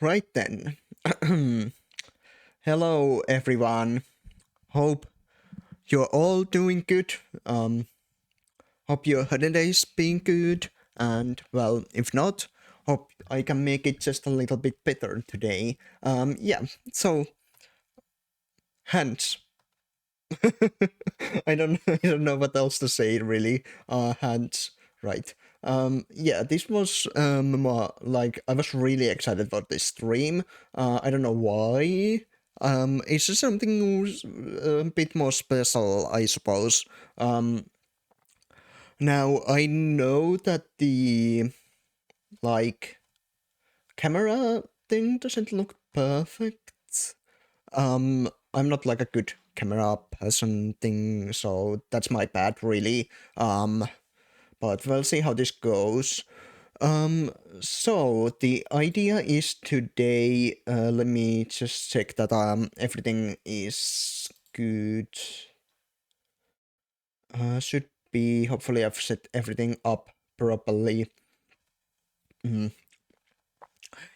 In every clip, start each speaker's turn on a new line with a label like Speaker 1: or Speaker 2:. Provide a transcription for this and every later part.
Speaker 1: Right then. Hello, everyone. Hope you're all doing good. Um, Hope your holidays been good. And well, if not, hope I can make it just a little bit better today. Yeah. So, hands. I don't know what else to say really. Hands. Right. Yeah, this was more like I was really excited about this stream. I don't know why. It's just something a bit more special, I suppose. Now I know that the like camera thing doesn't look perfect. I'm not like a good camera person thing, so that's my bad really. But we'll see how this goes. Um, so the idea is today, let me just check that everything is good. Should be, hopefully I've set everything up properly. Mhm.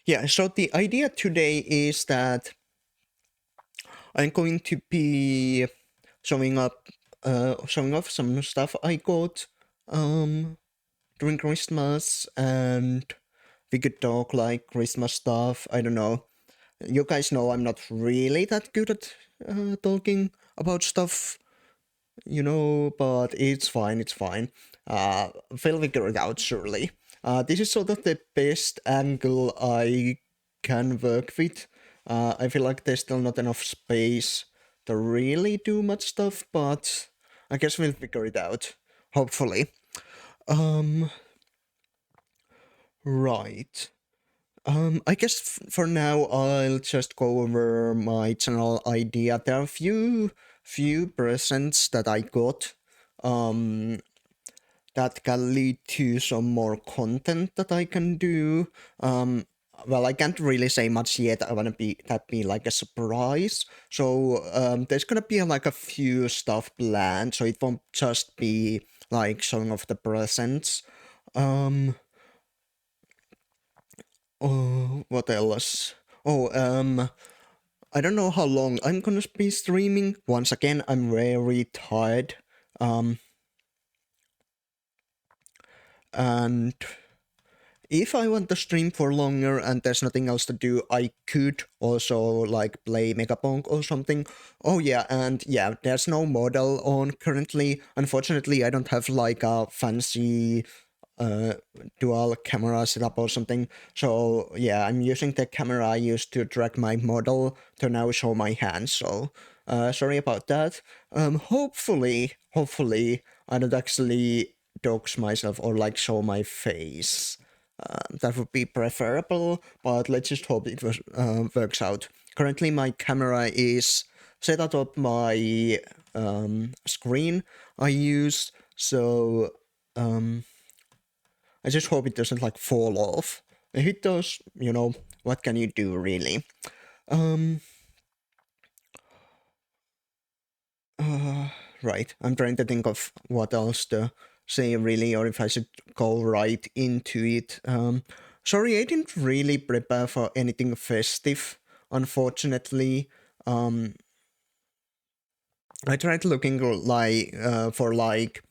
Speaker 1: Yeah, so the idea today is that I'm going to be showing up, showing off some stuff I got during Christmas, and we could talk like Christmas stuff. I don't know. You guys know I'm not really that good at talking about stuff, but it's fine, it's fine. We'll figure it out, surely. This is sort of the best angle I can work with. I feel like there's still not enough space to really do much stuff, but I guess we'll figure it out, hopefully. Um, right. I guess for now I'll just go over my channel idea. There are a few presents that I got, um, that can lead to some more content that I can do. Well, I can't really say much yet. I wanna be that be like a surprise. So there's gonna be like a few stuff planned, so it won't just be like showing off the presents. Um, Oh, what else? Oh, I don't know how long I'm gonna be streaming. Once again, I'm very tired. Um, and if I want to stream for longer and there's nothing else to do, I could also like play Megapunk or something. Oh yeah, and yeah, there's no model on currently. Unfortunately, I don't have like a fancy uh, dual camera setup or something. So yeah, I'm using the camera I used to track my model to now show my hands. So sorry about that. Hopefully, I don't actually dox myself or like show my face. That would be preferable, but let's just hope it works out. Currently, my camera is set atop my screen I use, so I just hope it doesn't like fall off. If it does, what can you do really? Um, uh, right. I'm trying to think of what else to say really, or if I should go right into it. Sorry, I didn't really prepare for anything festive, unfortunately. Um, I tried looking like for like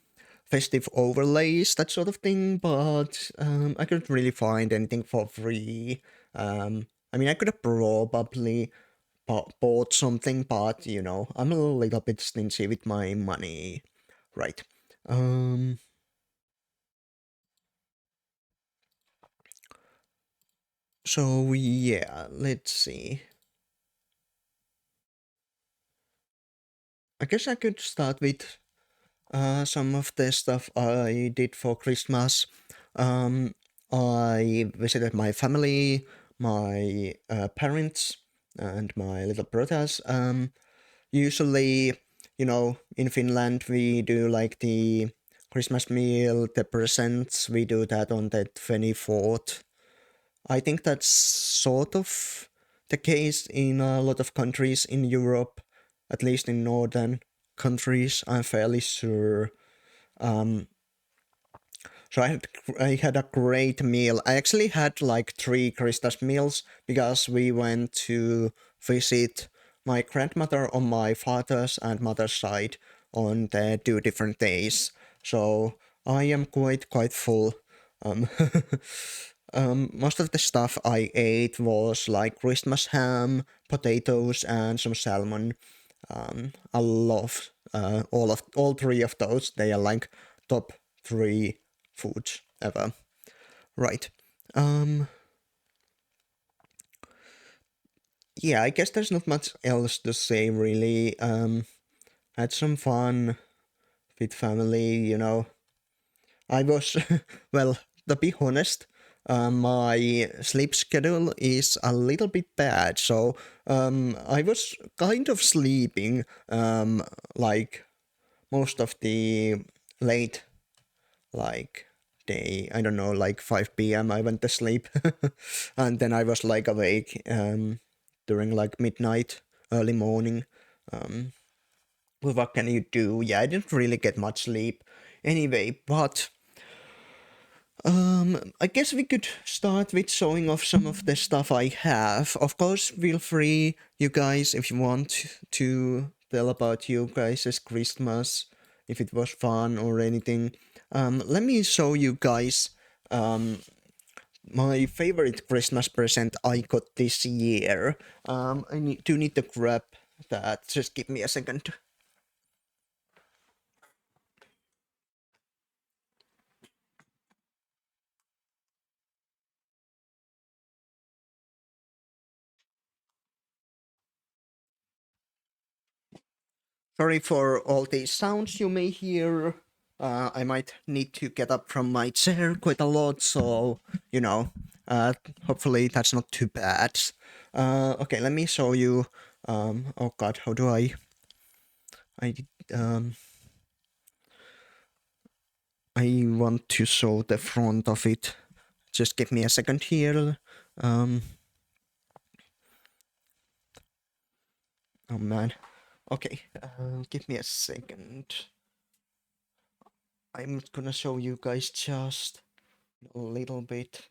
Speaker 1: festive overlays, that sort of thing, but I couldn't really find anything for free. I mean, I could have probably bought something, but I'm a little bit stingy with my money. Right. Um, so yeah, let's see. I guess I could start with some of the stuff I did for Christmas. Um, I visited my family, my parents, and my little brothers. Usually, in Finland, we do like the Christmas meal, the presents, we do that on the 24th. I think that's sort of the case in a lot of countries in Europe, at least in northern countries, I'm fairly sure. Um, So I had a great meal. I actually had like 3 Christmas meals because we went to visit my grandmother on my father's and mother's side on the 2 different days. So I am quite full. Um, most of the stuff I ate was like Christmas ham, potatoes, and some salmon. I love all 3 of those. They are like top 3 foods ever. Right. Um. Yeah, I guess there's not much else to say really. Had some fun with family. I was well. To be honest, my sleep schedule is a little bit bad, so I was kind of sleeping like most of the late like day, I don't know, like 5 p.m. I went to sleep. And then I was like awake during like midnight, early morning. Um, well, what can you do? Yeah, I didn't really get much sleep anyway, but I guess we could start with showing off some of the stuff I have. Of course, feel free, you guys, if you want to tell about you guys' Christmas, if it was fun or anything. Let me show you guys my favorite Christmas present I got this year. Do need to grab that. Just give me a second. Sorry for all these sounds you may hear. I might need to get up from my chair quite a lot, so, you know, hopefully that's not too bad. Okay, let me show you. Oh god, how do I, um, I want to show the front of it. Just give me a second here. Oh man. Okay, give me a second. I'm gonna show you guys just a little bit.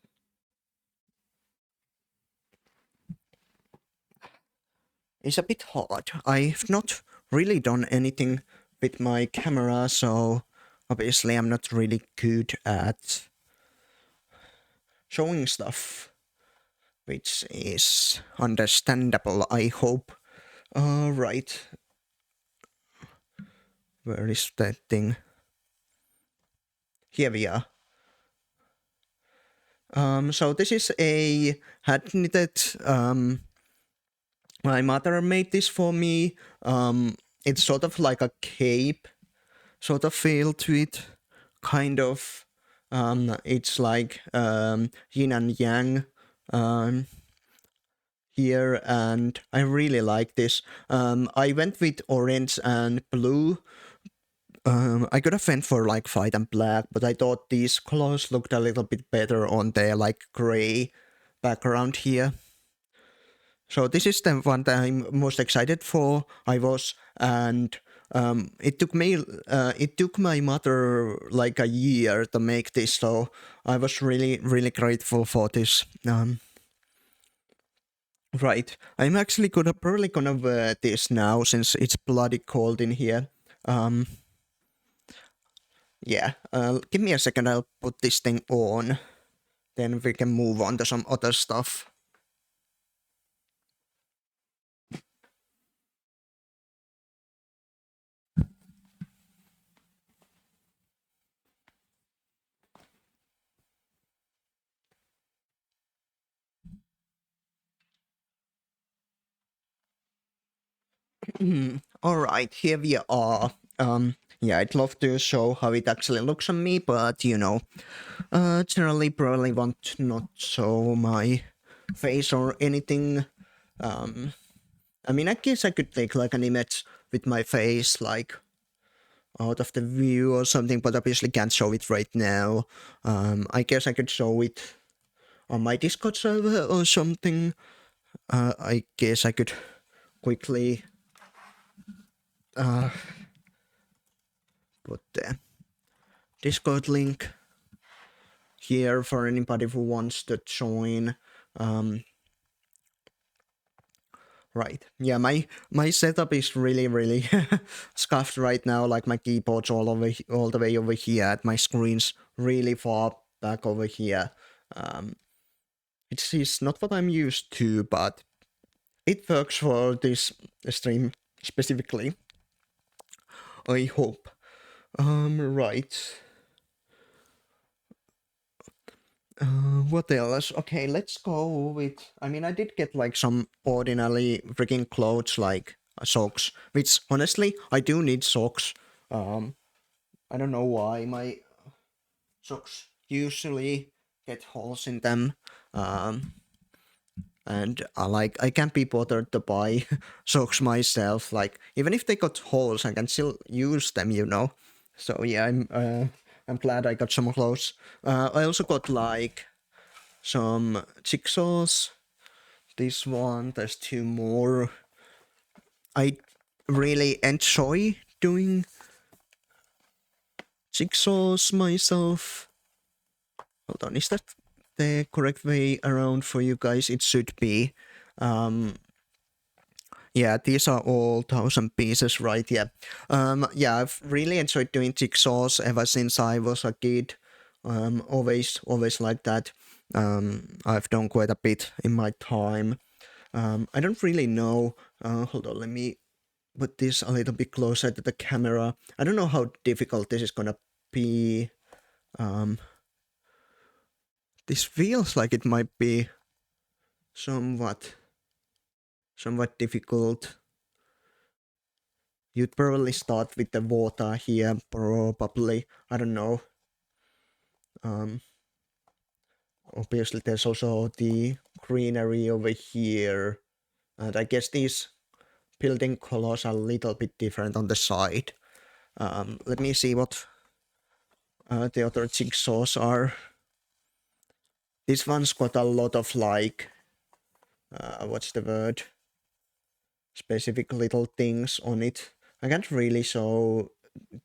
Speaker 1: It's a bit hard. I've not really done anything with my camera, so obviously I'm not really good at showing stuff, which is understandable, I hope. Right. Where is that thing? Here we are. So this is a hand knitted, my mother made this for me. It's sort of like a cape sort of feel to it, kind of. It's like yin and yang here, and I really like this. I went with orange and blue. I could have went for like white and black, but I thought these colors looked a little bit better on the like gray background here. So this is the one that I'm most excited for. And it took my mother like a year to make this, so I was really grateful for this. Right, I'm actually probably gonna wear this now since it's bloody cold in here. Um, yeah, give me a second. I'll put this thing on, then we can move on to some other stuff. All right, here we are. Yeah, I'd love to show how it actually looks on me, but generally probably want to not show my face or anything. I mean, I guess I could take like an image with my face, like out of the view or something, but obviously can't show it right now. I guess I could show it on my Discord server or something. I guess I could quickly put the Discord link. here for anybody who wants to join. Right. Yeah, my setup is really scuffed right now. Like my keyboard's all the way over here, and my screen's really far back over here. It's not what I'm used to, but it works for this stream specifically. I hope. Right. What else? Okay, let's go with. I mean, I did get like some ordinary freaking clothes like socks, which honestly I do need socks. I don't know why my socks usually get holes in them. Um, and I can't be bothered to buy socks myself. Like even if they got holes, I can still use them. So yeah, I'm glad I got some clothes. I also got like some jigsaws. This one, there's two more. I really enjoy doing jigsaws myself. Hold on, is that the correct way around for you guys? It should be. Yeah, these are all 1,000 pieces, right? Yeah. Yeah, I've really enjoyed doing jigsaws ever since I was a kid. Always like that. I've done quite a bit in my time. I don't really know. Hold on, let me put this a little bit closer to the camera. I don't know how difficult this is gonna be. This feels like it might be somewhat difficult. You'd probably start with the water here, probably. I don't know. Obviously there's also the greenery over here. And I guess these building colors are a little bit different on the side. Let me see what the other jigsaws are. This one's got a lot of like, what's the word? Specific little things on it. I can't really show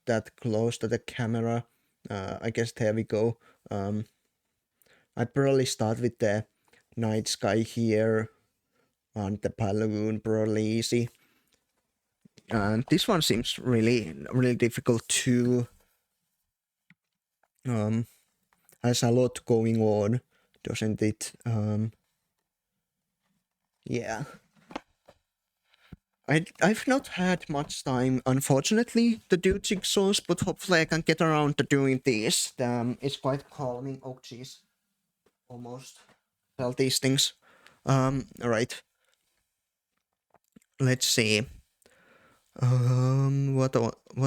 Speaker 1: that close to the camera. I guess there we go. I'd probably start with the night sky here and the balloon, probably easy. And this one seems really difficult too. Has a lot going on, doesn't it? Yeah. I've not had much time, unfortunately, to do jigsaws, but hopefully I can get around to doing this. It's quite calming. Oh, jeez. Almost fell these things. Alright. Let's see. What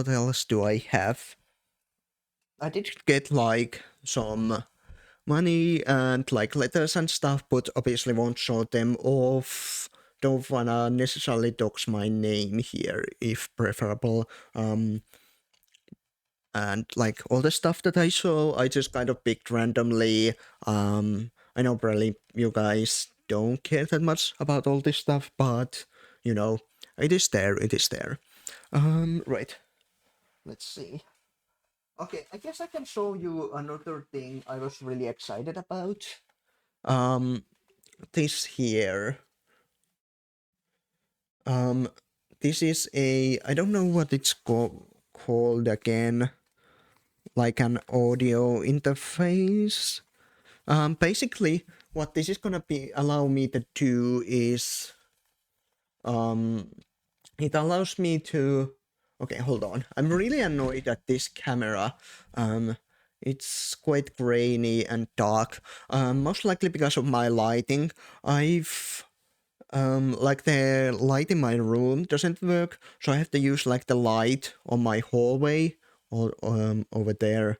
Speaker 1: else do I have? I did get like some money and like letters and stuff, but obviously won't show them off. Don't wanna necessarily dox my name here if preferable. And like all the stuff that I saw, I just kind of picked randomly. I know probably you guys don't care that much about all this stuff, but it is there. Right. Let's see. Okay, I guess I can show you another thing I was really excited about. This here. This is I don't know what it's called again. Like an audio interface. Basically, what this is gonna allow me to do is, it allows me to. Okay, hold on. I'm really annoyed at this camera. It's quite grainy and dark. Most likely because of my lighting. Like the light in my room doesn't work, so I have to use like the light on my hallway or over there.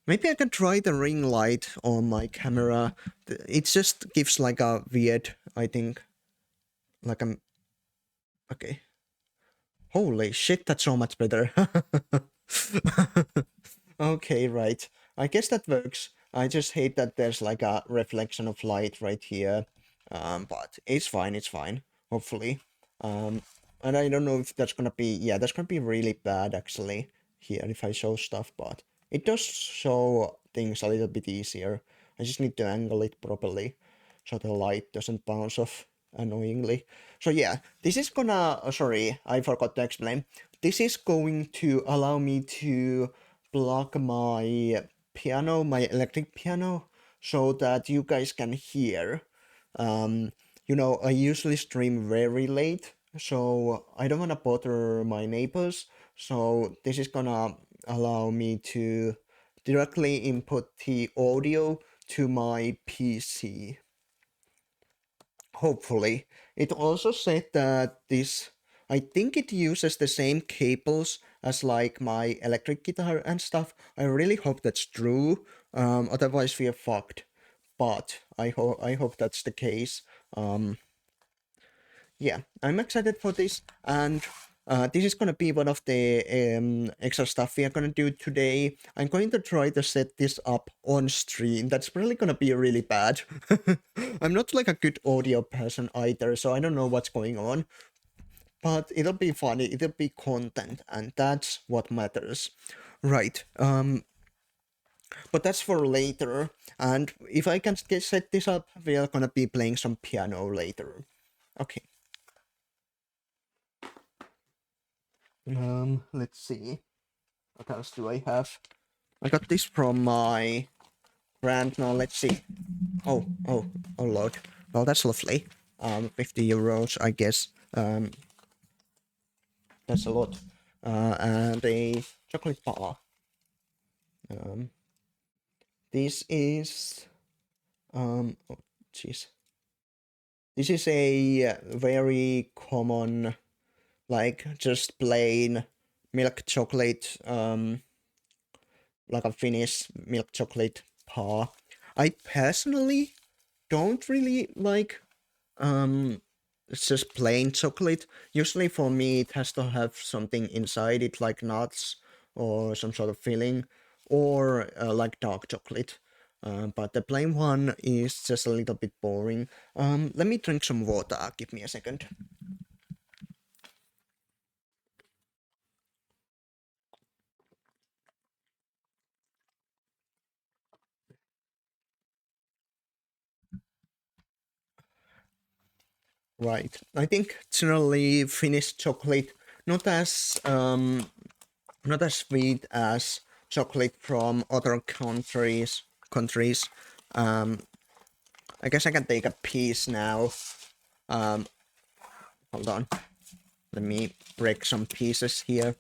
Speaker 1: Maybe I can try the ring light on my camera. It just gives like a weird, I think, like I'm okay. Holy shit, that's so much better. Okay, right. I guess that works. I just hate that there's like a reflection of light right here. But it's fine, hopefully. And I don't know if that's gonna be, that's gonna be really bad actually here if I show stuff, but it does show things a little bit easier. I just need to angle it properly so the light doesn't bounce off annoyingly. So yeah, this is gonna, sorry, I forgot to explain. This is going to allow me to plug my piano, my electric piano, so that you guys can hear. You know, I usually stream very late, so I don't want to bother my neighbors. So this is gonna allow me to directly input the audio to my PC. Hopefully. It also said that this, I think it uses the same cables as like my electric guitar and stuff. I really hope that's true. Otherwise we are fucked. But I hope that's the case. Yeah, I'm excited for this, and this is gonna be one of the extra stuff we are gonna do today. I'm going to try to set this up on stream. That's really gonna be really bad. I'm not like a good audio person either, so I don't know what's going on. But it'll be funny, it'll be content, and that's what matters. Right, but that's for later, and if I can set this up, we are gonna be playing some piano later. Okay. Let's see. What else do I have? I got this from my brand. Now let's see. Oh, Lord. Well, that's lovely. 50 euros, I guess. That's a lot. And a chocolate bar. This is, oh, jeez. This is a very common, like, just plain milk chocolate, like a Finnish milk chocolate bar. I personally don't really like it's just plain chocolate. Usually for me it has to have something inside it, like nuts or some sort of filling, or like dark chocolate. But the plain one is just a little bit boring. Let me drink some water. Give me a second. Right. I think generally Finnish chocolate not as sweet as chocolate from other countries. I guess I can take a piece now. Hold on. Let me break some pieces here.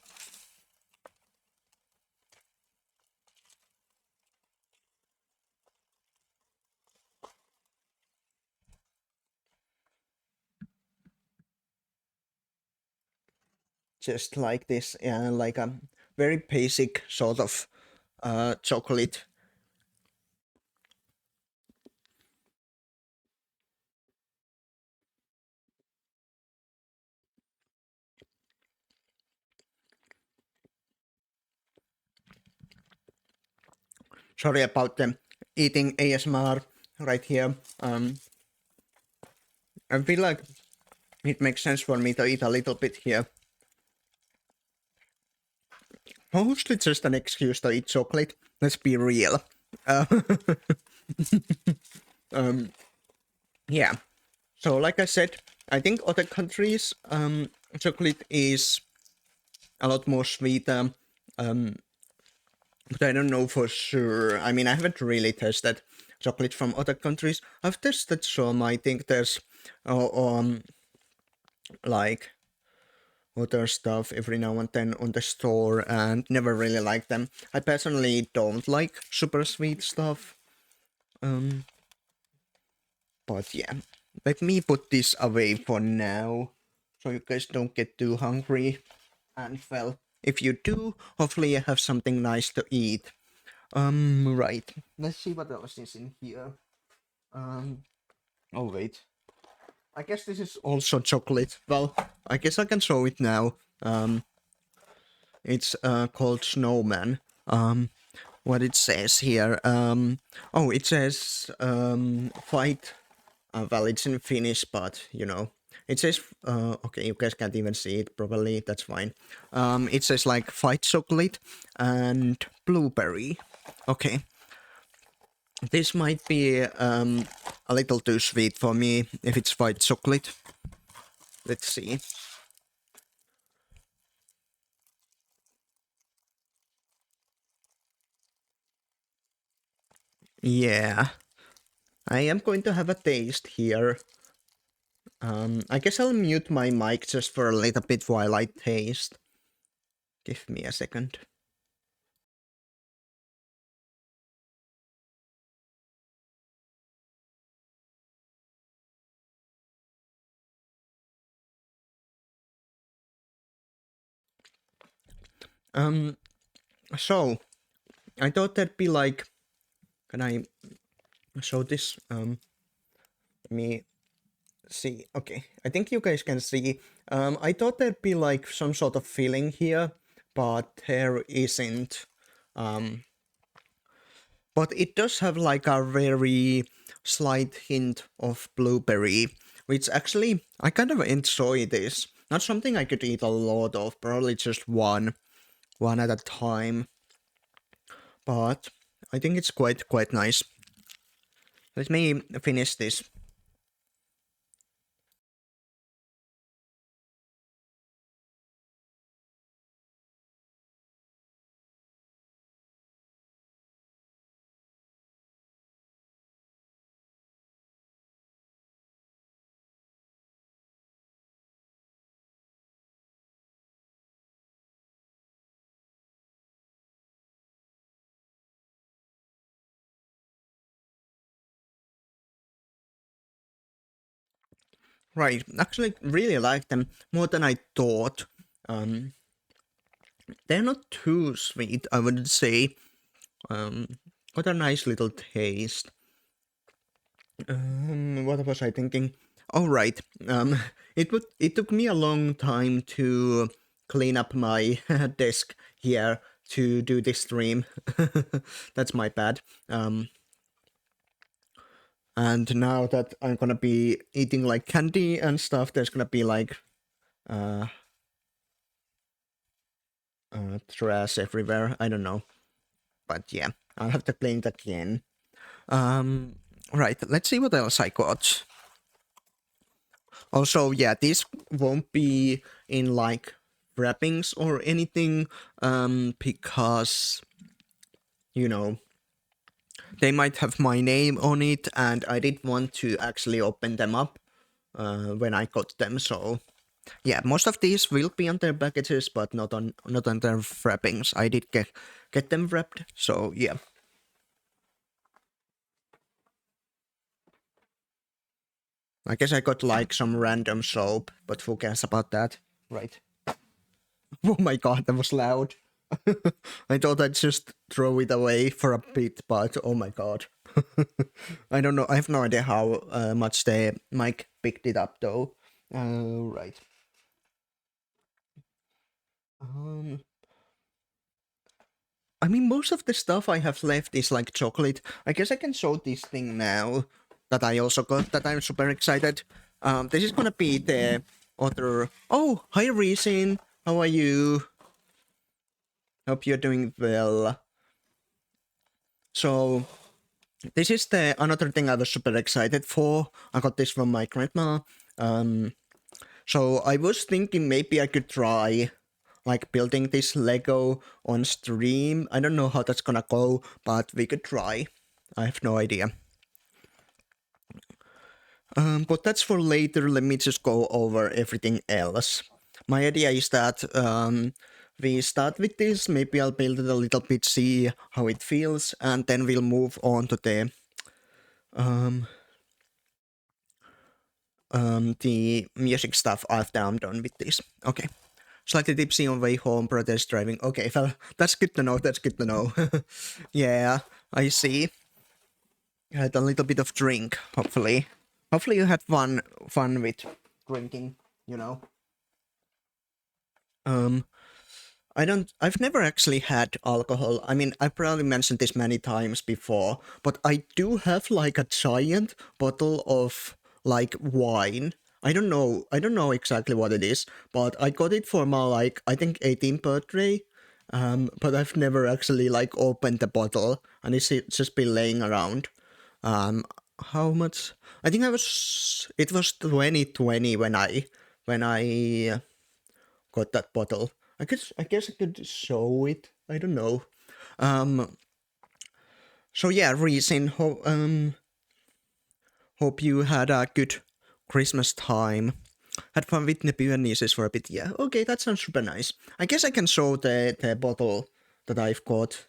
Speaker 1: Just like this, like a very basic sort of chocolate. Sorry about the eating ASMR right here. I feel like it makes sense for me to eat a little bit here. Mostly just an excuse to eat chocolate. Let's be real. Yeah. So like I said, I think other countries, chocolate is a lot more sweeter. But I don't know for sure. I mean, I haven't really tested chocolate from other countries. I've tested some. I think there's like other stuff every now and then on the store, and never really like them. I personally don't like super sweet stuff. But yeah, let me put this away for now, so you guys don't get too hungry. And well, if you do, hopefully you have something nice to eat. Right. Let's see what else is in here. Oh wait. I guess this is also chocolate. Well, I guess I can show it now. It's called Snowman. What it says here. Oh, it says fight. Well, it's in Finnish, but you know, it says. Okay, you guys can't even see it properly. That's fine. It says like white chocolate and blueberry. Okay. This might be a little too sweet for me if it's white chocolate. Let's see. Yeah, I am going to have a taste here. I guess I'll mute my mic just for a little bit while I taste. Give me a second. So I thought that'd be like, can I show this? Let me see. Okay, I think you guys can see. I thought there'd be like some sort of filling here, but there isn't. But it does have like a very slight hint of blueberry, which actually I kind of enjoy this. Not something I could eat a lot of, probably just one at a time. But I think it's quite nice. Let me finish this. Right, actually really like them more than I thought. Um, they're not too sweet, I would say. Got a nice little taste. What was I thinking? Oh right. It took me a long time to clean up my desk here to do this stream. That's my bad. And now that I'm gonna be eating like candy and stuff, there's gonna be like uh, trash everywhere. I don't know, but yeah, I'll have to clean it again. Right. Let's see what else I got. Also, yeah, this won't be in like wrappings or anything, because you know they might have my name on it, and I didn't want to actually open them up when I got them. So yeah, most of these will be on their packages, but not on their wrappings. I did get them wrapped, so yeah. I guess I got like some random soap, but who cares about that, right? Oh my god, that was loud. I thought I'd just throw it away for a bit, but oh my god. I don't know. I have no idea how much the mic picked it up though. Right. Um, I mean, most of the stuff I have left is like chocolate. I guess I can show this thing now that I also got that I'm super excited. This is gonna be the other. Oh, hi, Reason. How are you? Hope you're doing well. So this is the another thing I was super excited for. I got this from my grandma. So I was thinking maybe I could try like building this Lego on stream. I don't know how that's gonna go, but we could try. I have no idea. But that's for later. Let me just go over everything else. My idea is that we start with this. Maybe I'll build it a little bit, see how it feels, and then we'll move on to the music stuff after I'm done with this. Okay. Slightly tipsy on way home, protest driving. Okay, well, that's good to know. That's good to know. Yeah, I see. Had a little bit of drink, hopefully. Hopefully you had fun with drinking, you know. Um, I've never actually had alcohol. I mean, I've probably mentioned this many times before, but I do have like a giant bottle of like wine. I don't know exactly what it is, but I got it for my like I think 18th birthday, but I've never actually like opened the bottle, and it's just been laying around. How much? I think it was 2020 when I got that bottle. I guess I could show it. I don't know. So yeah, Reason, hope you had a good Christmas time. Had fun with Nebu nieces for a bit. Yeah, okay, that sounds super nice. I guess I can show the bottle that I've got.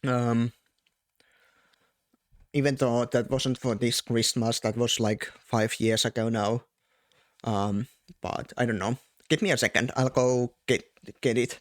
Speaker 1: Um, Even though that wasn't for this Christmas, that was like 5 years ago now. But I don't know. Give me a second. I'll go get it.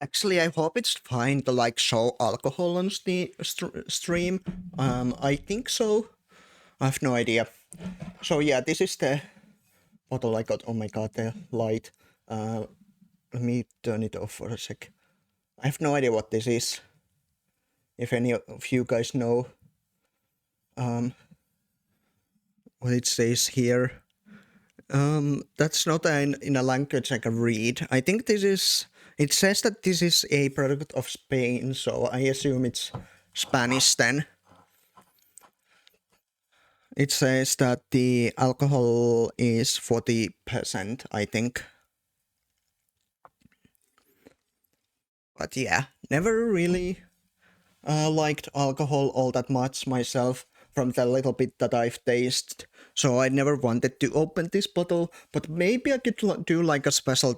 Speaker 1: Actually, I hope it's fine to like show alcohol on the stream. I think so. I have no idea. So yeah, this is the bottle I got. Oh my god, the light. Let me turn it off for a sec. I have no idea what this is. If any of you guys know what it says here. That's not in a language I can read. I think this is. It says that this is a product of Spain, so I assume it's Spanish then. It says that the alcohol is 40%, I think. But yeah, never really liked alcohol all that much myself from the little bit that I've tasted. So I never wanted to open this bottle, but maybe I could do like a special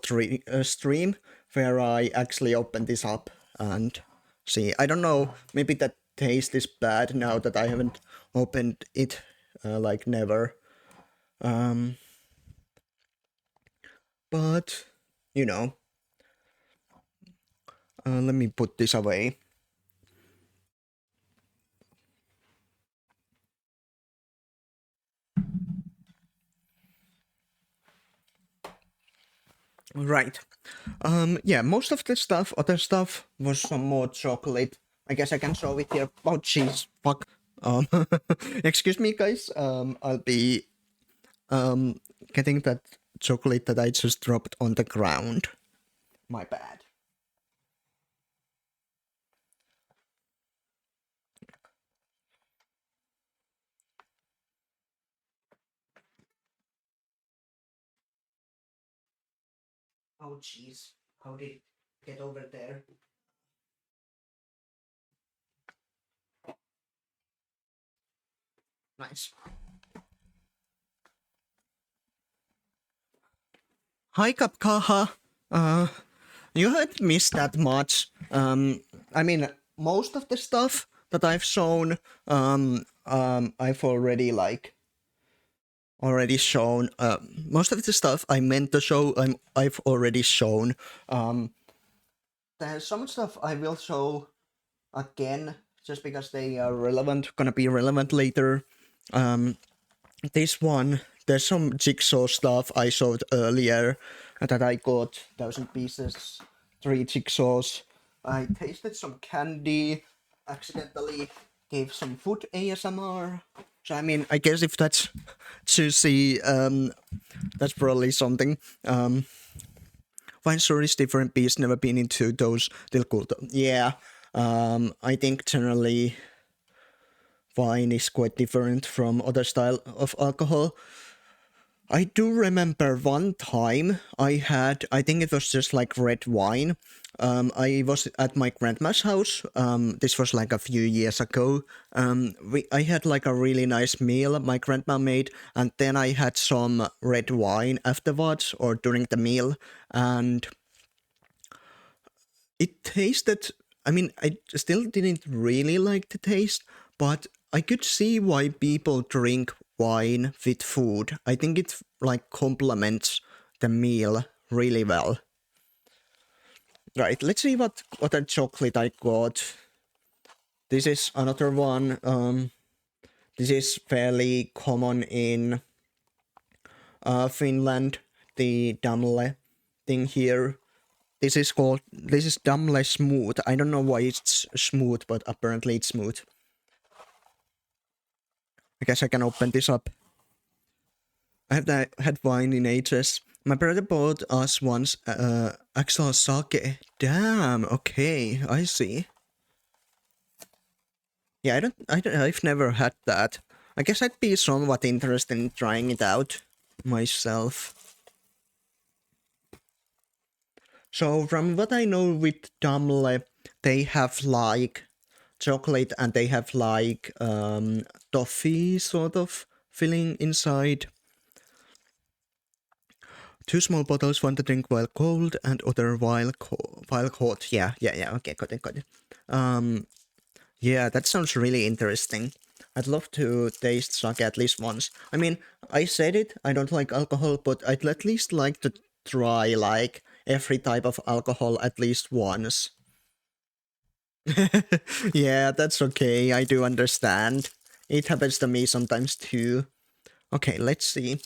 Speaker 1: stream where I actually open this up and see. I don't know, maybe that taste is bad now that I haven't opened it like never. But, you know, let me put this away. Right. Yeah, most of the stuff, other stuff, was some more chocolate. I guess I can show it here. Oh, jeez, fuck. Um, excuse me, guys. I'll be getting that chocolate that I just dropped on the ground. My bad. Oh, jeez. How did it get over there? Nice. Hi, Kapkaha. Uh, you haven't missed that much. I mean, most of the stuff that I've shown, I've already shown. Most of the stuff I meant to show, I've already shown. There's some stuff I will show again, just because they are gonna be relevant later. This one, there's some jigsaw stuff I showed earlier that I got 1,000 pieces, 3 jigsaws. I tasted some candy, accidentally gave some food ASMR. So I mean, I guess if that's juicy, that's probably something. Wine stories different beers, never been into those till cool. Yeah, I think generally wine is quite different from other style of alcohol. I do remember one time I think it was just like red wine. I was at my grandma's house. This was like a few years ago. I had like a really nice meal my grandma made, and then I had some red wine afterwards or during the meal, and it tasted. I mean, I still didn't really like the taste, but I could see why people drink wine with food. I think it like complements the meal really well. Right, let's see what other chocolate I got. This is another one. This is fairly common in Finland. The Damle thing here. This is Damle smooth. I don't know why it's smooth, but apparently it's smooth. I guess I can open this up. I haven't had wine in ages. My brother bought us once actual sake. Damn. Okay, I see. Yeah, I've never had that. I guess I'd be somewhat interested in trying it out myself. So from what I know with Damle, they have like chocolate and they have like toffee sort of filling inside. 2 small bottles, one to drink while cold and other while hot. Yeah, okay, got it. Yeah, that sounds really interesting. I'd love to taste sake at least once. I mean, I said it, I don't like alcohol, but I'd at least like to try like every type of alcohol at least once. Yeah, that's okay, I do understand. It happens to me sometimes too. Okay, let's see.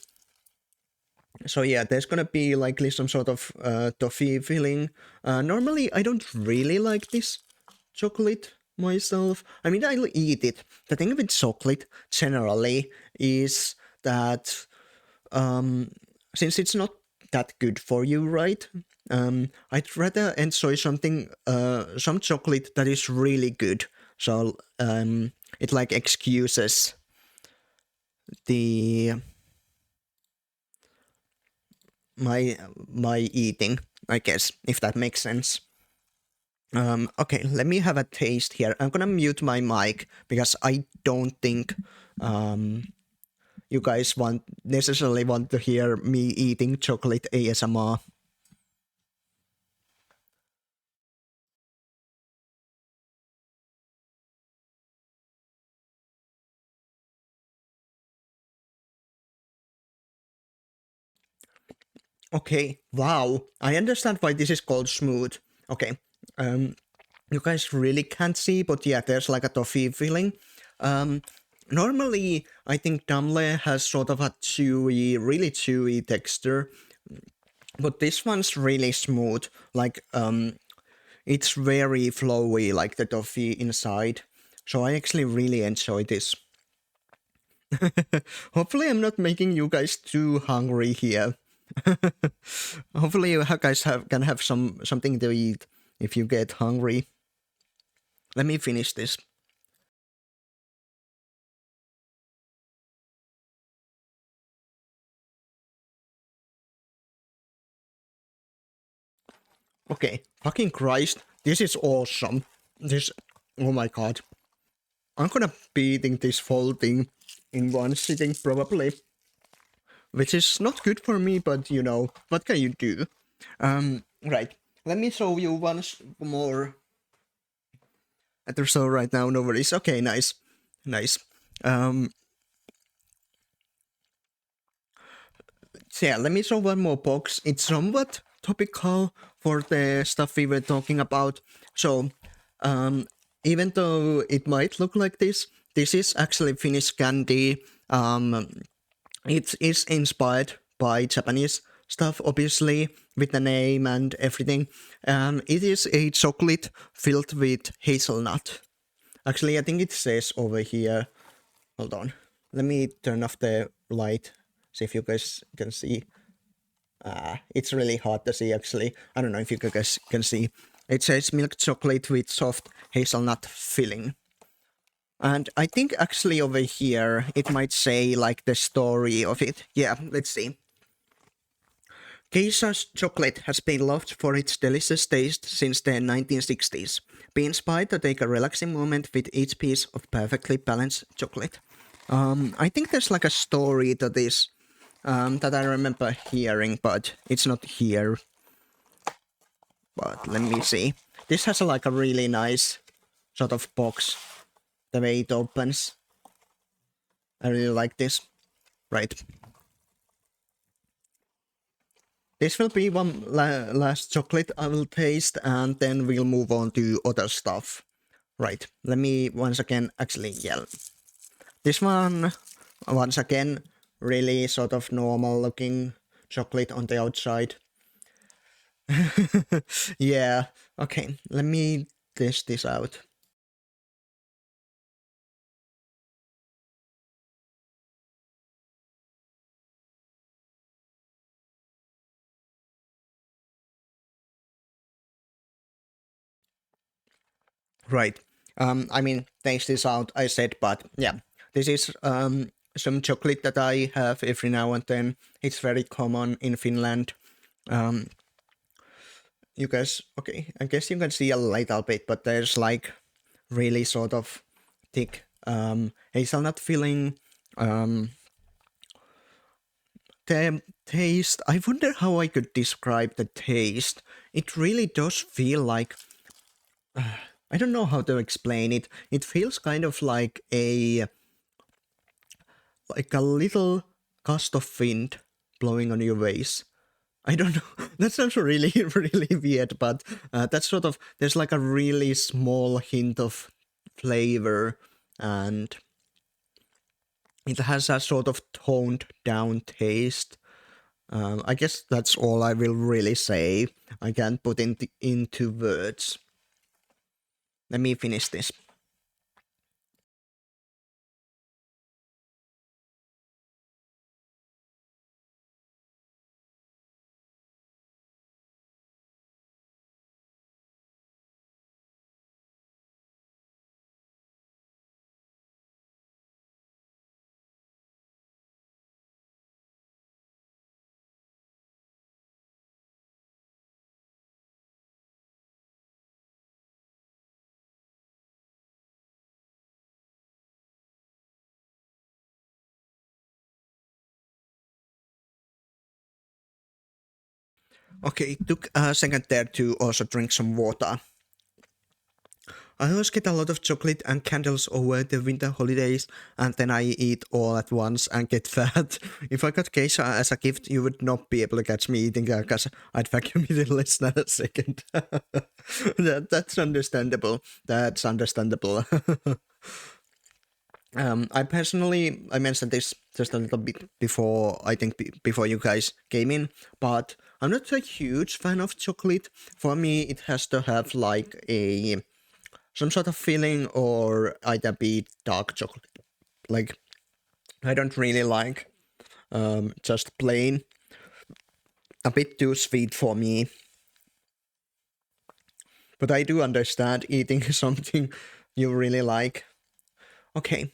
Speaker 1: So yeah, there's gonna be likely some sort of toffee filling. Normally, I don't really like this chocolate myself. I mean, I'll eat it. The thing with chocolate generally is that since it's not that good for you, right? I'd rather enjoy some chocolate that is really good. So it like excuses the my eating, I guess, if that makes sense. Okay, let me have a taste here. I'm gonna mute my mic because I don't think you guys necessarily want to hear me eating chocolate ASMR. Okay, wow. I understand why this is called smooth. Okay, you guys really can't see, but yeah, there's like a toffee filling. Um, Normally, I think Damle has sort of a really chewy texture, but this one's really smooth. Like, it's very flowy, like the toffee inside. So I actually really enjoy this. Hopefully, I'm not making you guys too hungry here. Hopefully, you guys can have something to eat if you get hungry. Let me finish this. Okay, fucking Christ, this is awesome. This, oh my god. I'm gonna be eating this whole thing in one sitting probably, which is not good for me, but you know, what can you do? Right. Let me show you once more. So right now, no worries. Okay, nice. Nice. Um, so yeah, let me show one more box. It's somewhat topical for the stuff we were talking about. So, even though it might look like this is actually Finnish candy. It is inspired by Japanese stuff, obviously, with the name and everything. It is a chocolate filled with hazelnut. Actually, I think it says over here. Hold on. Let me turn off the light. See if you guys can see. It's really hard to see, actually. I don't know if you guys can see. It says milk chocolate with soft hazelnut filling. And I think actually over here, it might say like the story of it. Yeah, let's see. Geisha's chocolate has been loved for its delicious taste since the 1960s. Be inspired to take a relaxing moment with each piece of perfectly balanced chocolate. I think there's like a story to this that I remember hearing, but it's not here. But let me see. This has like a really nice sort of box, the way it opens. I really like this. Right. This will be one last chocolate I will taste, and then we'll move on to other stuff. Right, let me once again actually yell. This one, once again, really sort of normal looking chocolate on the outside. Yeah, okay, let me test this out. Right. I mean, taste this out, I said, but yeah, this is some chocolate that I have every now and then. It's very common in Finland. Um, you guys, okay, I guess you can see a little bit, but there's like really sort of thick hazelnut filling. The taste, I wonder how I could describe the taste. It really does feel like, I don't know how to explain it. It feels kind of like a little gust of wind blowing on your face. I don't know. That sounds really, really weird, but that's sort of, there's like a really small hint of flavor, and it has a sort of toned down taste. I guess that's all I will really say. I can't put into words. Let me finish this. Okay, it took a second there to also drink some water. I always get a lot of chocolate and candles over the winter holidays, and then I eat all at once and get fat. If I got geisha as a gift, you would not be able to catch me eating because I'd vacuum it in less than a second. That's understandable. That's understandable. I personally, I mentioned this just a little bit before, I think before you guys came in, but I'm not a huge fan of chocolate. For me, it has to have like some sort of filling or either be dark chocolate. Like, I don't really like just plain. A bit too sweet for me. But I do understand eating something you really like. Okay,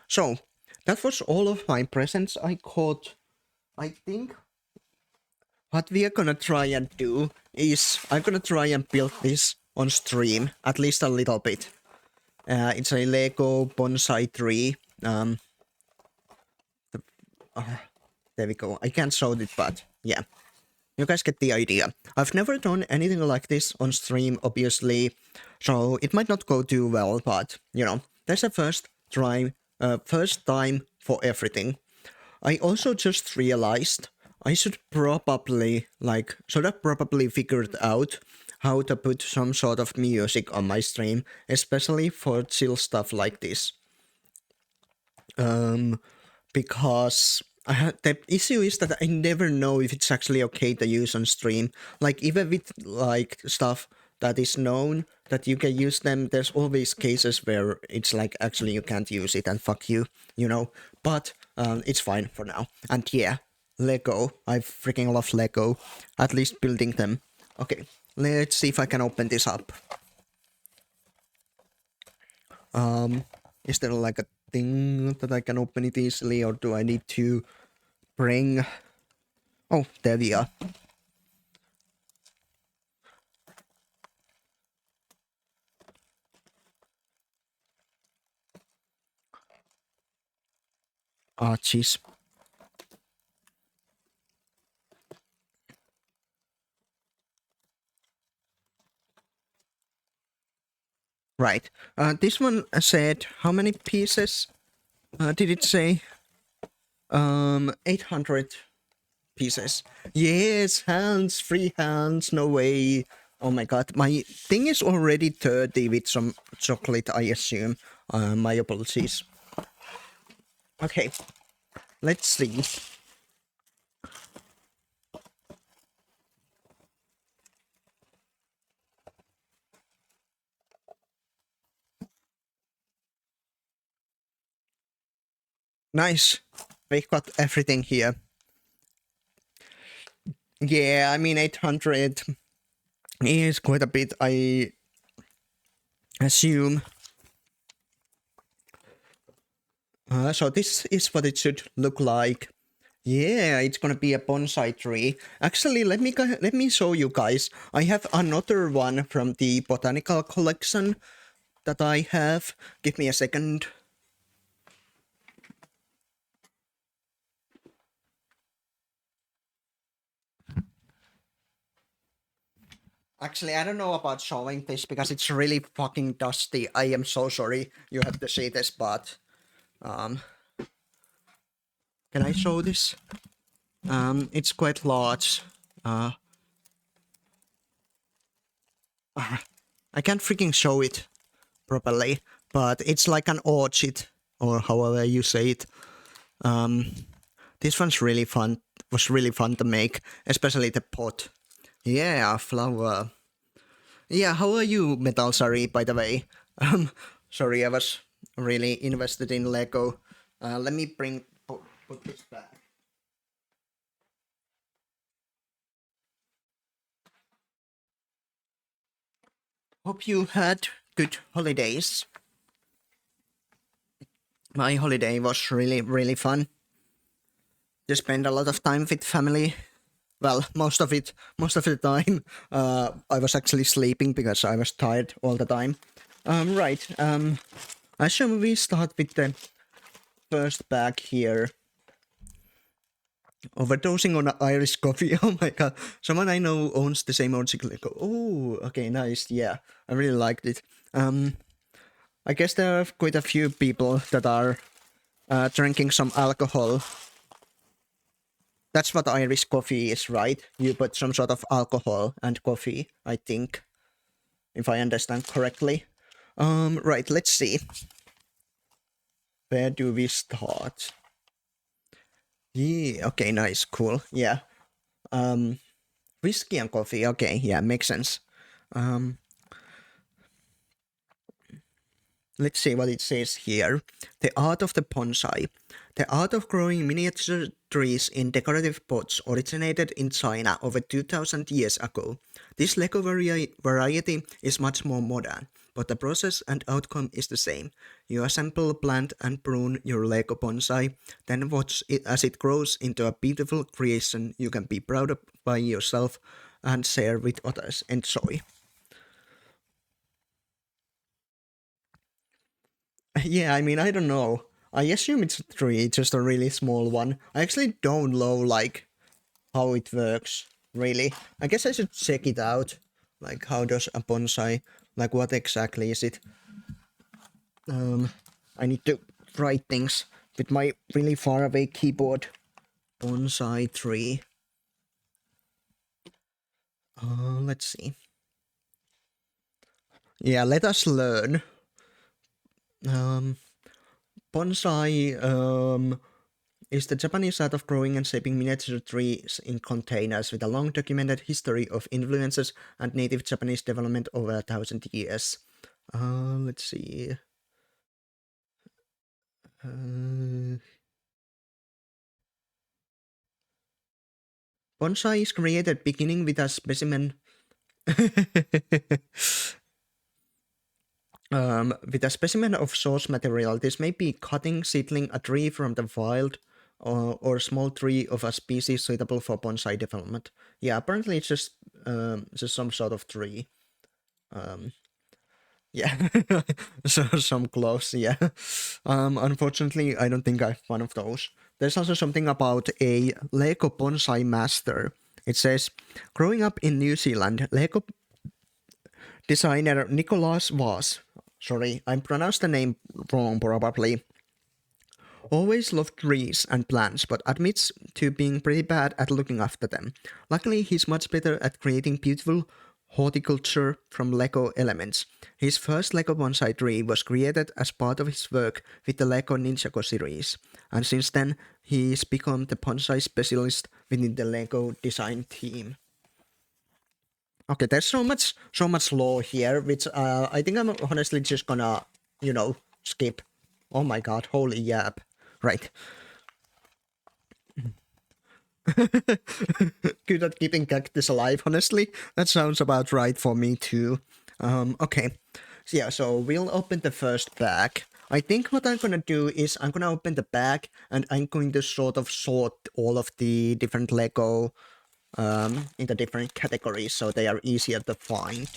Speaker 1: so that was all of my presents I caught. I think what we are gonna try and do is I'm gonna try and build this on stream, at least a little bit. It's a Lego bonsai tree. There we go. I can't show it, but yeah. You guys get the idea. I've never done anything like this on stream, obviously, so it might not go too well, but, you know, there's a first time for everything. I also just realized I should probably, should have probably figured out how to put some sort of music on my stream, especially for chill stuff like this. Because the issue is that I never know if it's actually okay to use on stream. Like, even with like stuff that is known that you can use them, there's always cases where it's like actually you can't use it and fuck you, you know. But it's fine for now. And yeah, Lego. I freaking love Lego. At least building them. Okay, let's see if I can open this up. Is there like a thing that I can open it easily, or do I need to bring... Oh, there we are. Ah, jeez. Right. This one said, how many pieces did it say? 800 pieces. Yes, hands, free hands, no way. Oh my god, my thing is already 30 with some chocolate, I assume. My apologies. Okay, let's see. Nice. We got everything here. Yeah, I mean 800 is quite a bit, I assume. So this is what it should look like. Yeah, it's gonna be a bonsai tree. Actually, let me show you guys. I have another one from the botanical collection that I have. Give me a second. Actually, I don't know about showing this because it's really fucking dusty. I am so sorry you have to see this, but um, can I show this? It's quite large. Uh, I can't freaking show it properly, but it's like an orchid or however you say it. This one's really fun. Was really fun to make, especially the pot. Yeah, flower. Yeah, how are you, Metal Sorry, by the way? Sorry, I was really invested in Lego. Let me put this back. Hope you had good holidays. My holiday was really fun. Just spent a lot of time with family. Well, most of the time, I was actually sleeping because I was tired all the time. Right. I assume we start with the first bag here. Overdosing on Irish coffee. Oh my god. Someone I know owns the same motorcycle. Oh, okay, nice. Yeah, I really liked it. I guess there are quite a few people that are drinking some alcohol. That's what Irish coffee is, right? You put some sort of alcohol and coffee, I think, if I understand correctly. Right, let's see. Where do we start? Yeah, okay, nice, cool. Yeah. Whiskey and coffee, okay, yeah, makes sense. Let's see what it says here. The art of the bonsai. The art of growing miniature trees in decorative pots originated in China over 2000 years ago. This Lego variety is much more modern, but the process and outcome is the same. You assemble, plant, and prune your Lego bonsai, then watch it as it grows into a beautiful creation you can be proud of by yourself and share with others. Enjoy. Yeah, I mean, I don't know. I assume it's a tree, just a really small one. I actually don't know, like, how it works, really. I guess I should check it out. Like, how does a bonsai, like, what exactly is it? I need to write things with my really far away keyboard. Bonsai tree. Let's see. Yeah, let us learn. Bonsai, is the Japanese art of growing and shaping miniature trees in containers with a long documented history of influences and native Japanese development over 1,000 years. Let's see. Bonsai is created beginning with a specimen with a specimen of source material. This may be cutting, seedling a tree from the wild, or a small tree of a species suitable for bonsai development. Yeah, apparently it's just some sort of tree. Yeah, so some clothes. Yeah. Unfortunately, I don't think I have one of those. There's also something about a Lego bonsai master. It says, growing up in New Zealand, Lego designer Nicholas was, sorry, I pronounced the name wrong probably, always loved trees and plants, but admits to being pretty bad at looking after them. Luckily, he's much better at creating beautiful horticulture from Lego elements. His first Lego bonsai tree was created as part of his work with the Lego Ninjago series, and since then he's become the bonsai specialist within the Lego design team. Okay, there's so much lore here, which I think I'm honestly just gonna, skip. Oh my god, holy yap. Right. Good at keeping cactus alive, honestly. That sounds about right for me too. Okay. So yeah, so we'll open the first bag. I think what I'm gonna do is I'm gonna open the bag and I'm going to sort of sort all of the different Lego into different categories so they are easier to find.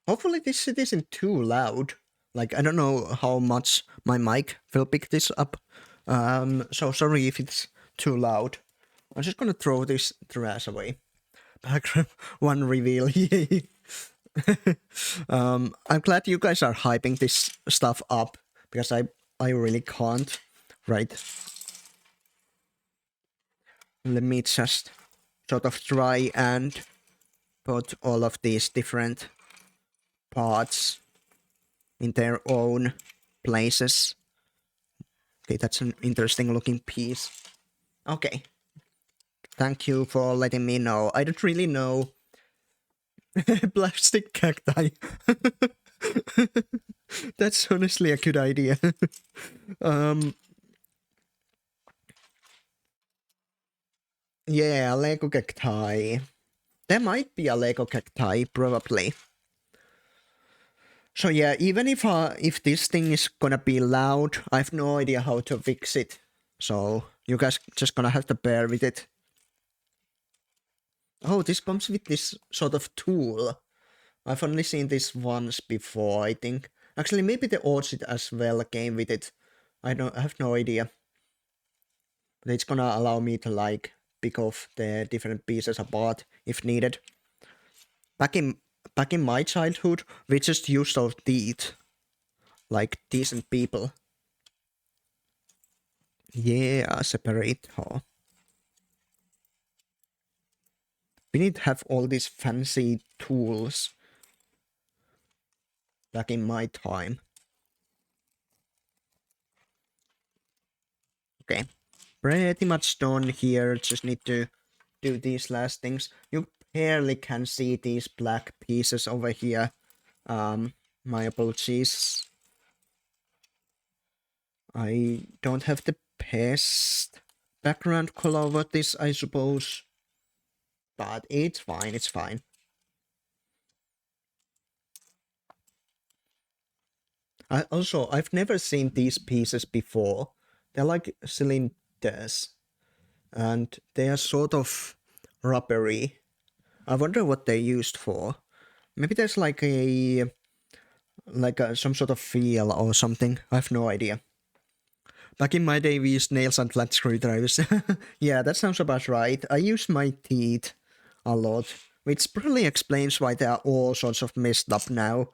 Speaker 1: Hopefully this isn't too loud. Like, I don't know how much my mic will pick this up. So sorry if it's too loud. I'm just gonna throw this trash away. Background one reveal. Yay. I'm glad you guys are hyping this stuff up because I really can't. Right. Let me just sort of try and put all of these different parts in their own places. Okay, that's an interesting looking piece. Okay. Thank you for letting me know. I don't really know. Plastic cacti. That's honestly a good idea. Yeah, Lego cacti. There might be a Lego cacti, probably. So yeah, even if this thing is gonna be loud, I have no idea how to fix it. So you guys just gonna have to bear with it. Oh, this comes with this sort of tool. I've only seen this once before, I think. Actually, maybe the Orchid as well came with it. I have no idea. But it's gonna allow me to like pick off the different pieces apart if needed. Back in my childhood, we just used our teeth like decent people. Yeah, separate, huh? We need to have all these fancy tools back in my time. Okay, pretty much done here. Just need to do these last things. You barely can see these black pieces over here. My apologies. I don't have the best background color over this, I suppose. But it's fine, it's fine. I've never seen these pieces before. They're like cylinders. And they are sort of rubbery. I wonder what they're used for. Maybe there's like some sort of feel or something. I have no idea. Back in my day, we used nails and flat screwdrivers. Yeah, that sounds about right. I use my teeth a lot, which probably explains why they are all sorts of messed up now.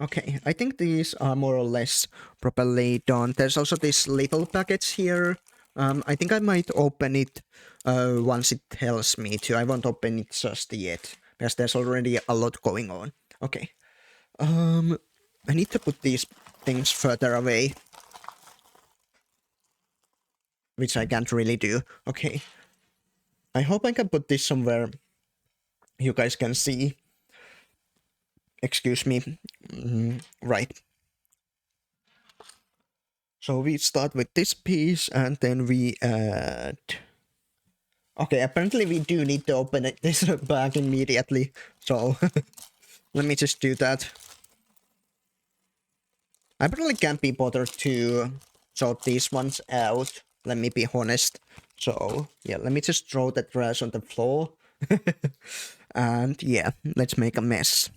Speaker 1: Okay, I think these are more or less properly done. There's also this little package here. I think I might open it once it tells me to. I won't open it just yet, because there's already a lot going on. Okay. I need to put these things further away, which I can't really do. Okay. I hope I can put this somewhere you guys can see. Excuse me. Right. So we start with this piece and then we add... Okay, apparently we do need to open this bag immediately. So let me just do that. I probably can't be bothered to sort these ones out. Let me be honest. So yeah, let me just throw the trash on the floor. And yeah, let's make a mess.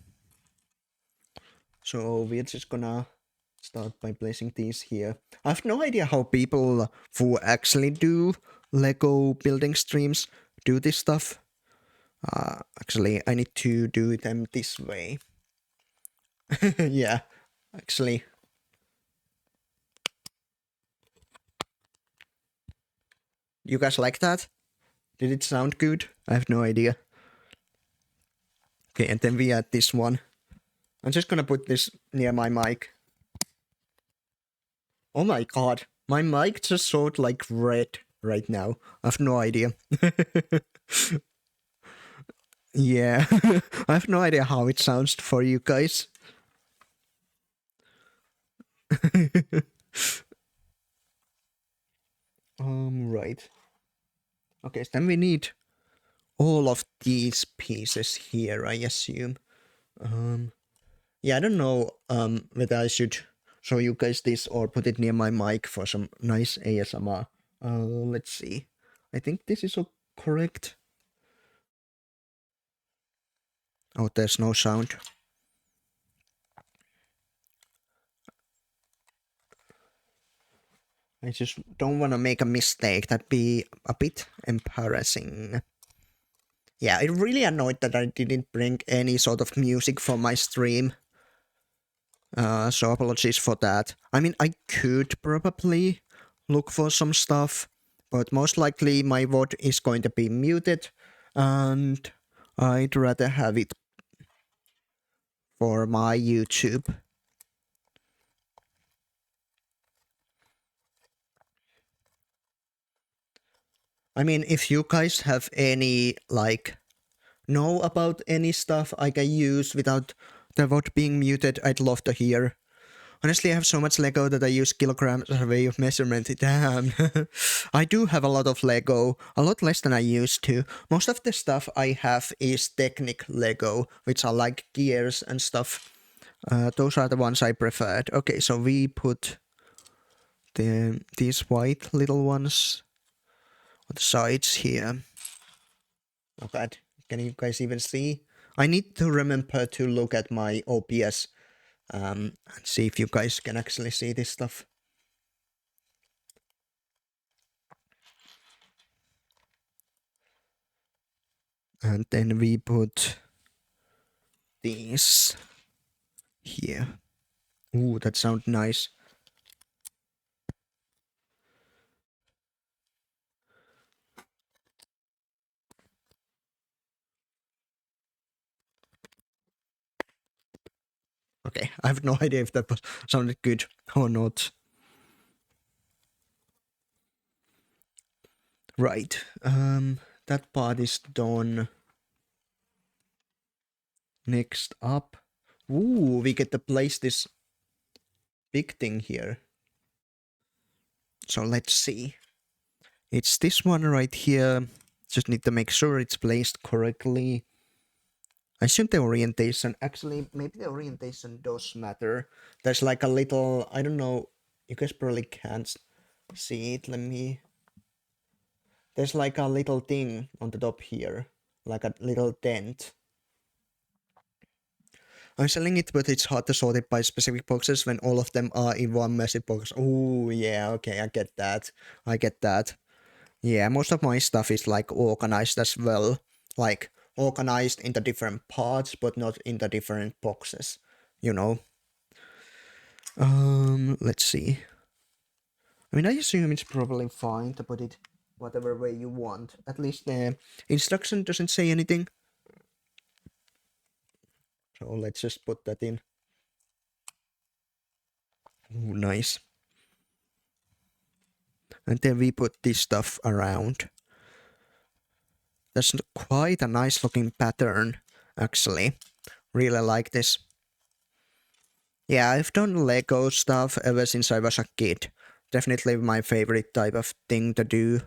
Speaker 1: So we're just gonna start by placing these here. I have no idea how people who actually do Lego building streams do this stuff. Actually, I need to do them this way. Yeah, actually. You guys like that? Did it sound good? I have no idea. Okay, and then we add this one. I'm just gonna put this near my mic. Oh my god, my mic just showed like red right now. I have no idea. Yeah, I have no idea how it sounds for you guys. Right. Okay, so then we need all of these pieces here, I assume. Yeah, I don't know whether I should show you guys this or put it near my mic for some nice ASMR. Let's see. I think this is correct. Oh, there's no sound. I just don't want to make a mistake. That'd be a bit embarrassing. Yeah, it really annoyed that I didn't bring any sort of music for my stream. So apologies for that. I mean, I could probably look for some stuff, but most likely my VOD is going to be muted, and I'd rather have it for my YouTube. I mean, if you guys have any, like, know about any stuff I can use without the VOD being muted, I'd love to hear. Honestly, I have so much Lego that I use kilograms as a way of measurement. Damn. I do have a lot of Lego, a lot less than I used to. Most of the stuff I have is Technic Lego, which are like gears and stuff. Those are the ones I preferred. Okay, so we put these white little ones on the sides here. Not bad. Can you guys even see? I need to remember to look at my OBS and see if you guys can actually see this stuff. And then we put these here. Ooh, that sounds nice. Okay, I have no idea if that sounded good or not. Right, that part is done. Next up, ooh, we get to place this big thing here. So let's see. It's this one right here. Just need to make sure it's placed correctly. I assume the orientation, actually, maybe the orientation does matter. There's like a little, I don't know, you guys probably can't see it. There's like a little thing on the top here, like a little dent. I'm selling it, but it's hard to sort it by specific boxes when all of them are in one massive box. Oh, yeah, okay, I get that. I get that. Yeah, most of my stuff is like organized as well. Like organized in the different parts, but not in the different boxes, you know? Let's see. I mean, I assume it's probably fine to put it whatever way you want. At least the instruction doesn't say anything. So let's just put that in. Ooh, nice. And then we put this stuff around. That's quite a nice looking pattern, actually. Really like this. Yeah, I've done Lego stuff ever since I was a kid. Definitely my favorite type of thing to do.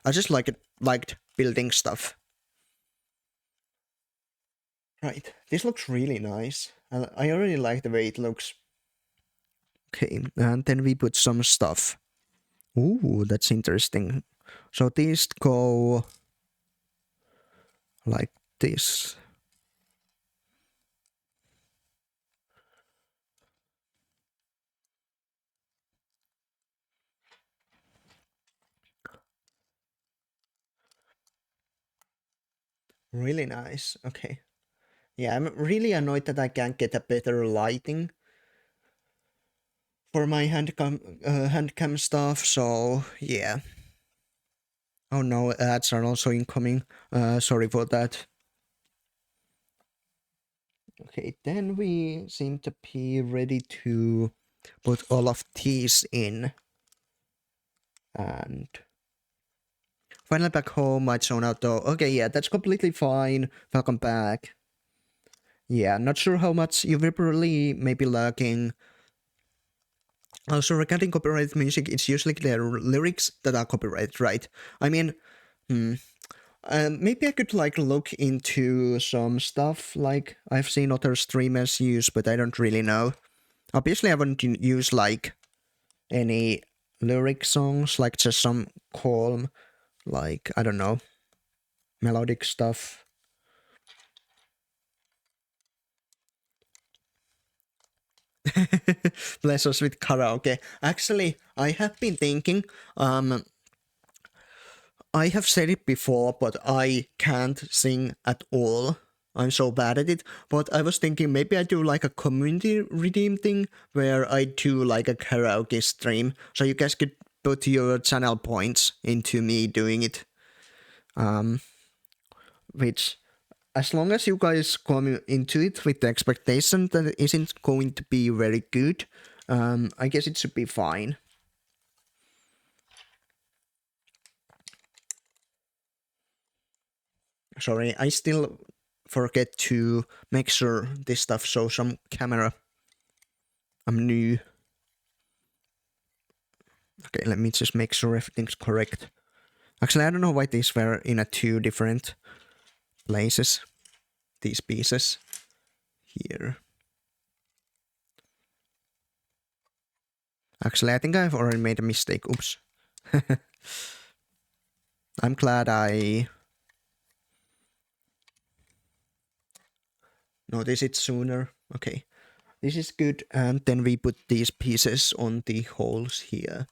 Speaker 1: I just liked building stuff. Right, this looks really nice. I already like the way it looks. Okay, and then we put some stuff. Ooh, that's interesting. So these go like this. Really nice. Okay. Yeah, I'm really annoyed that I can't get a better lighting for my handcam stuff. So yeah. Oh no, ads are also incoming. Sorry for that. Okay, then we seem to be ready to put all of these in. And finally back home, I'd zone out though. Okay, yeah, that's completely fine. Welcome back. Yeah, not sure how much you will probably maybe lagging. Also, regarding copyrighted music, it's usually the lyrics that are copyrighted, right? I mean, maybe I could like look into some stuff like I've seen other streamers use, but I don't really know. Obviously, I wouldn't use like any lyric songs, like just some calm, like I don't know, melodic stuff. Bless us with karaoke. Actually, I have been thinking, I have said it before, but I can't sing at all. I'm so bad at it. But I was thinking maybe I do like a community redeem thing where I do like a karaoke stream. So you guys could put your channel points into me doing it. Which, as long as you guys come into it with the expectation that it isn't going to be very good, I guess it should be fine. Sorry, I still forget to make sure this stuff shows some camera. I'm new. Okay, let me just make sure everything's correct. Actually, I don't know why these were in a two different places. These pieces here. Actually, I think I've already made a mistake. Oops. I'm glad I noticed it sooner. Okay. This is good, and then we put these pieces on the holes here.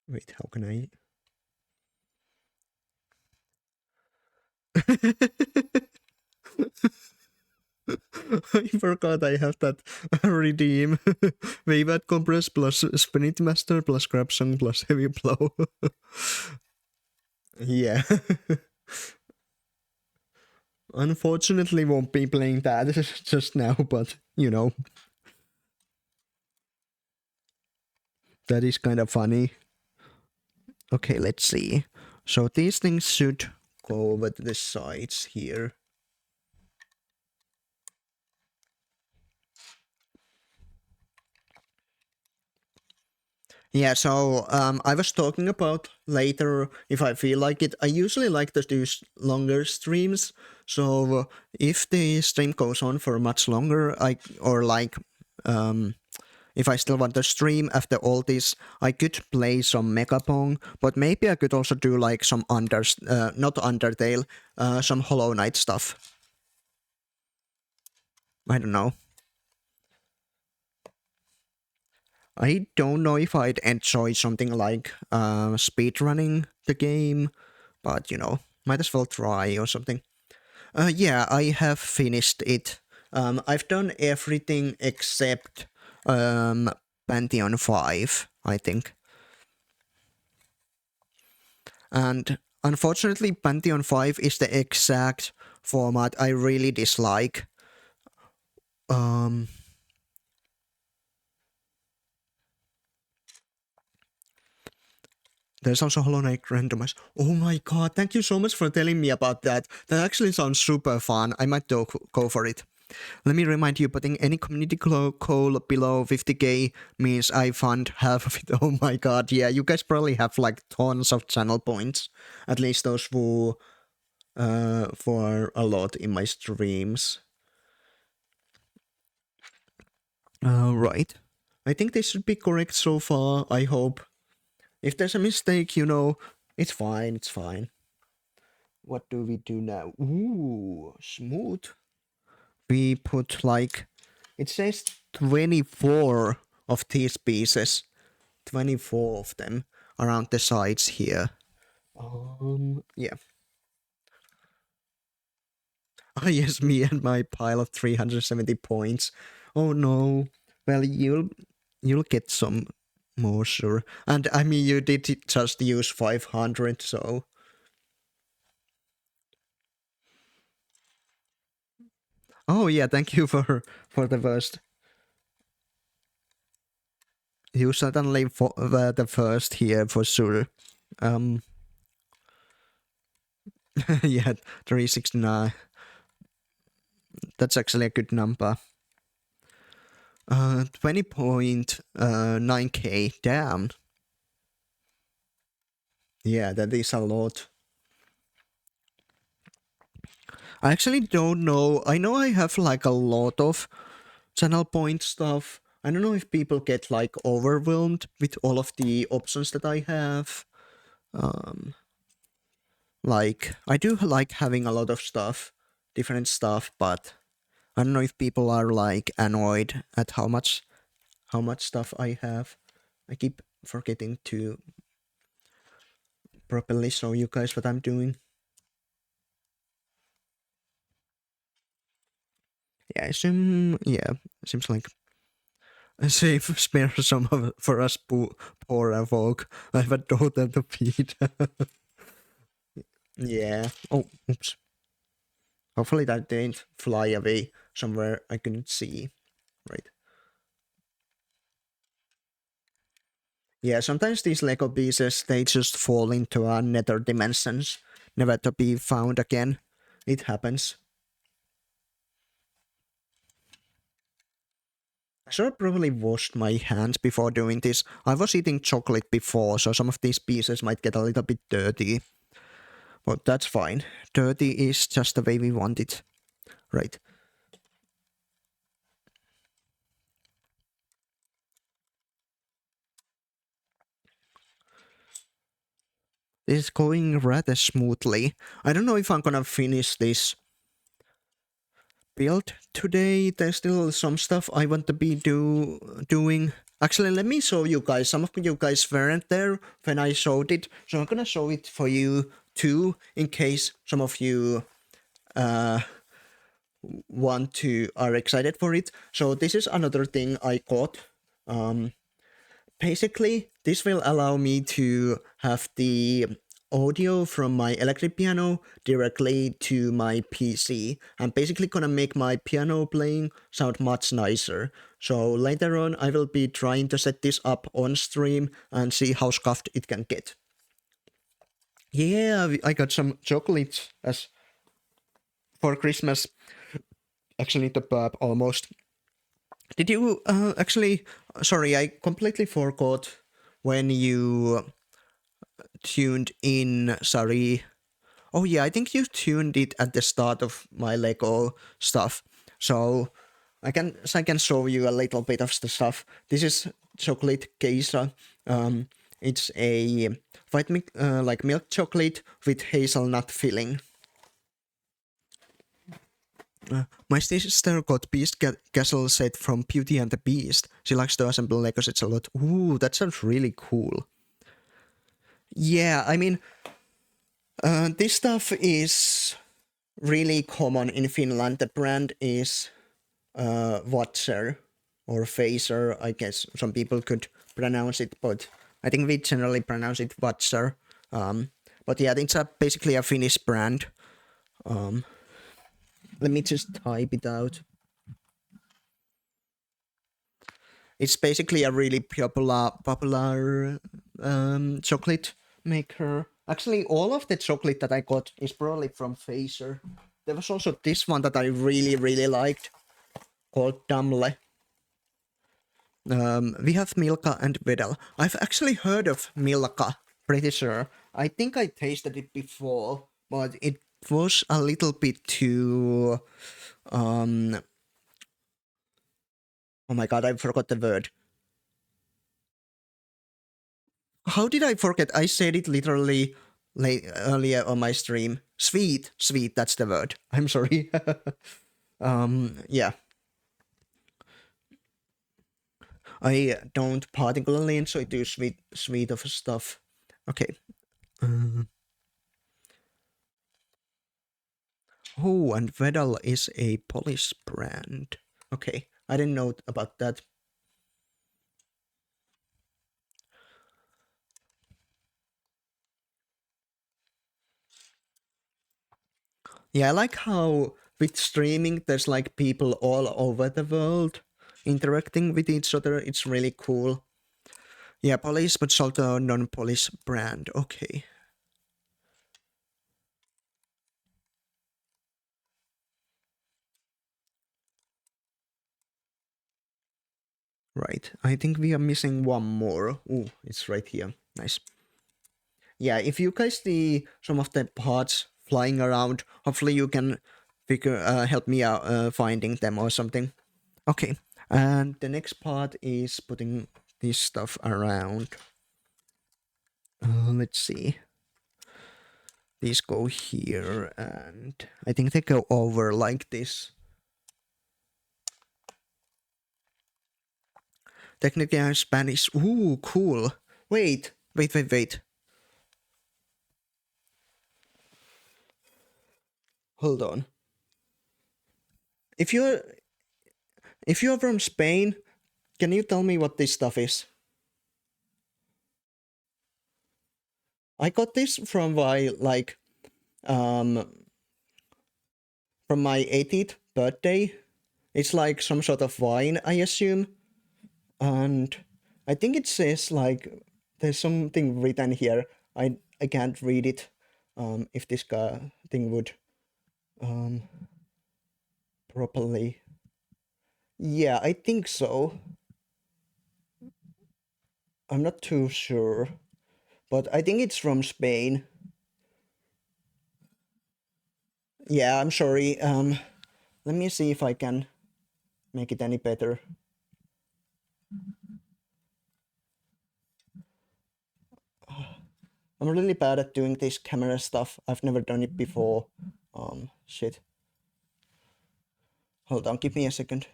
Speaker 1: Wait, how can I... I forgot I have that redeem. Wave compress plus Spinit Master plus Grab Song plus Heavy Blow. Yeah. Unfortunately, won't be playing that just now, but you know, that is kind of funny. Okay, let's see. So these things should go over to the sides here. Yeah, so I was talking about later if I feel like it. I usually like to do longer streams. So if the stream goes on for much longer, if I still want to stream after all this, I could play some Megapong, but maybe I could also do like some not Undertale, some Hollow Knight stuff. I don't know. I don't know if I'd enjoy something like speedrunning the game, but you know, might as well try or something. Yeah, I have finished it. I've done everything except Pantheon 5, I think. And unfortunately, Pantheon 5 is the exact format I really dislike. There's also Hollow Knight Randomized. Oh my god, thank you so much for telling me about that. That actually sounds super fun. I might go for it. Let me remind you, putting any community goal below 50k means I fund half of it. Oh my god, yeah, you guys probably have like tons of channel points. At least those who for a lot in my streams. Right. I think this should be correct so far, I hope. If there's a mistake, you know, it's fine, it's fine. What do we do now? Ooh, smooth. We put like, it says 24 of these pieces. 24 of them around the sides here. Yeah. Yes, me and my pile of 370 points. Oh no. Well, you'll get some more, sure. And I mean, you did just use 500, so. Oh yeah, thank you for the first. You certainly were the first here for sure. Um, yeah, 369. That's actually a good number. 20.9k. Damn. Yeah, that is a lot. I actually don't know. I know I have like a lot of channel point stuff. I don't know if people get like overwhelmed with all of the options that I have. Um, like I do like having a lot of stuff, different stuff, but I don't know if people are like annoyed at how much stuff I have. I keep forgetting to properly show you guys what I'm doing. Yeah, seems like a safe spare some of for us poor folk. I have a daughter to feed. Yeah. Oh, oops. Hopefully that didn't fly away somewhere I couldn't see. Right. Yeah, sometimes these Lego pieces they just fall into nether dimensions, never to be found again. It happens. I should have probably washed my hands before doing this. I was eating chocolate before, so some of these pieces might get a little bit dirty. But that's fine. Dirty is just the way we want it. Right. This is going rather smoothly. I don't know if I'm gonna finish this build today. There's still some stuff I want to be doing. Actually, let me show you guys. Some of you guys weren't there when I showed it, so I'm gonna show it for you too, in case some of you uh are excited for it. So this is another thing I got. Basically, this will allow me to have the audio from my electric piano directly to my PC. I'm basically gonna make my piano playing sound much nicer. So later on, I will be trying to set this up on stream and see how scuffed it can get. Yeah, I got some chocolates as for Christmas. Actually, the burp almost. Did you actually? Sorry, I completely forgot when you tuned in. Sorry. Oh yeah, I think you tuned it at the start of my Lego stuff. So I can show you a little bit of the stuff. This is chocolate geisha. It's a white like milk chocolate with hazelnut filling. My sister got Beast Castle set from Beauty and the Beast. She likes to assemble Lego sets a lot. Ooh, that sounds really cool. Yeah, I mean, this stuff is really common in Finland. The brand is Watcher or Phaser, I guess some people could pronounce it, but I think we generally pronounce it Watcher. But yeah, it's basically a Finnish brand. Let me just type it out. It's basically a really popular chocolate maker. Actually, all of the chocolate that I got is probably from Phaser. There was also this one that I really liked called Damle. We have Milka and Vedal. I've actually heard of Milka, pretty sure. I think I tasted it before, but it was a little bit too. Um, oh my god, I forgot the word. How did I forget? I said it literally earlier on my stream. Sweet, that's the word. I'm sorry. Yeah. I don't particularly enjoy too sweet of stuff. Okay. Uh, Oh, and Vedal is a Polish brand. Okay, I didn't know about that. Yeah, I like how with streaming there's like people all over the world interacting with each other. It's really cool. Yeah, Polish, but also non-Polish brand. Okay, right. I think we are missing one more. Ooh, it's right here. Nice. Yeah, if you guys see some of the parts flying around, hopefully you can help me out finding them or something. Okay, and the next part is putting this stuff around. Let's see. These go here, and I think they go over like this. Technically, I'm Spanish. Ooh, cool. Wait. Hold on. If you're if you're from Spain, can you tell me what this stuff is? I got this from um from my 18th birthday. It's like some sort of wine, I assume. And I think it says like there's something written here. I can't read it. If this thing would um properly. Yeah, I think so. I'm not too sure, but I think it's from Spain. Yeah, I'm sorry. Let me see if I can make it any better. I'm really bad at doing this camera stuff. I've never done it before. Shit. Hold on, give me a second.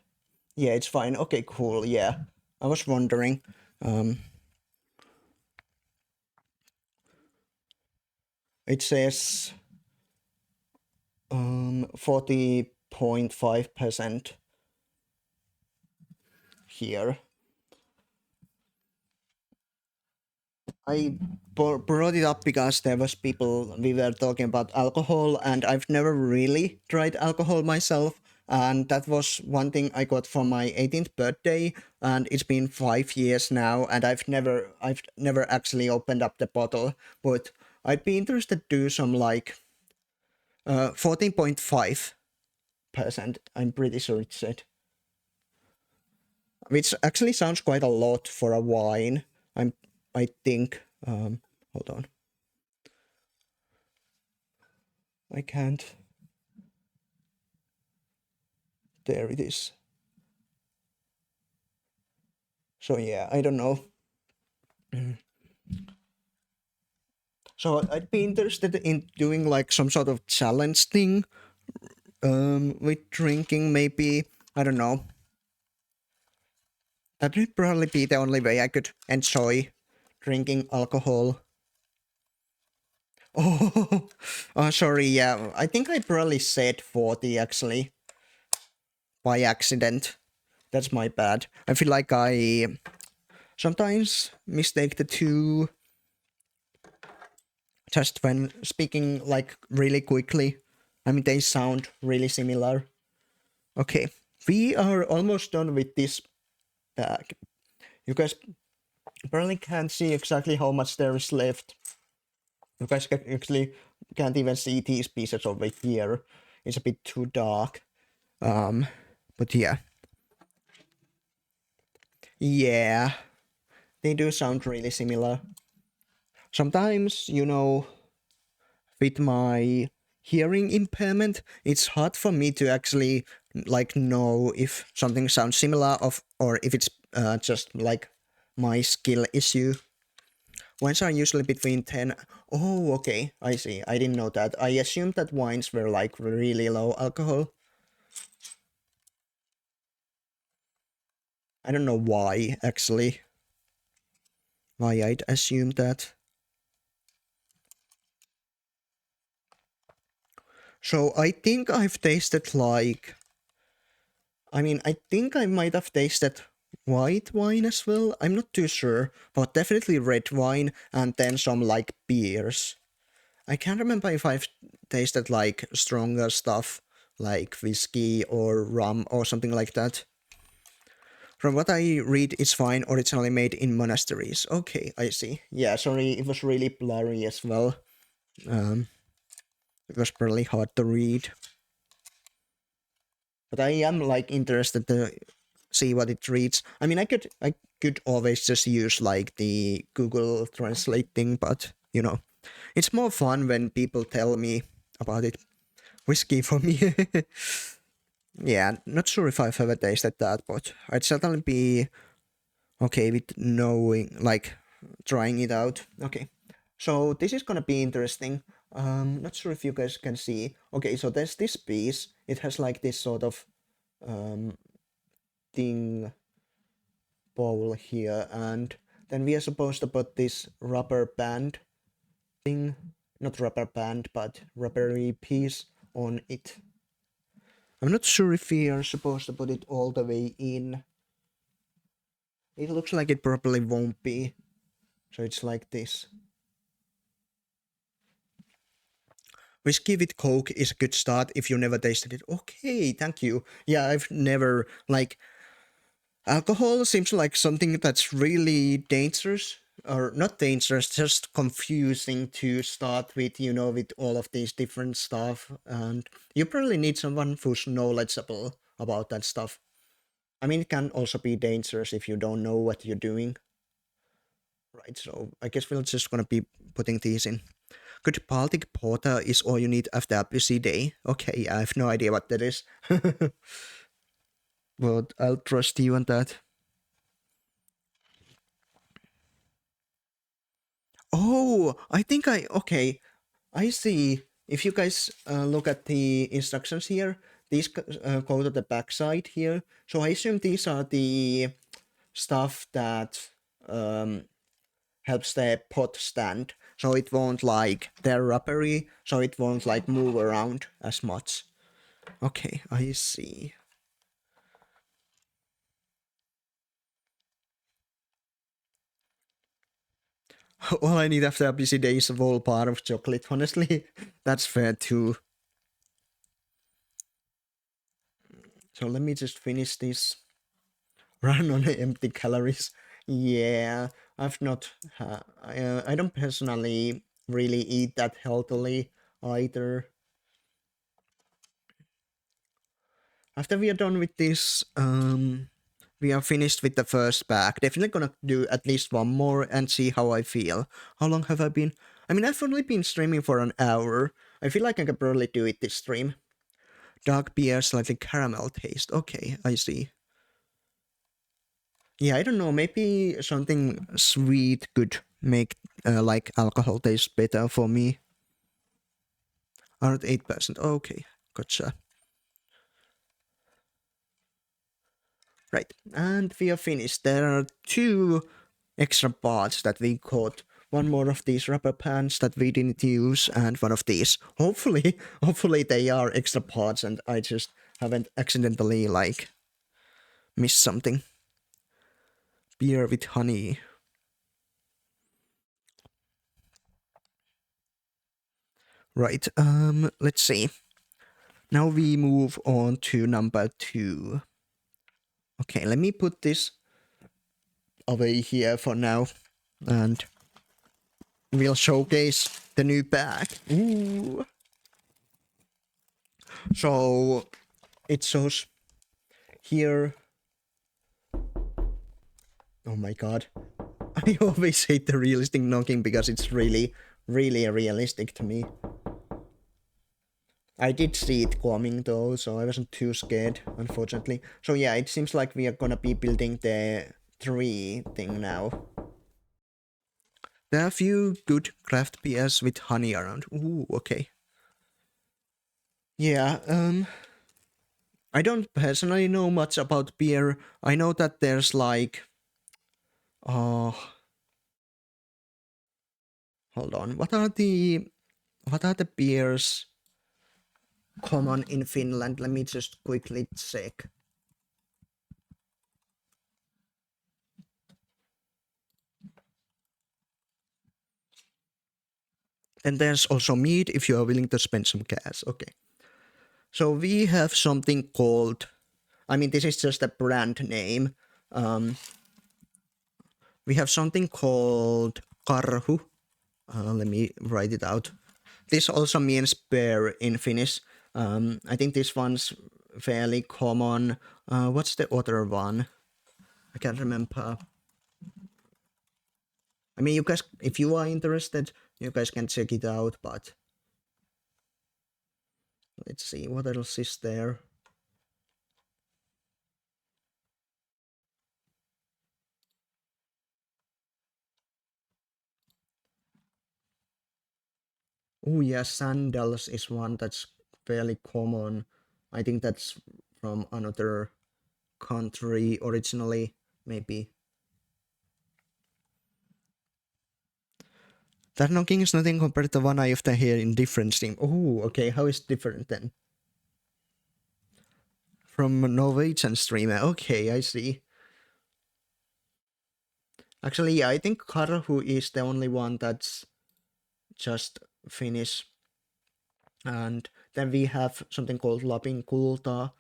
Speaker 1: Yeah, it's fine. Okay, cool. Yeah, I was wondering. It says 40.5% here. I brought it up because there was people we were talking about alcohol, and I've never really tried alcohol myself, and that was one thing I got for my 18th birthday, and it's been 5 years now, and I've never actually opened up the bottle, but I'd be interested to do some like 14.5%. I'm pretty sure it said, which actually sounds quite a lot for a wine. I think. Hold on. I can't. There it is. So yeah, I don't know. So I'd be interested in doing like some sort of challenge thing with drinking maybe. I don't know. That would probably be the only way I could enjoy drinking alcohol. Oh, sorry, yeah. I think I probably said 40 actually by accident. That's my bad. I feel like I sometimes mistake the two just when speaking like really quickly. I mean, they sound really similar. Okay, we are almost done with this bag. You guys apparently can't see exactly how much there is left. You guys actually can't even see these pieces over here. It's a bit too dark. Um, but yeah. Yeah, they do sound really similar. Sometimes, with my hearing impairment, it's hard for me to actually like know if something sounds similar or if it's just like my skill issue. Wines are usually between 10. Oh, okay, I see. I didn't know that. I assumed that wines were like really low alcohol. I don't know why, actually. Why I'd assume that. So I think I've tasted like, I think I might have tasted white wine as well. I'm not too sure, but definitely red wine and then some like beers. I can't remember if I've tasted like stronger stuff like whiskey or rum or something like that. From what I read, it's fine, originally made in monasteries. Okay, I see. Yeah, sorry, it was really blurry as well. Um, it was really hard to read. But I am like interested to see what it reads. I could always just use like the Google Translate thing, but you know, it's more fun when people tell me about it. Whiskey for me. Yeah, not sure if I've ever tasted that, but I'd certainly be okay with knowing, like, trying it out. Okay, so this is gonna be interesting. Not sure if you guys can see. Okay, so there's this piece. It has like this sort of um thing bowl here, and then we are supposed to put this rubber band thing, not rubber band, but rubbery piece on it. I'm not sure if we are supposed to put it all the way in. It looks like it probably won't be. So it's like this. Whiskey with Coke is a good start if you never tasted it. Okay, thank you. Yeah, I've never, like, alcohol seems like something that's really dangerous. Or not dangerous, just confusing to start with, with all of these different stuff. And you probably need someone who's knowledgeable about that stuff. It can also be dangerous if you don't know what you're doing. Right, so I guess we're just gonna be putting these in. Good Baltic Porter is all you need after a busy day. Okay, I have no idea what that is. But I'll trust you on that. Oh, I think okay, I see. If you guys look at the instructions here, these go to the backside here. So I assume these are the stuff that um, helps the pot stand. So it won't like, they're rubbery, so it won't like move around as much. Okay, I see. All I need after a busy day is a whole bar of chocolate, honestly. That's fair too. So let me just finish this run on empty calories. Yeah, I've not. I don't personally really eat that healthily either. After we are done with this, we are finished with the first pack. Definitely gonna do at least one more and see how I feel. How long have I been? I've only been streaming for an hour. I feel like I can probably do it this stream. Dark beer, slightly caramel taste. Okay, I see. Yeah, I don't know. Maybe something sweet could make like alcohol taste better for me. Aren't 8%. Okay, gotcha. Right, and we are finished. There are two extra parts that we got. One more of these rubber pants that we didn't use, and one of these. Hopefully they are extra parts, and I just haven't accidentally like missed something. Beer with honey. Right. Let's see. Now we move on to number 2. Okay, let me put this away here for now, and we'll showcase the new bag. Ooh. So it shows here. Oh my god. I always hate the realistic knocking because it's really, really realistic to me. I did see it coming though, so I wasn't too scared, unfortunately. So yeah, it seems like we are gonna be building the tree thing now. There are a few good craft beers with honey around. Ooh, okay. Yeah, I don't personally know much about beer. I know that there's like, oh, hold on. What are the beers common in Finland. Let me just quickly check. And there's also meat if you are willing to spend some cash. Okay. So we have something called, I mean, this is just a brand name. We have something called karhu. Let me write it out. This also means bear in Finnish. I think this one's fairly common. What's the other one? I can't remember. I mean, you guys, if you are interested, you guys can check it out, but let's see what else is there. Oh yeah, sandals is one that's fairly common. I think that's from another country originally, maybe. That knocking is nothing compared to one eye of the hair in different stream. Oh, okay, how is it different then? From Norwegian streamer. Okay, I see. Actually, yeah, I think Karhu is the only one that's just Finnish. And then we have something called Lapin Kulta.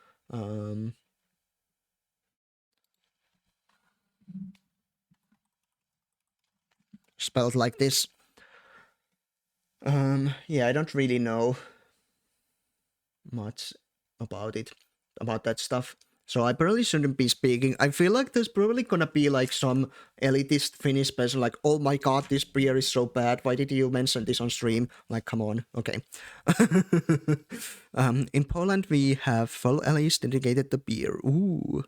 Speaker 1: Spelled like this. Yeah, I don't really know much about it, about that stuff. So I probably shouldn't be speaking. I feel like there's probably gonna be like some elitist Finnish person like, oh my god, this beer is so bad. Why did you mention this on stream? Like, come on. Okay. In Poland, we have full alleys dedicated to beer. Ooh.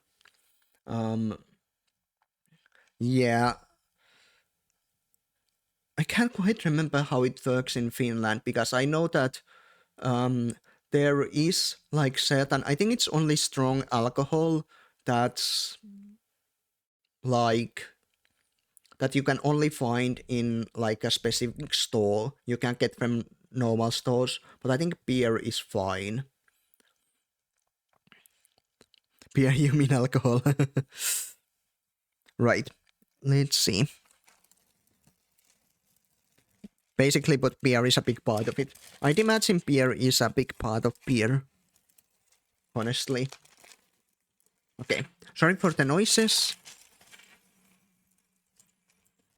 Speaker 1: Yeah. I can't quite remember how it works in Finland because I know that there is like certain, I think it's only strong alcohol that's like that you can only find in like a specific store. You can't get from normal stores, but I think beer is fine. Beer, you mean alcohol? Right. Let's see. Basically, but beer is a big part of it. I'd imagine beer is a big part of beer. Honestly. Okay. Sorry for the noises.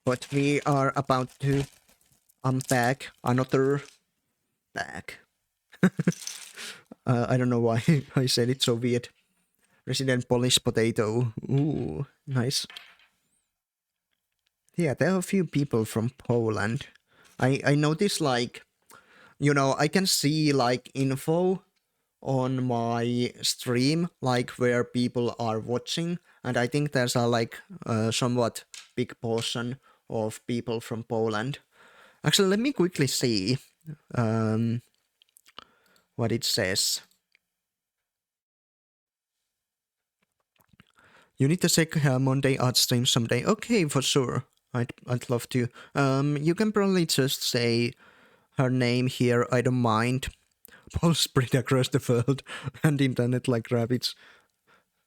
Speaker 1: But we are about to unpack another bag. I don't know why I said it so weird. Resident Polish potato. Ooh, nice. Yeah, there are a few people from Poland. I noticed like, you know, I can see like info on my stream, like where people are watching, and I think there's a like somewhat big portion of people from Poland. Actually, let me quickly see what it says. You need to check her Monday art stream someday. Okay, for sure. I'd love to. You can probably just say her name here. I don't mind. Paul spread across the world and internet like rabbits.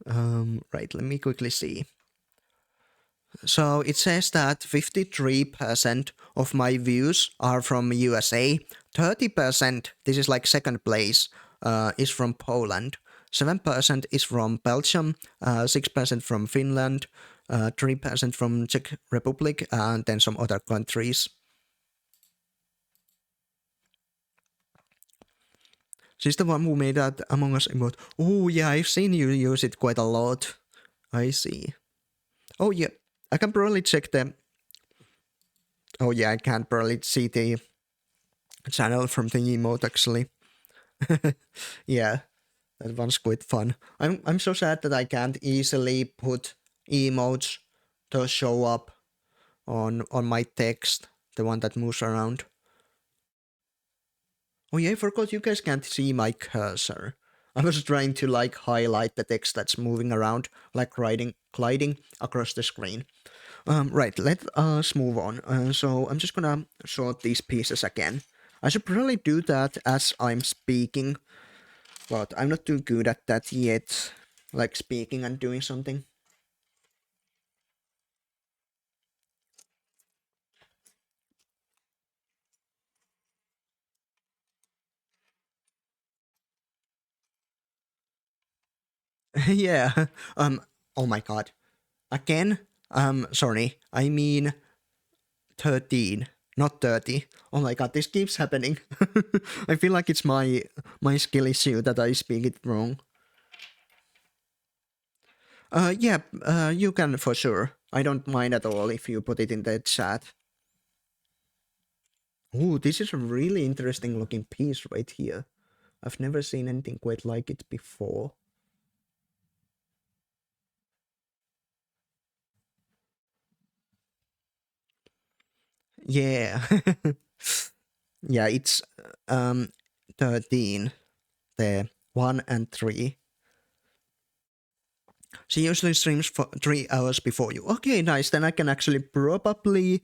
Speaker 1: Right, let me quickly see. So it says that 53% of my views are from USA, 30%, this is like second place, is from Poland, 7% is from Belgium, 6% from Finland, 3% from Czech Republic, and then some other countries. She's the one who made that Among Us emote. Oh yeah, I've seen you use it quite a lot. I see. Oh yeah, I can probably check the... Oh yeah, I can probably see the channel from the emote actually. Yeah, that one's quite fun. I'm so sad that I can't easily put emotes to show up on my text, the one that moves around. Oh yeah, I forgot you guys can't see my cursor. I was trying to like highlight the text that's moving around, like gliding across the screen. Right, let us move on. So I'm just gonna sort these pieces again. I should probably do that as I'm speaking. but I'm not too good at that yet, like speaking and doing something. Yeah. Oh my god. Again? Sorry. I mean 13, not 30. Oh my god, this keeps happening. I feel like it's my skill issue that I speak it wrong. Yeah, you can for sure. I don't mind at all if you put it in the chat. Ooh, this is a really interesting looking piece right here. I've never seen anything quite like it before. Yeah. Yeah, it's um 13, the 1 and 3. She usually streams for 3 hours before you. Okay, nice. Then I can actually probably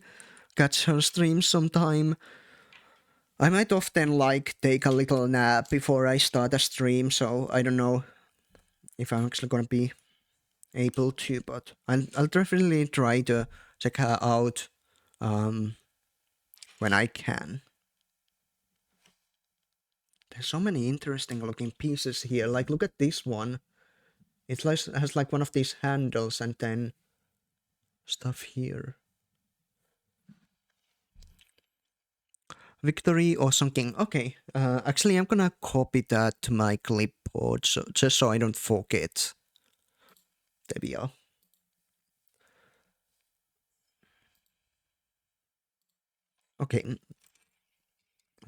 Speaker 1: catch her stream sometime. I might often like take a little nap before I start a stream, so I don't know if I'm actually gonna be able to, but I'll definitely try to check her out um, when I can. There's so many interesting looking pieces here. Like, look at this one. It has like one of these handles and then stuff here. Victory Awesome King. Okay, actually, I'm gonna copy that to my clipboard just so I don't forget. There we are. Okay,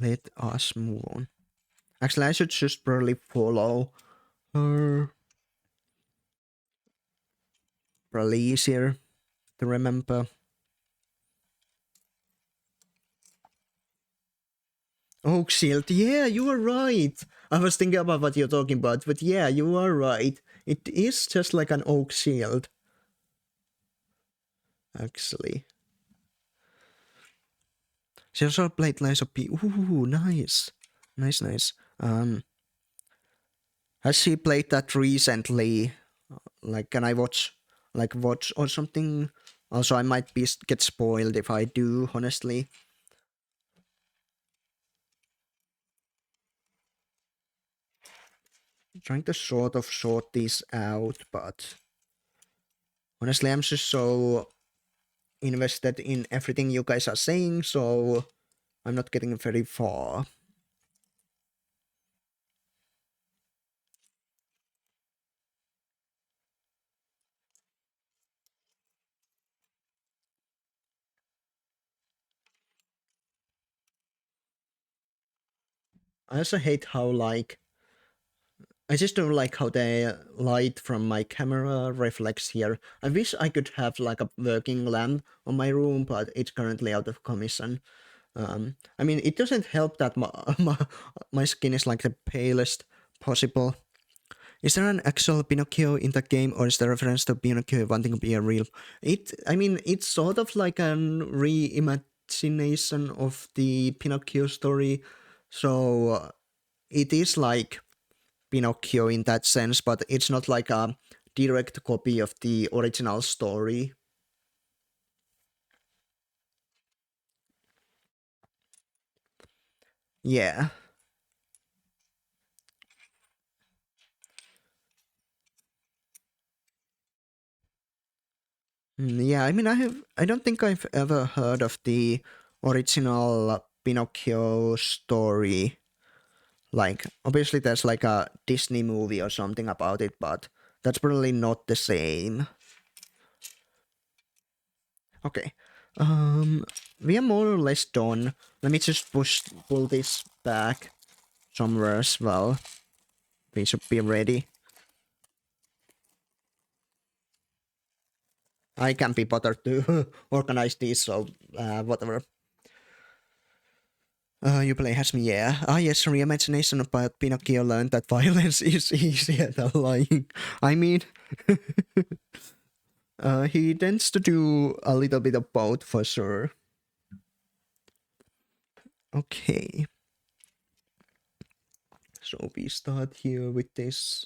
Speaker 1: let us move on. Actually, I should just probably follow her. Probably easier to remember. Oak Shield. Yeah, you are right. I was thinking about what you're talking about, but yeah, you are right. It is just like an Oak Shield. Actually. She also played Lies of P. Ooh, nice. Nice. Has she played that recently? Like, can I watch or something? Also, I might get spoiled if I do, honestly. Trying to sort of sort this out, but honestly, I'm just so invested in everything you guys are saying, so I'm not getting very far. I also hate how, like, I just don't like how the light from my camera reflects here. I wish I could have like a working lamp on my room, but it's currently out of commission. I mean, it doesn't help that my skin is like the palest possible. Is there an actual Pinocchio in the game, or is there a reference to Pinocchio wanting to be a real? I mean, it's sort of like an reimagination of the Pinocchio story, so it is like Pinocchio in that sense, but it's not like a direct copy of the original story. Yeah. Yeah, I mean, I don't think I've ever heard of the original Pinocchio story. Like, obviously, there's like a Disney movie or something about it, but that's probably not the same. Okay. We are more or less done. Let me just pull this back somewhere as well. We should be ready. I can't be bothered to organize these, so whatever. You play has me, yeah. Ah, yes, reimagination about Pinocchio learned that violence is easier than lying. I mean, he tends to do a little bit of both for sure. Okay. So we start here with this.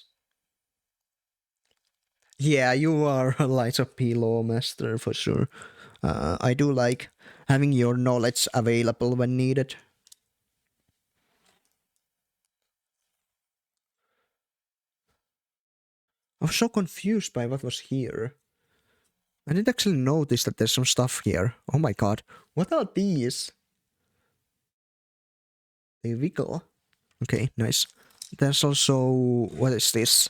Speaker 1: Yeah, you are a Lights of P law master for sure. I do like having your knowledge available when needed. I was so confused by what was here. I didn't actually notice that there's some stuff here. Oh my god. What are these? They wiggle. Okay, nice. There's also... What is this?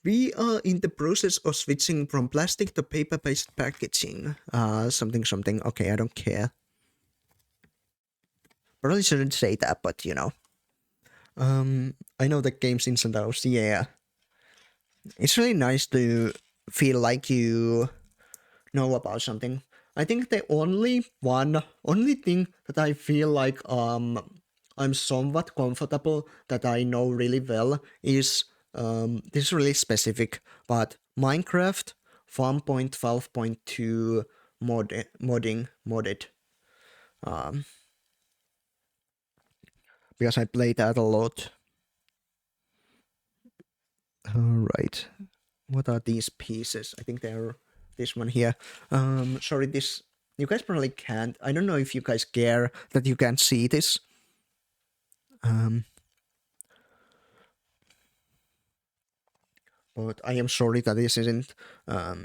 Speaker 1: We are in the process of switching from plastic to paper-based packaging. Something, something. Okay, I don't care. Probably shouldn't say that, but you know. I know the game's ins and outs. Yeah. It's really nice to feel like you know about something. I think the only thing that I feel like I'm somewhat comfortable that I know really well is this is really specific, but Minecraft 1.12.2 modded because I play that a lot. All right. What are these pieces? I think they're this one here. Sorry, this you guys probably can't. I don't know if you guys care that you can't see this. But I am sorry that this isn't.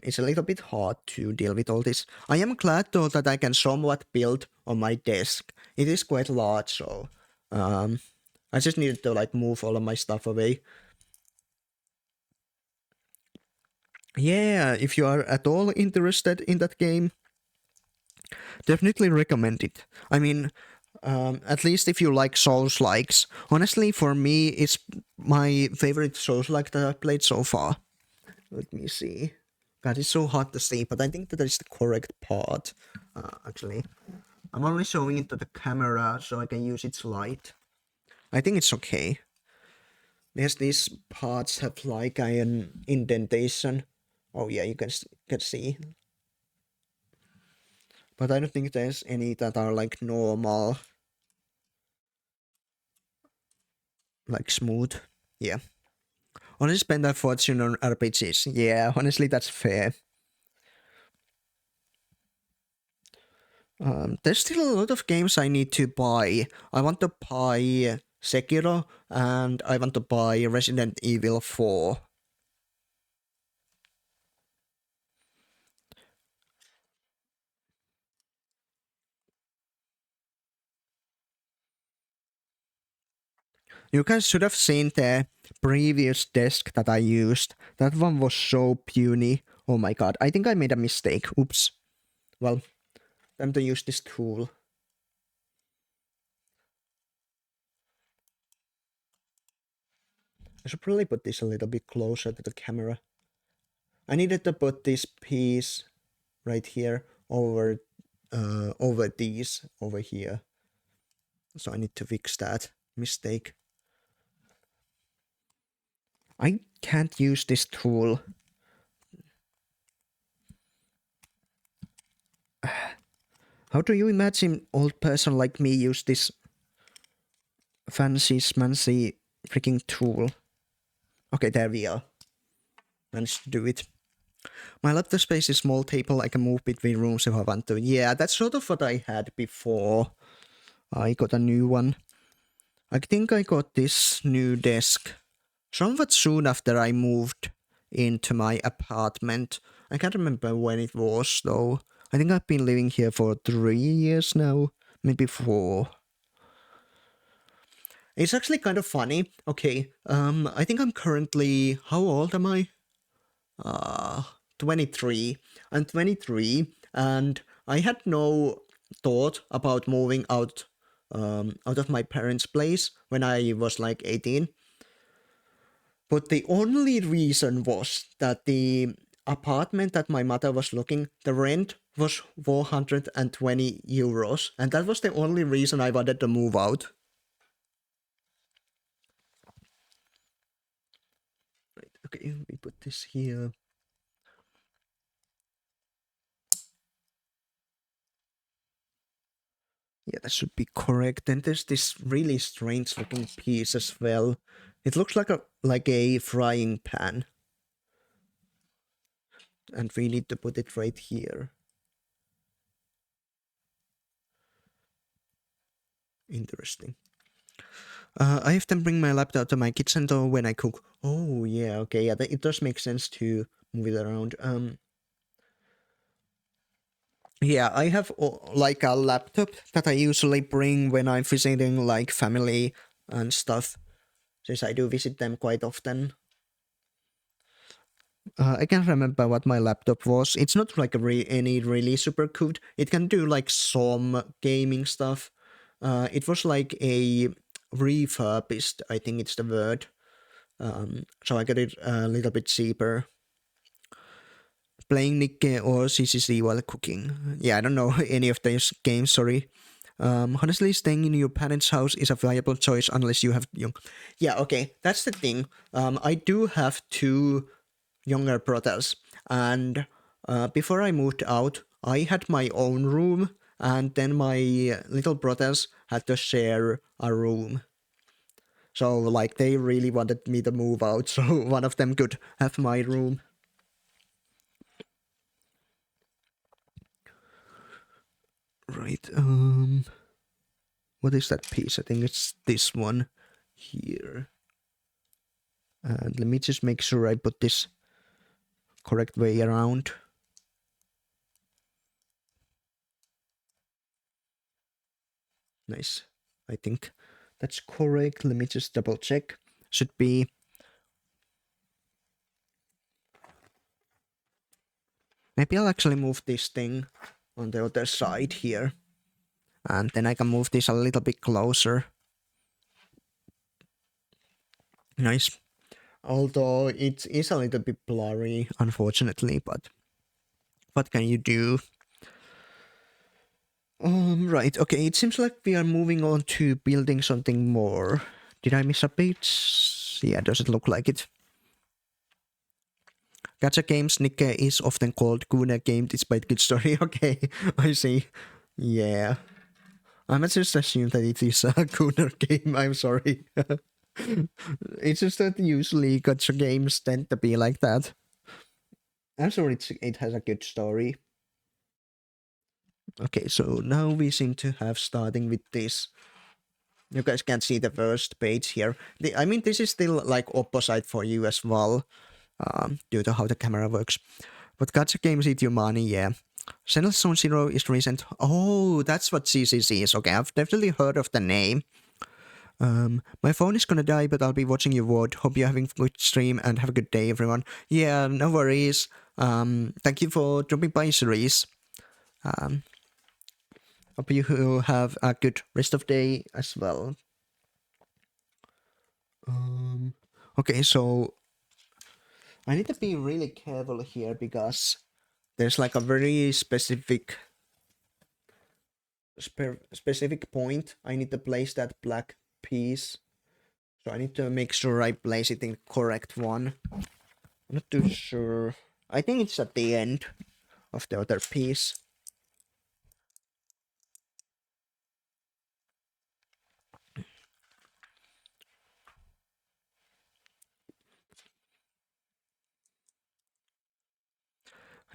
Speaker 1: It's a little bit hard to deal with all this. I am glad though that I can somewhat build on my desk. It is quite large, so I just needed to like move all of my stuff away. Yeah, if you are at all interested in that game, definitely recommend it. I mean, at least if you like Souls likes. Honestly, for me, it's my favorite Souls like that I've played so far. Let me see. God, it's so hard to say, but I think that is the correct part. Actually, I'm only showing it to the camera so I can use its light. I think it's okay. Yes, these parts have like an indentation. Oh yeah, you can see. But I don't think there's any that are like normal, like smooth. Yeah. Honestly, spend a fortune on RPGs. Yeah, honestly, that's fair. There's still a lot of games I need to buy. I want to buy Sekiro and I want to buy Resident Evil 4. You guys should have seen the previous desk that I used. That one was so puny. Oh my god, I think I made a mistake. Oops. Well, time to use this tool. I should probably put this a little bit closer to the camera. I needed to put this piece right here over these over here. So I need to fix that mistake. I can't use this tool. How do you imagine old person like me use this fancy smancy freaking tool? Okay, there we are. Managed to do it. My laptop space is small table. I can move between rooms if I want to. Yeah, that's sort of what I had before. I got a new one. I think I got this new desk somewhat soon after I moved into my apartment. I can't remember when it was though. I think I've been living here for 3 years now, maybe 4. It's actually kind of funny. Okay, I think I'm currently, how old am I? 23. I'm 23, and I had no thought about moving out of my parents' place when I was like 18. But the only reason was that the apartment that my mother was looking, the rent was 420 euros, and that was the only reason I wanted to move out. Right, okay, we put this here. Yeah, that should be correct. Then there's this really strange looking piece as well. It looks like a frying pan. And we need to put it right here. Interesting. I often bring my laptop to my kitchen though when I cook. Oh yeah, okay, yeah, it does make sense to move it around. Yeah, I have like a laptop that I usually bring when I'm visiting like family and stuff, since I do visit them quite often. I can't remember what my laptop was. It's not like any really super good. It can do like some gaming stuff. It was like a refurbished, I think it's the word. So I got it a little bit cheaper. Playing Nikke or CCC while cooking. Yeah, I don't know any of those games, sorry. Honestly, staying in your parents' house is a viable choice unless you have young. Yeah, okay, that's the thing. I do have two younger brothers, and before I moved out, I had my own room, and then my little brothers had to share a room. So, like, they really wanted me to move out, so one of them could have my room. Right, what is that piece? I think it's this one here. And let me just make sure I put this correct way around. Nice. I think that's correct. Let me just double check. Should be. Maybe I'll actually move this thing on the other side here. And then I can move this a little bit closer. Nice. Although it is a little bit blurry, unfortunately, but what can you do? Right, okay, it seems like we are moving on to building something more. Did I miss a page? Yeah, does it look like it? Gacha games, Nikke is often called Guna game despite good story. Okay, I see. Yeah. I must just assume that it is a Guna game, I'm sorry. It's just that usually gacha games tend to be like that. I'm sure it has a good story. Okay, so now we seem to have starting with this. You guys can see the first page here. I mean, this is still like opposite for you as well, due to how the camera works. But gacha games eat your money, yeah. Sentinel Zone Zero is recent. Oh, that's what CCC is. Okay, I've definitely heard of the name. My phone is gonna die, but I'll be watching your VOD. Hope you're having a good stream and have a good day, everyone. Yeah, no worries. Thank you for dropping by, Cerise. Hope you have a good rest of day as well. Okay, so I need to be really careful here because there's like a very specific point I need to place that black piece. So I need to make sure I place it in correct one. I'm not too sure. I think it's at the end of the other piece.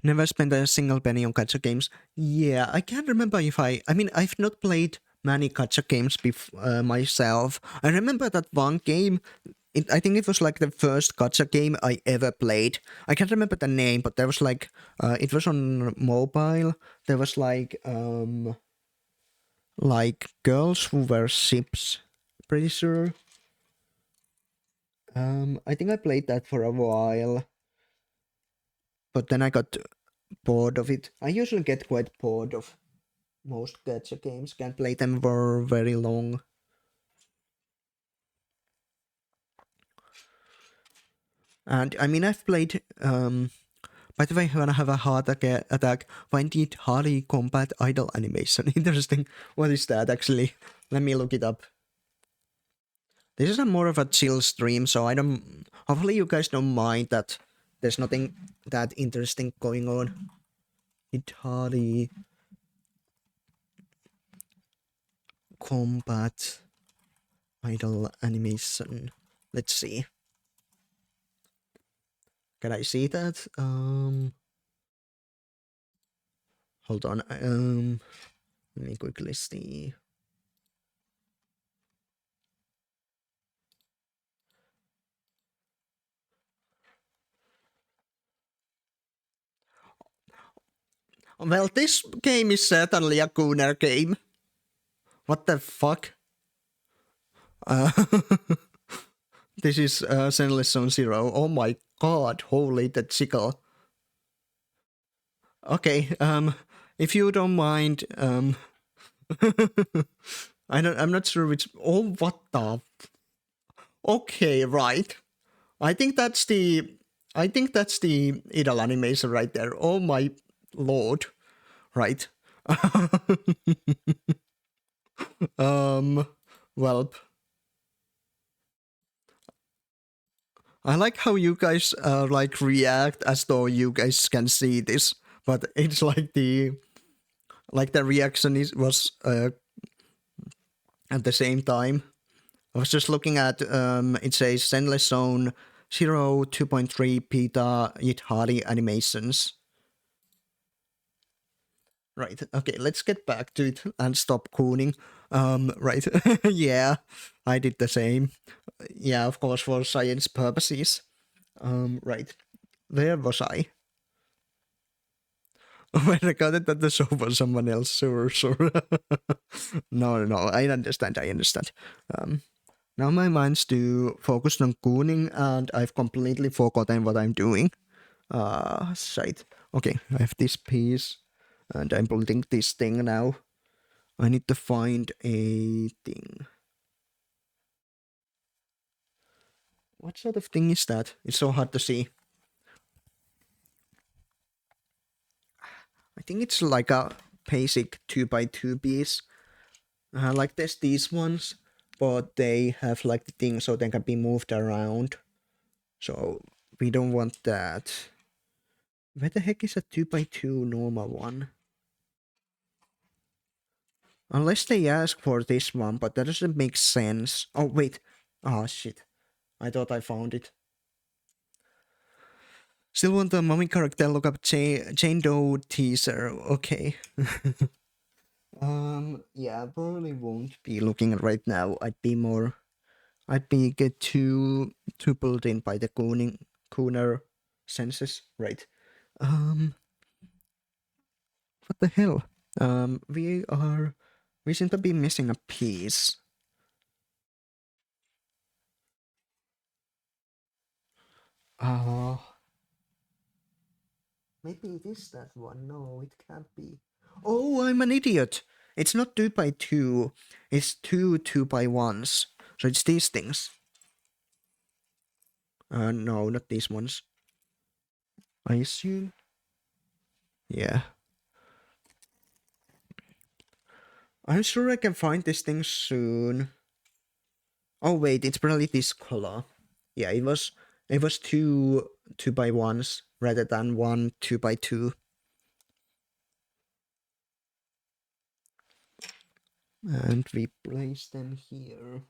Speaker 1: Never spent a single penny on gacha games. Yeah, I can't remember if I mean, I've not played many gacha games myself. I remember that one game. I think it was like the first gacha game I ever played. I can't remember the name, but there was like, it was on mobile. There was like girls who were ships. Pretty sure. I think I played that for a while, but then I got bored of it. I usually get quite bored of most gacha games. Can't play them for very long. And I mean, I've played. By the way, when I have a heart attack, find it Harley Combat Idol animation. Interesting. What is that actually? Let me look it up. This is a more of a chill stream, so I don't. Hopefully, you guys don't mind that there's nothing that interesting going on. Itari. combat idle animation. Let's see. Can I see that? Hold on. Let me quickly see. Well, this game is certainly a Gunner game. What the fuck? This is Zenless Zone Zero. Oh my god, holy the chickle. Okay, if you don't mind, I'm not sure which. Oh, what the? Okay, right. I think that's the idle animation right there. Oh my lord, right? Well, I like how you guys like react as though you guys can see this, but it's like the reaction was at the same time. I was just looking at it says Zenless Zone 0 2.3 beta Yit Hardy animations. Right, okay, let's get back to it and stop cooning. Right, yeah, I did the same. Yeah, of course, for science purposes. Right, where was I? When I got it at the show for someone else, sure. No, I understand. Now my mind's too focused on cooning, and I've completely forgotten what I'm doing. Shite. Okay, I have this piece, and I'm building this thing now. I need to find a thing. What sort of thing is that? It's so hard to see. I think it's like a basic 2x2 piece. Like there's these ones, but they have like the thing so they can be moved around. So we don't want that. Where the heck is a 2x2 normal one? Unless they ask for this one, but that doesn't make sense. Oh, wait. Oh, shit. I thought I found it. Still want the mummy character look up Jane Doe teaser. Okay. Yeah, I probably won't be looking at right now. I'd be get too pulled in by the cooner senses. Right. What the hell? We seem to be missing a piece. Maybe it is that one. No, it can't be. Oh, I'm an idiot. It's not 2x2. It's two 2x1s. So it's these things. No, not these ones. I assume. Yeah. I'm sure I can find this thing soon. Oh wait, it's probably this color. Yeah, it was two 2x1s rather than one 2x2. And we place them here.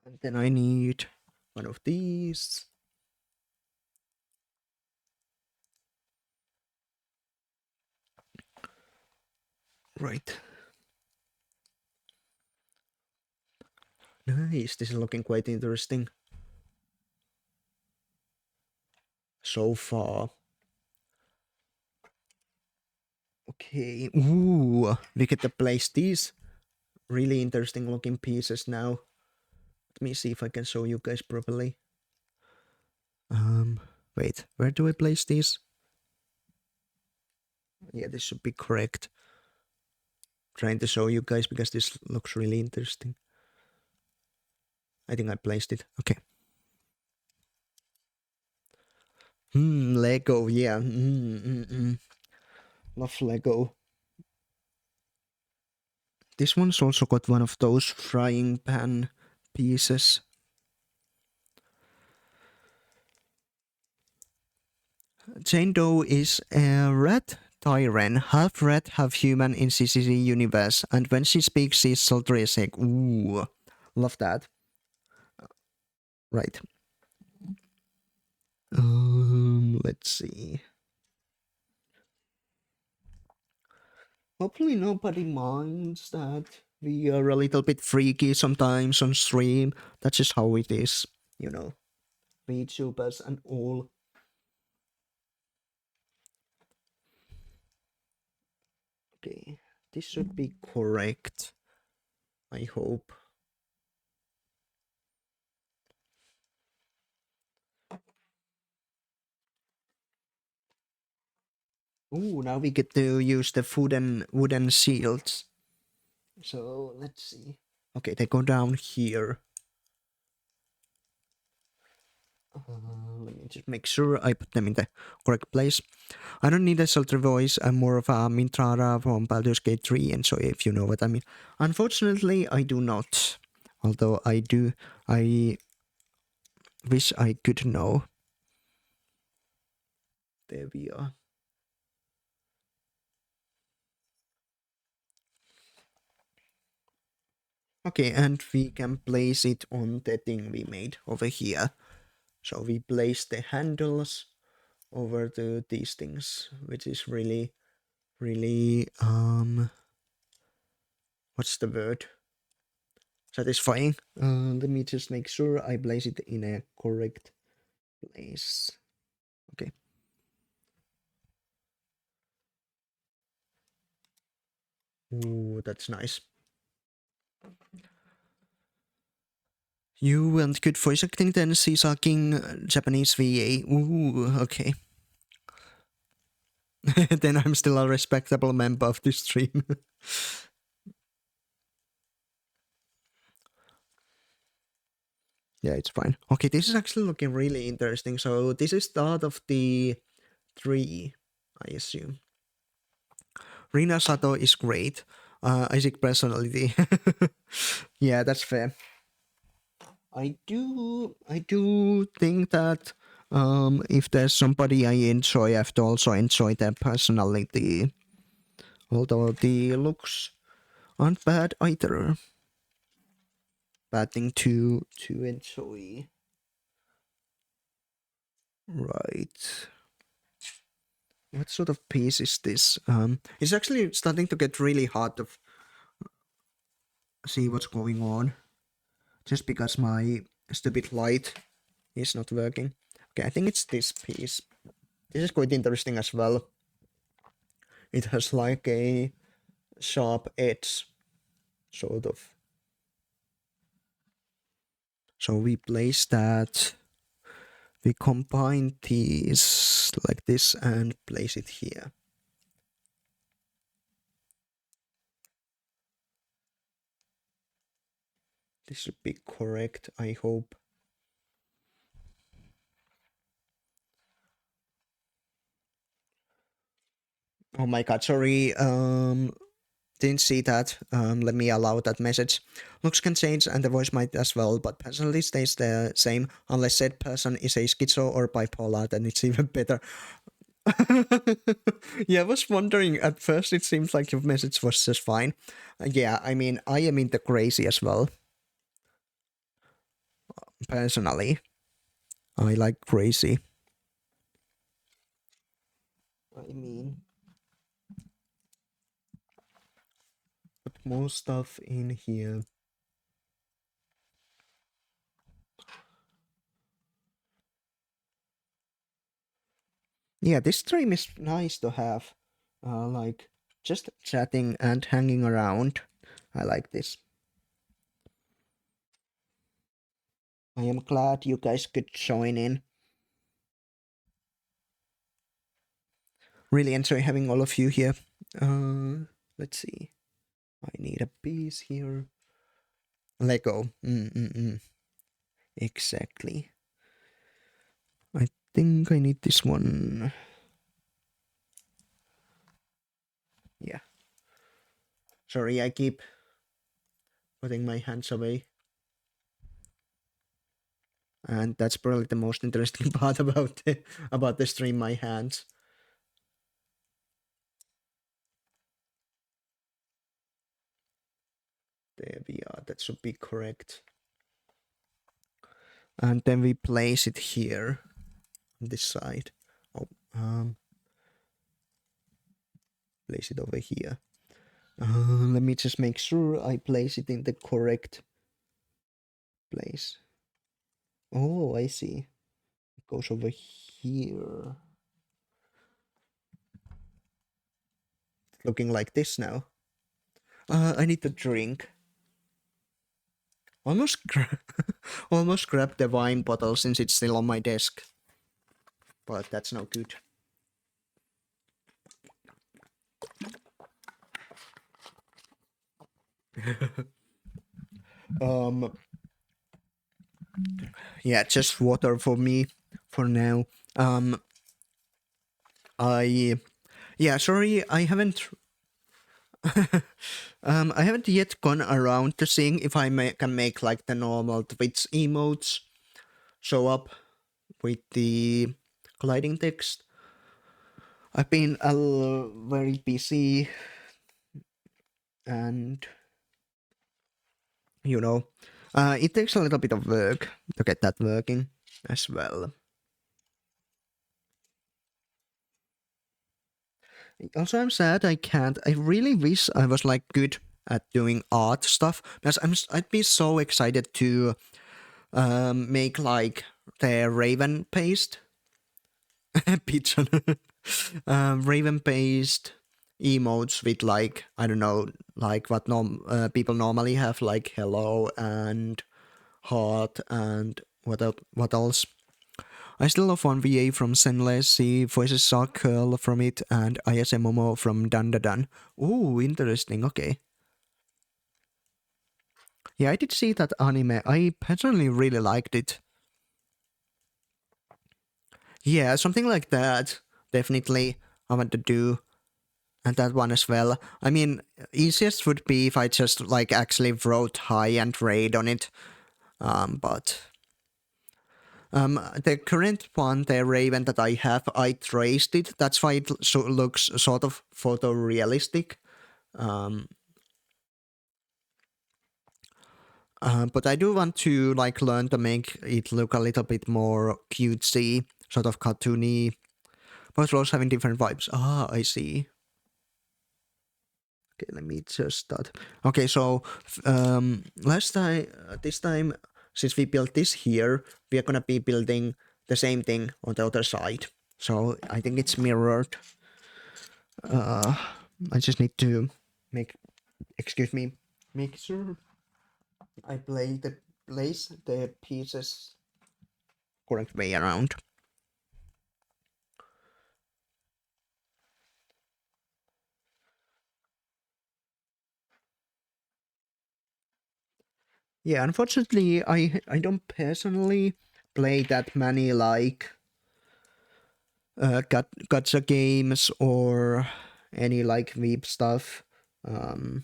Speaker 1: And then I need one of these. Right. Nice, this is looking quite interesting. So far. Okay, ooh, we get to place these really interesting looking pieces now. Let me see if I can show you guys properly. Wait, where do I place these? Yeah, this should be correct. Trying to show you guys because this looks really interesting. I think I placed it. Okay. Lego, yeah. Love Lego. This one's also got one of those frying pan pieces. Jane Doe is a red tyrant, half red, half human in CCC universe, and when she speaks, she's sultry as heck. Ooh, love that. Right. Let's see. Hopefully nobody minds that we are a little bit freaky sometimes on stream. That's just how it is, you know. VTubers and all. Okay, this should be correct. I hope. Ooh, now we get to use the wooden shields. So let's see. Okay, they go down here. Let me just make sure I put them in the correct place. I don't need a sultry voice. I'm more of a Mintrara from Baldur's Gate 3, and so if you know what I mean. Unfortunately, I do not. Although I wish I could know. There we are. Okay, and we can place it on the thing we made over here. So we place the handles over to these things, which is really, really, what's the word? Satisfying. Let me just make sure I place it in a correct place. Okay. Ooh, that's nice. You want good voice acting, then Sisaki Japanese VA. Ooh, okay. Then I'm still a respectable member of this stream. Yeah, it's fine. Okay, this is actually looking really interesting. So this is start of the 3, I assume. Rina Sato is great. Isaac personality. Yeah, that's fair. I do think that if there's somebody I enjoy, I have to also enjoy their personality. Although the looks aren't bad either. Bad thing to enjoy. Right. What sort of piece is this? It's actually starting to get really hard to see what's going on. Just because my stupid light is not working. Okay, I think it's this piece. This is quite interesting as well. It has like a sharp edge, sort of. So we place that. We combine these like this and place it here. This should be correct, I hope. Oh my god, sorry. Didn't see that. Let me allow that message. Looks can change and the voice might as well, but personality stays the same unless said person is a schizo or bipolar, then it's even better. Yeah, I was wondering at first. It seems like your message was just fine. Yeah, I mean, I am into crazy as well. Personally, I like crazy. I mean, put more stuff in here. Yeah, this stream is nice to have. Like just chatting and hanging around. I like this. I am glad you guys could join in. Really enjoy having all of you here. Let's see. I need a piece here. Lego. Exactly. I think I need this one. Yeah. Sorry, I keep putting my hands away. And that's probably the most interesting part about the stream, my hands. There we are, that should be correct. And then we place it here on this side. Oh, place it over here. Let me just make sure I place it in the correct place. Oh, I see. It goes over here. Looking like this now. I need to drink. Almost, almost grabbed the wine bottle since it's still on my desk. But that's no good. Yeah, just water for me for now. Sorry, I haven't I haven't yet gone around to seeing if I can make like the normal Twitch emotes show up with the gliding text. I've been very busy, and you know, it takes a little bit of work to get that working as well. Also, I'm sad I can't. I really wish I was like good at doing art stuff, because I'd be so excited to make like the raven paste pigeon raven paste emotes with like, I don't know, like what people normally have, like hello and heart and what else. I still love 1VA from Zenless, Voices Saw Curl from it, and ISM Momo from Dandadan. Ooh, interesting, okay. Yeah, I did see that anime. I personally really liked it. Yeah, something like that. Definitely, I want to do. And that one as well. I mean, easiest would be if I just like actually wrote hi and raid on it. But the current one, the Raven that I have, I traced it. That's why it looks sort of photorealistic. But I do want to like learn to make it look a little bit more cutesy, sort of cartoony. Both roles having different vibes. Ah, I see. Okay, let me just start. Okay, so this time, since we built this here, we are gonna be building the same thing on the other side. So I think it's mirrored. I just need to make sure I place the pieces correct way around. Yeah, unfortunately, I don't personally play that many like gacha games or any like weeb stuff. I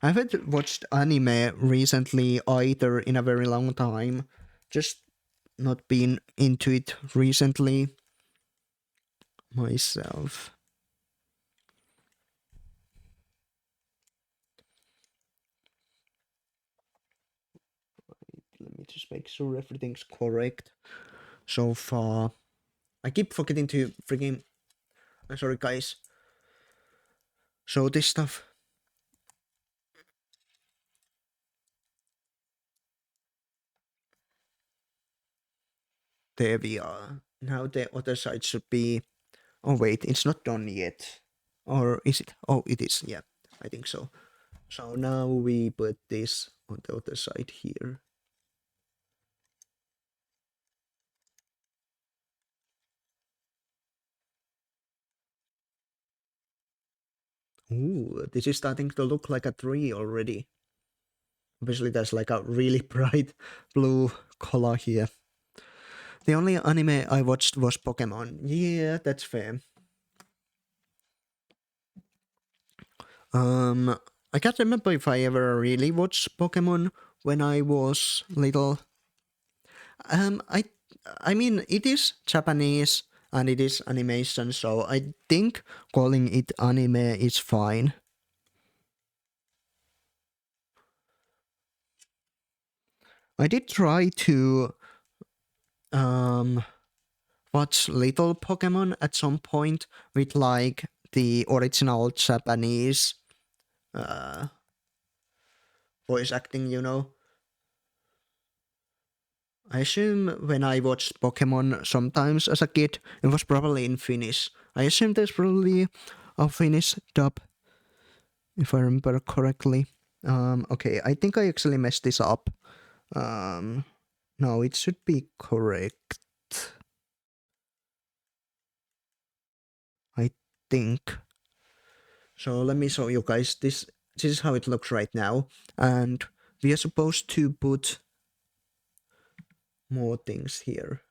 Speaker 1: haven't watched anime recently either in a very long time. Just not been into it recently myself. Let me just make sure everything's correct so far. I keep forgetting to freaking. I'm sorry, guys. So this stuff. There we are. Now the other side should be. Oh wait, it's not done yet. Or is it? Oh, it is. Yeah, I think so. So now we put this on the other side here. Ooh, this is starting to look like a tree already. Obviously, there's like a really bright blue color here. The only anime I watched was Pokemon. Yeah, that's fair. I can't remember if I ever really watched Pokemon when I was little. I mean, it is Japanese and it is animation, so I think calling it anime is fine. I did try to watch Little Pokemon at some point with like the original Japanese uh, voice acting, you know. I assume when I watched Pokemon sometimes as a kid, it was probably in Finnish. I assume there's probably a Finnish dub, if I remember correctly. Okay, I think I actually messed this up. Um, no, it should be correct. I think. So let me show you guys. This is how it looks right now, and we are supposed to put more things here.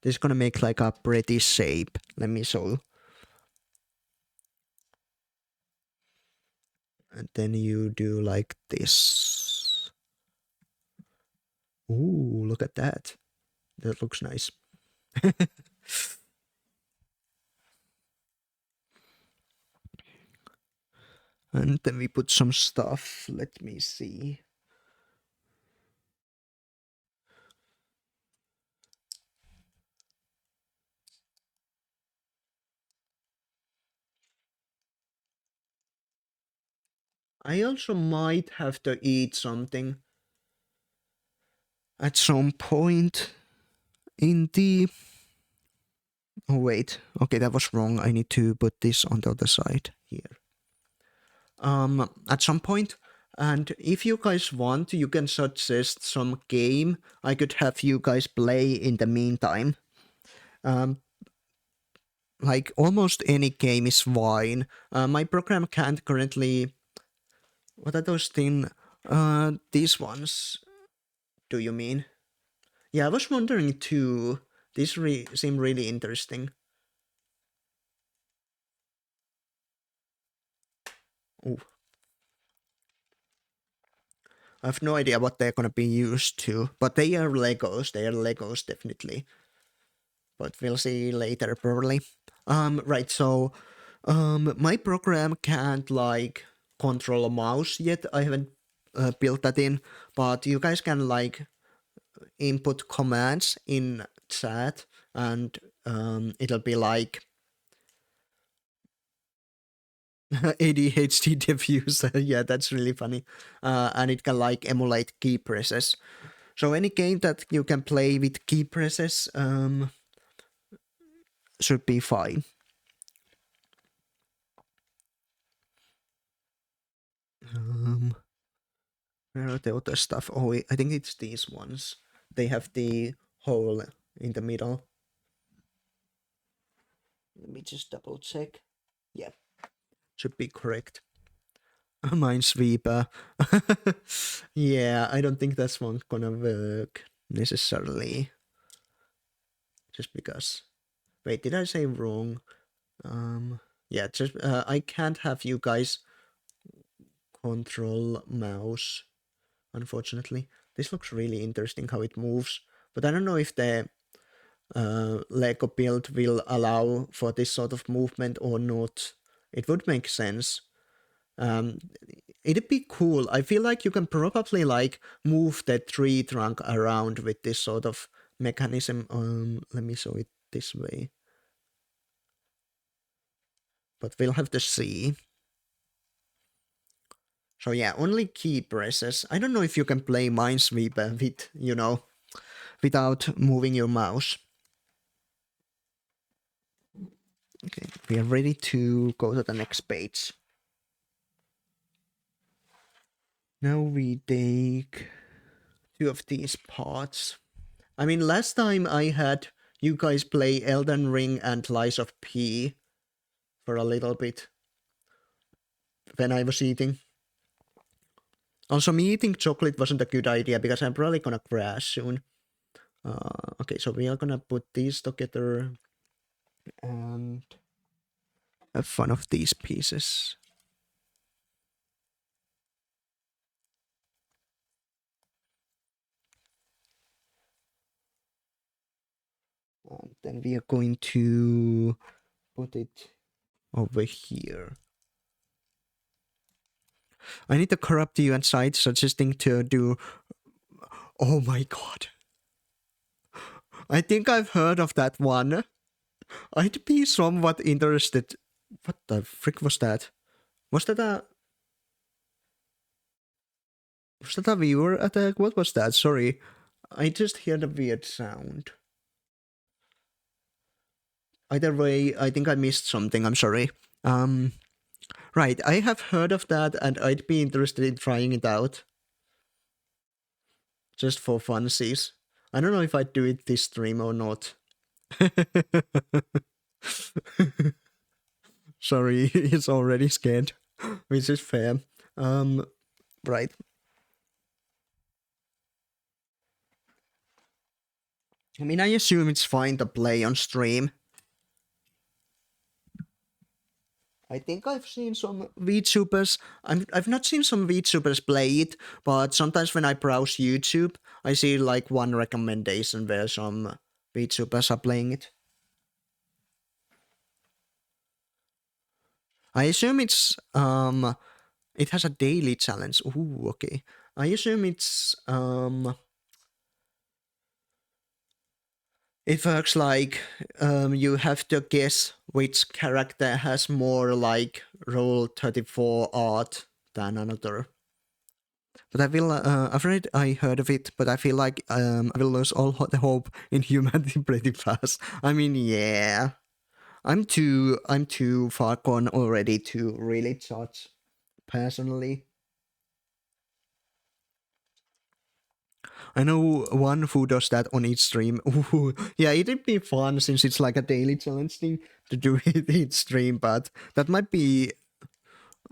Speaker 1: This is gonna make like a pretty shape. Let me show you. And then you do like this. Ooh, look at that. That looks nice. And then we put some stuff. Let me see. I also might have to eat something at some point in the... Oh, wait. Okay, that was wrong. I need to put this on the other side here. At some point, and if you guys want, you can suggest some game I could have you guys play in the meantime. Like almost any game is fine. My program can't currently... What are those things? These ones, do you mean? Yeah, I was wondering too. These seem really interesting. Ooh. I have no idea what they're gonna be used to, but they are Legos. They are Legos, definitely. But we'll see later, probably. Right, so, my program can't, like, control a mouse yet. I haven't built that in, but you guys can, like, input commands in chat, and it'll be like ADHD diffuser. Yeah, that's really funny. And it can like emulate key presses. So any game that you can play with key presses should be fine. Where are the other stuff? Oh, I think it's these ones. They have the hole in the middle. Let me just double check. Yeah, should be correct. Minesweeper. Yeah, I don't think that's one gonna work necessarily. Just because. Wait, did I say wrong? Yeah, just I can't have you guys control mouse, unfortunately. This looks really interesting how it moves, but I don't know if the Lego build will allow for this sort of movement or not. It would make sense. Um, it'd be cool. I feel like you can probably like move the tree trunk around with this sort of mechanism. Let me show it this way. But we'll have to see. So yeah, only key presses. I don't know if you can play Minesweeper with, without moving your mouse. Okay, we are ready to go to the next page. Now we take two of these parts. I mean, last time I had you guys play Elden Ring and Lies of P for a little bit when I was eating. Also, me eating chocolate wasn't a good idea because I'm probably gonna crash soon. Okay, so we are gonna put these together and have fun of these pieces. then we are going to put it over here. I need to corrupt you and site suggesting to do. Oh my god. I think I've heard of that one. I'd be somewhat interested. What the frick was that? Was that a viewer attack? What was that? Sorry. I just heard a weird sound. Either way, I think I missed something. I'm sorry. Right, I have heard of that and I'd be interested in trying it out. Just for funsies. I don't know if I'd do it this stream or not. Sorry, he's already scared, which is fair. Right. I mean, I assume it's fine to play on stream. I think I've seen some VTubers. I've not seen some VTubers play it, but sometimes when I browse YouTube, I see like one recommendation where some VTubers are playing it. I assume it's it has a daily challenge. Ooh, okay. I assume it's it works like you have to guess which character has more like Rule 34 art than another. But I feel afraid I heard of it, but I feel like I will lose all the hope in humanity pretty fast. I mean, yeah, I'm too far gone already to really judge personally. I know one who does that on each stream. Ooh, yeah, it'd be fun since it's like a daily challenge thing to do it each stream, but that might be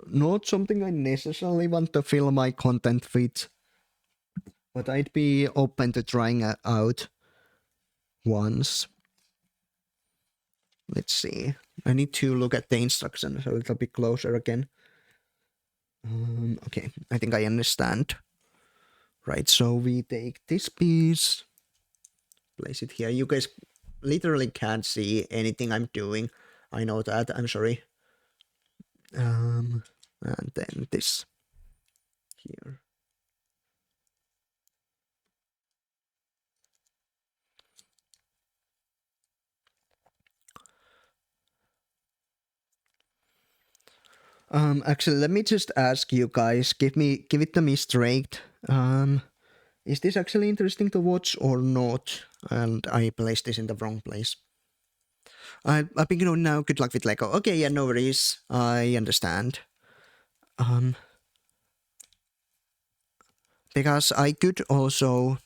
Speaker 1: not something I necessarily want to fill my content with. But I'd be open to trying it out once. Let's see. I need to look at the instructions a little bit closer again. Okay, I think I understand. Right, so we take this piece, place it here. You guys literally can't see anything I'm doing. I know that, I'm sorry. And then this here. Actually, let me just ask you guys, give it to me straight. Is this actually interesting to watch or not? And I placed this in the wrong place. I think you know now. Good luck with Lego. Okay, yeah, no worries. I understand. Because I could also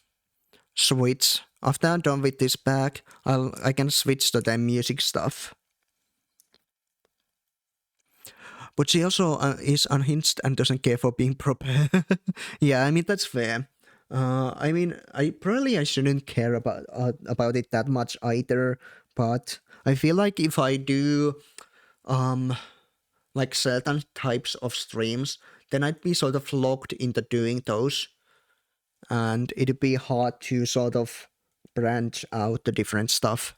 Speaker 1: switch after I'm done with this bag. I can switch to the music stuff. But she also is unhinged and doesn't care for being proper. Yeah, I mean that's fair. I mean, I shouldn't care about it that much either. But I feel like if I do, like certain types of streams, then I'd be sort of locked into doing those, and it'd be hard to sort of branch out the different stuff.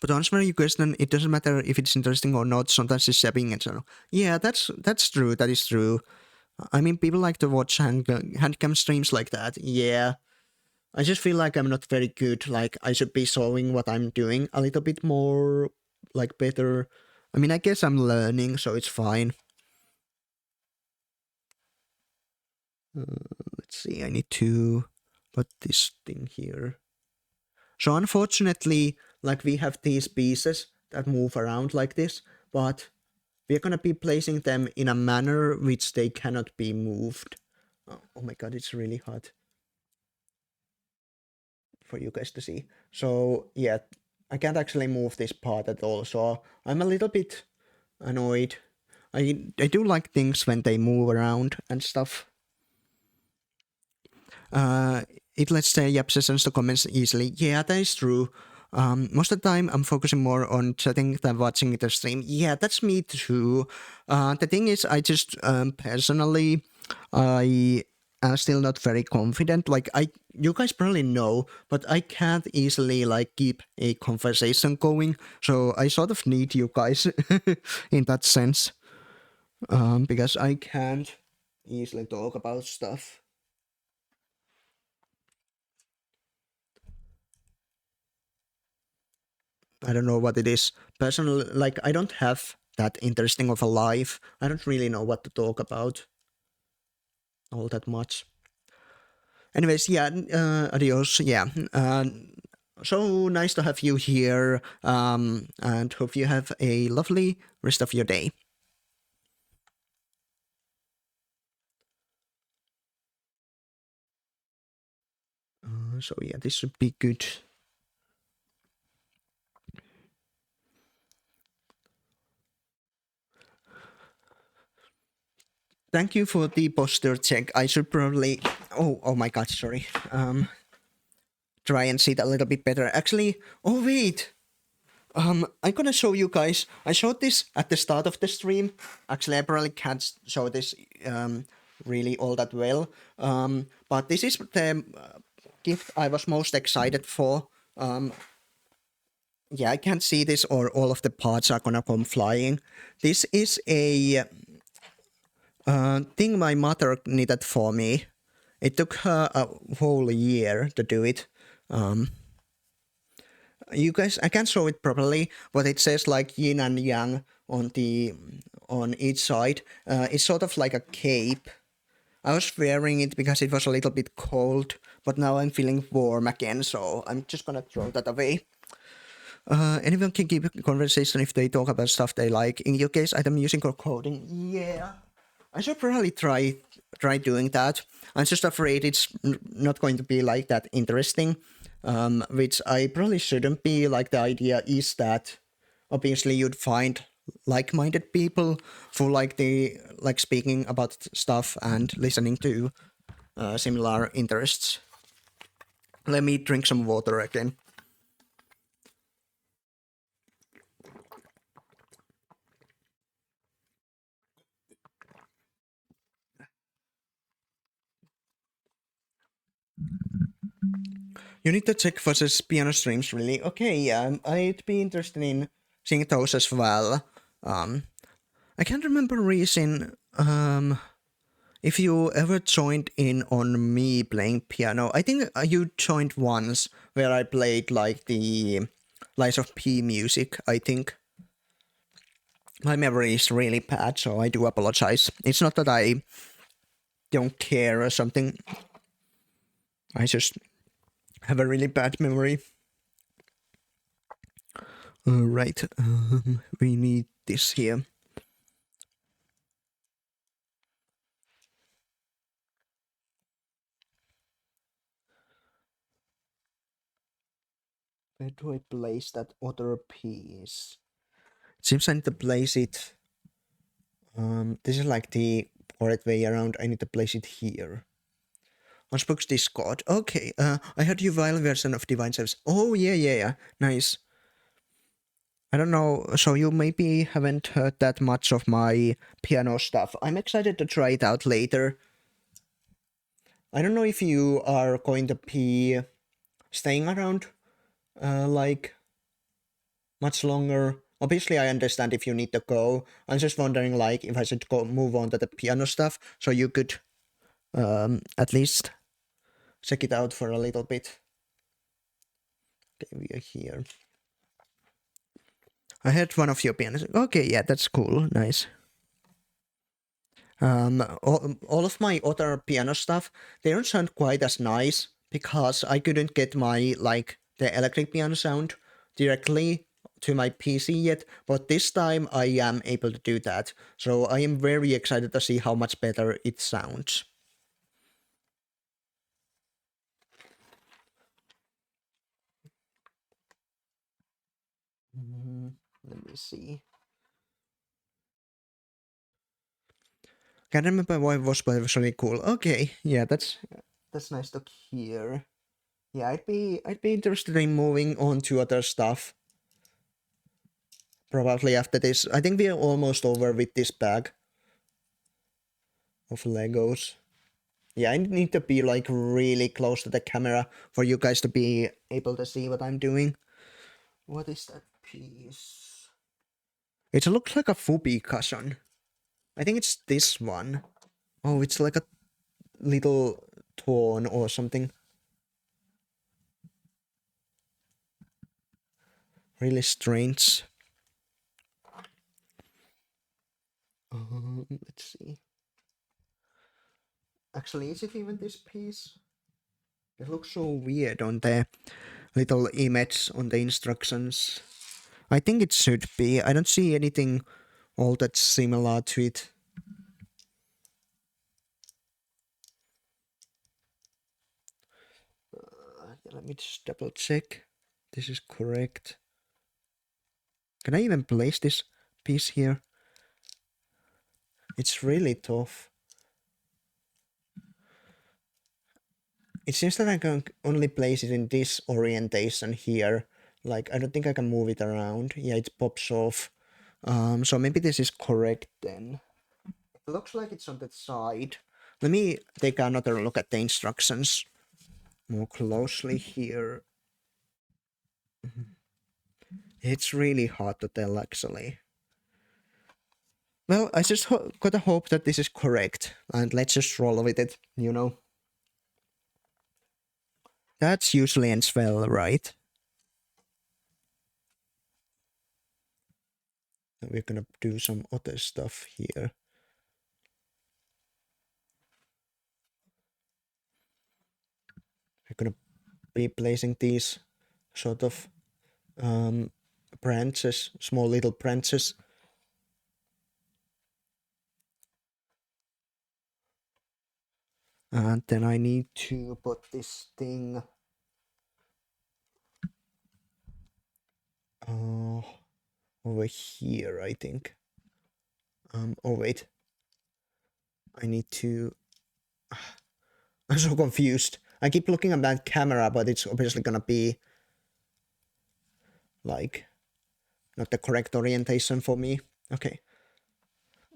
Speaker 1: But answering your question, it doesn't matter if it's interesting or not. Sometimes it's sapping and so. Yeah, that's true. That is true. I mean, people like to watch handcam streams like that. Yeah, I just feel like I'm not very good. Like I should be showing what I'm doing a little bit more, like better. I mean, I guess I'm learning, so it's fine. Let's see. I need to put this thing here. So unfortunately, like we have these pieces that move around like this, but we're gonna be placing them in a manner which they cannot be moved. Oh my god, it's really hard for you guys to see. So yeah, I can't actually move this part at all, so I'm a little bit annoyed. I do like things when they move around and stuff. It lets the sessions to comments easily. Yeah, that is true. Most of the time, I'm focusing more on chatting than watching the stream. Yeah, that's me too. The thing is, I just personally, I still not very confident. Like you guys probably know, but I can't easily like keep a conversation going. So I sort of need you guys in that sense, because I can't easily talk about stuff. I don't know what it is. Personally, like I don't have that interesting of a life. I don't really know what to talk about all that much. Anyways, yeah, adios. Yeah. So nice to have you here. And hope you have a lovely rest of your day. So yeah, this should be good. Thank you for the posture check. I should probably. Oh my God, sorry. Try and see it a little bit better. Actually, oh wait. I'm gonna show you guys. I showed this at the start of the stream. Actually, I probably can't show this really all that well. But this is the gift I was most excited for. Yeah, I can't see this, or all of the parts are gonna come flying. This is a thing my mother knitted for me. It took her a whole year to do it. You guys, I can't show it properly, but it says like yin and yang on each side. It's sort of like a cape. I was wearing it because it was a little bit cold, but now I'm feeling warm again, so I'm just gonna throw that away. Anyone can keep a conversation if they talk about stuff they like. In your case, item using or coding. Yeah, I should probably try doing that. I'm just afraid it's not going to be like that interesting, which I probably shouldn't be. Like the idea is that obviously you'd find like-minded people for like speaking about stuff and listening to similar interests. Let me drink some water again. You need to check for the piano streams, really. Okay, yeah, I'd be interested in seeing those as well. I can't remember reason if you ever joined in on me playing piano. I think you joined once where I played like the Lies of P music, I think. My memory is really bad, so I do apologize. It's not that I don't care or something. I just have a really bad memory. Right, we need this here. Where do I place that other piece? It seems I need to place it. This is like the correct way around. I need to place it here. On Spook's Discord. Okay, I heard you vile version of Divine Service. Oh, yeah. Nice. I don't know, so you maybe haven't heard that much of my piano stuff. I'm excited to try it out later. I don't know if you are going to be staying around, like, much longer. Obviously, I understand if you need to go. I'm just wondering, like, if I should go move on to the piano stuff, so you could, at least check it out for a little bit. Okay, we are here. I heard one of your pianos. Okay, yeah, that's cool. Nice. All of my other piano stuff, they don't sound quite as nice because I couldn't get my, like, the electric piano sound directly to my PC yet, but this time I am able to do that. So I am very excited to see how much better it sounds. Let me see. Can't remember why it was, but it was really cool. Okay, yeah, that's nice to hear. Yeah, I'd be interested in moving on to other stuff. Probably after this. I think we are almost over with this bag of Legos. Yeah, I need to be like really close to the camera for you guys to be able to see what I'm doing. What is that piece? It looks like a Fubi cushion. I think it's this one. Oh, it's like a little torn or something. Really strange. Let's see. Actually, is it even this piece? It looks so weird on the little image on the instructions. I think it should be. I don't see anything all that similar to it. Let me just double check. This is correct. Can I even place this piece here? It's really tough. It seems that I can only place it in this orientation here. Like, I don't think I can move it around. Yeah, it pops off. So maybe this is correct then. It looks like it's on the side. Let me take another look at the instructions more closely here. It's really hard to tell, actually. Well, I just gotta hope that this is correct, and let's just roll with it, you know? That's usually ends well, right? We're gonna do some other stuff here. We're gonna be placing these sort of branches, small little branches. And then I need to put this thing over here, I think. Oh wait. I need to... I'm so confused. I keep looking at that camera, but it's obviously gonna be like not the correct orientation for me. Okay.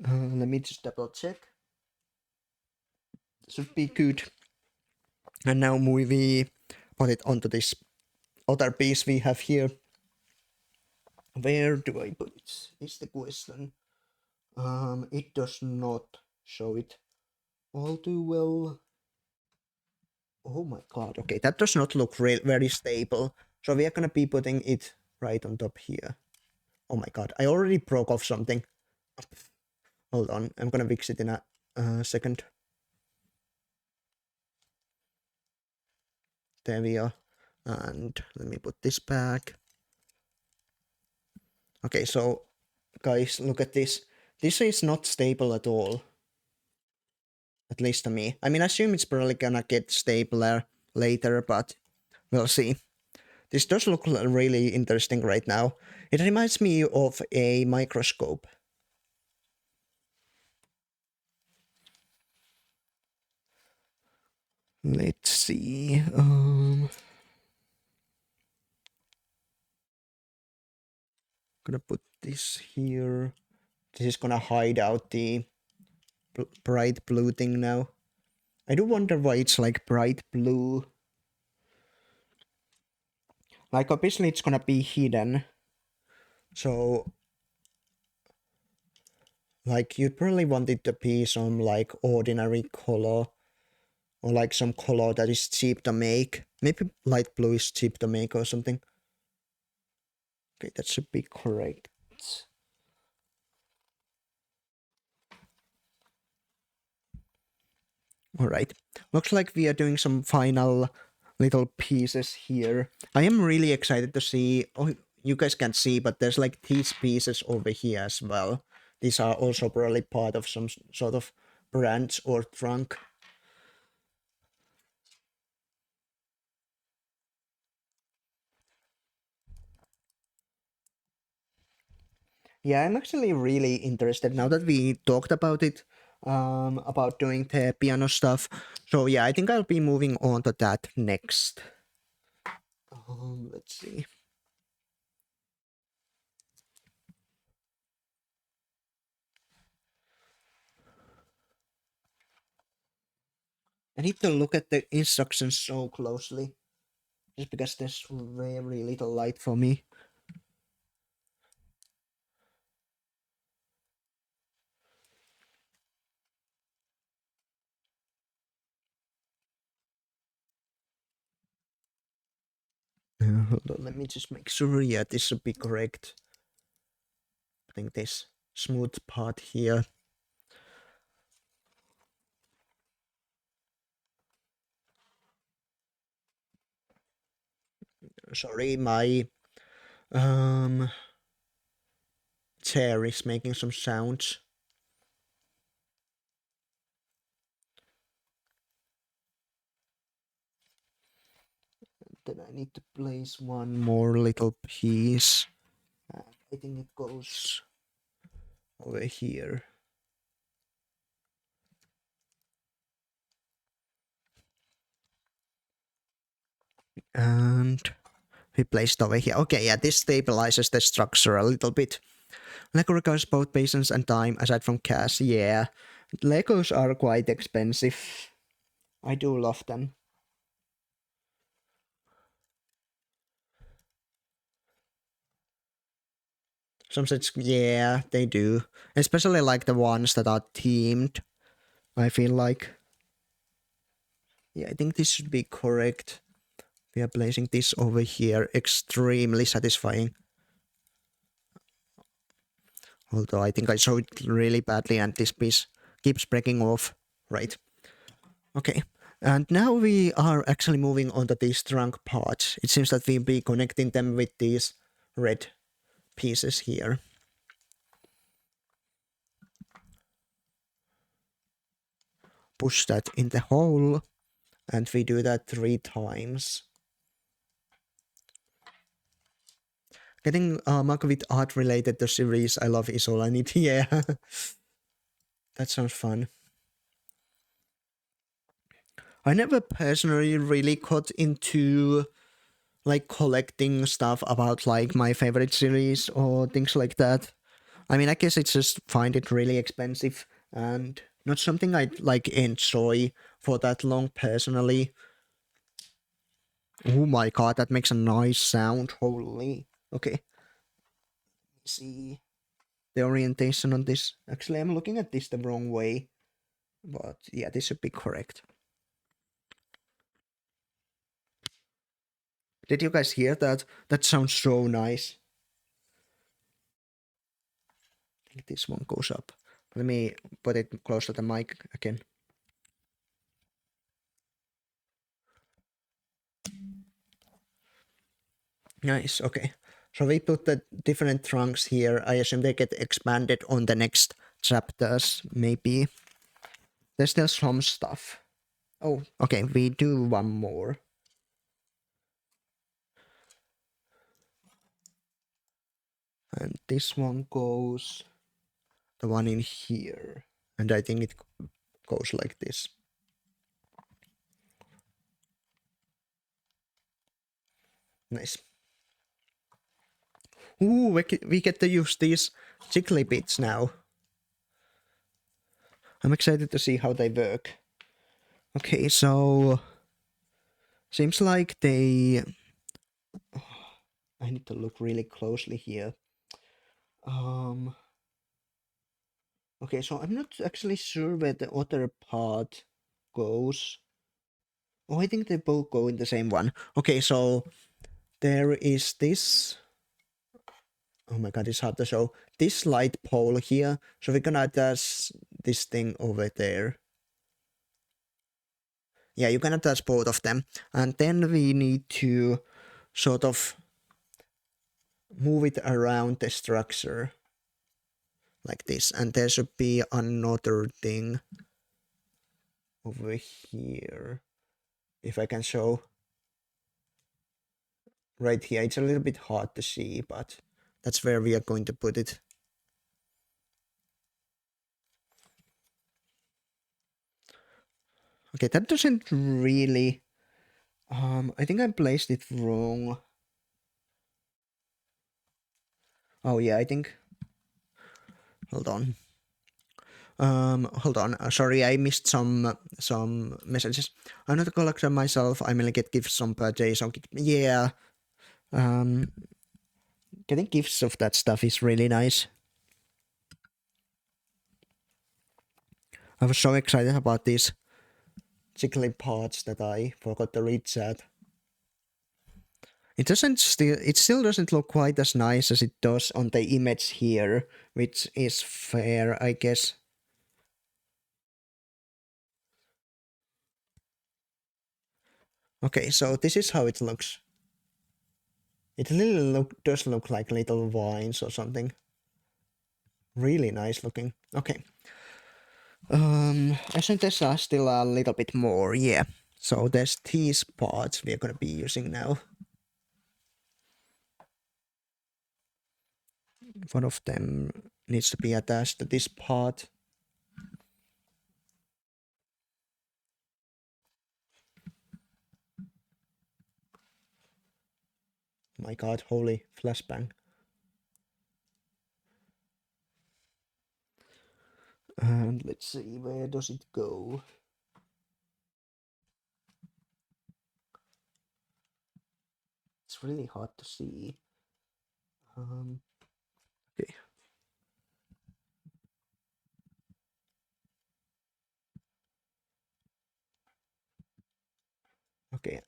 Speaker 1: Let me just double check. Should be good. And now we put it onto this other piece we have here. Where do I put it? Is the question. It does not show it all too well. Oh my god. Okay, that does not look very stable. So we are gonna be putting it right on top here. Oh my god, I already broke off something. Hold on, I'm gonna fix it in a second. There we are. And let me put this back. Okay, so guys, look at this. This is not stable at all. At least to me. I mean, I assume it's probably gonna get stabler later, but we'll see. This does look really interesting right now. It reminds me of a microscope. Let's see. Gonna put this here. This is gonna hide out the bright blue thing now. I do wonder why it's like bright blue. Like obviously it's gonna be hidden. So like you'd probably want it to be some like ordinary color. Or like some color that is cheap to make. Maybe light blue is cheap to make or something. Okay, that should be correct. Alright, looks like we are doing some final little pieces here. I am really excited to see, oh, you guys can't see, but there's like these pieces over here as well. These are also probably part of some sort of branch or trunk. Yeah, I'm actually really interested now that we talked about it, about doing the piano stuff. So yeah, I think I'll be moving on to that next. Let's see. I need to look at the instructions so closely, just because there's very little light for me. Hold on, let me just make sure. Yeah, this should be correct. I think this smooth part here. Sorry, my chair is making some sounds. Then I need to place one more little piece. I think it goes over here. And we placed over here. Okay, yeah, this stabilizes the structure a little bit. Lego requires both patience and time aside from cash. Yeah, Legos are quite expensive. I do love them. Some sets, yeah, they do. Especially like the ones that are themed, I feel like. Yeah, I think this should be correct. We are placing this over here. Extremely satisfying. Although I think I showed it really badly and this piece keeps breaking off. Right. Okay. And now we are actually moving on to these trunk parts. It seems that we'll be connecting them with these red pieces here. Push that in the hole. And we do that 3 times. Getting mug with art related to series I love is all I need. Yeah. That sounds fun. I never personally really got into like collecting stuff about like my favorite series or things like that. I mean, I guess it's just find it really expensive and not something I'd like enjoy for that long personally. Oh my god, that makes a nice sound. Holy. Okay. See the orientation on this. Actually, I'm looking at this the wrong way. But yeah, this should be correct. Did you guys hear that? That sounds so nice. I think this one goes up. Let me put it close to the mic again. Nice, okay. So we put the different trunks here. I assume they get expanded on the next chapters, maybe. There's still some stuff. Oh, okay, we do one more. And this one goes the one in here. And I think it goes like this. Nice. Ooh, we get to use these jiggly bits now. I'm excited to see how they work. Okay, so seems like they. I need to look really closely here. Okay, so I'm not actually sure where the other part goes. Oh, I think they both go in the same one. Okay, so there is this. Oh my god, it's hard to show. This light pole here. So we're gonna attach this thing over there. Yeah, you can attach both of them. And then we need to sort of move it around the structure like this. And there should be another thing over here. If I can show right here. It's a little bit hard to see, but that's where we are going to put it. Okay, that doesn't really... I think I placed it wrong. Oh yeah, I think... Hold on. Hold on. Sorry, I missed some messages. I'm not a collector myself. I mainly get gifts on birthdays. Yeah. Getting gifts of that stuff is really nice. I was so excited about these jiggly parts that I forgot to read chat. It still doesn't look quite as nice as it does on the image here, which is fair, I guess. Okay, so this is how it looks. It really does look like little vines or something. Really nice looking. Okay. I think there's still a little bit more, yeah. So there's these parts we're gonna be using now. One of them needs to be attached to this part. My god, holy flashbang. And let's see, where does it go? It's really hard to see. Okay. Okay.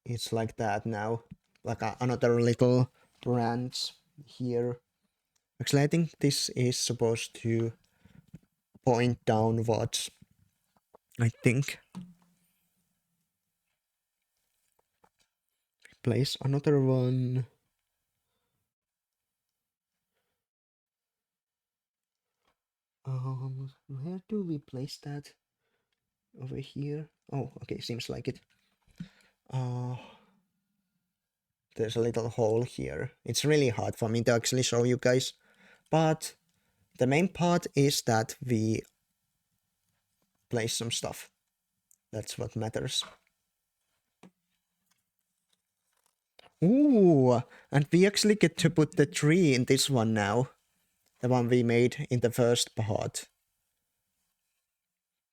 Speaker 1: It's like that now. Like another little branch here. Actually, I think this is supposed to point downwards. I think. Place another one. Where do we place that? Over here. Oh, okay, seems like it. There's a little hole here. It's really hard for me to actually show you guys. But the main part is that we place some stuff. That's what matters. Ooh, and we actually get to put the tree in this one now. The one we made in the first part.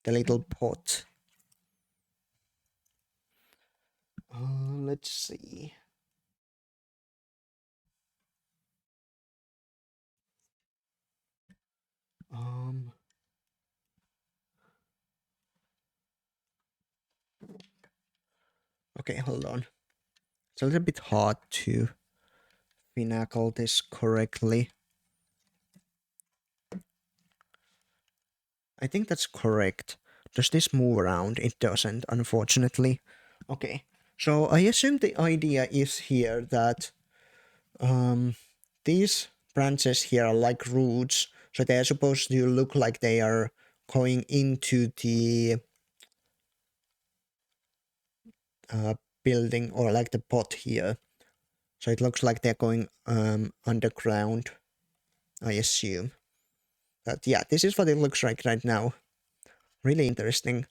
Speaker 1: The little pot. Let's see. Okay, hold on. It's a little bit hard to finagle this correctly. I think that's correct. Does this move around? It doesn't, unfortunately. Okay, so I assume the idea is here that these branches here are like roots, so they're supposed to look like they are going into the building, or like the pot here. So it looks like they're going underground, I assume. But yeah, this is what it looks like right now. Really interesting.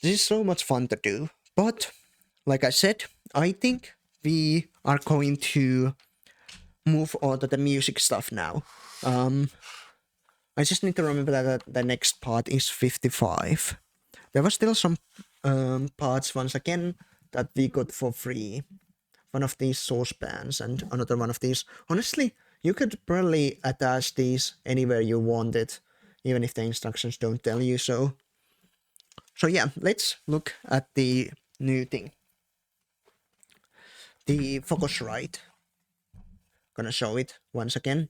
Speaker 1: This is so much fun to do. But, like I said, I think we are going to move on to the music stuff now. I just need to remember that the next part is 55. There was still some parts, once again, that we got for free. One of these saucepans and another one of these. Honestly, you could probably attach these anywhere you wanted, even if the instructions don't tell you so. So yeah, let's look at the new thing. The Focusrite. Gonna show it once again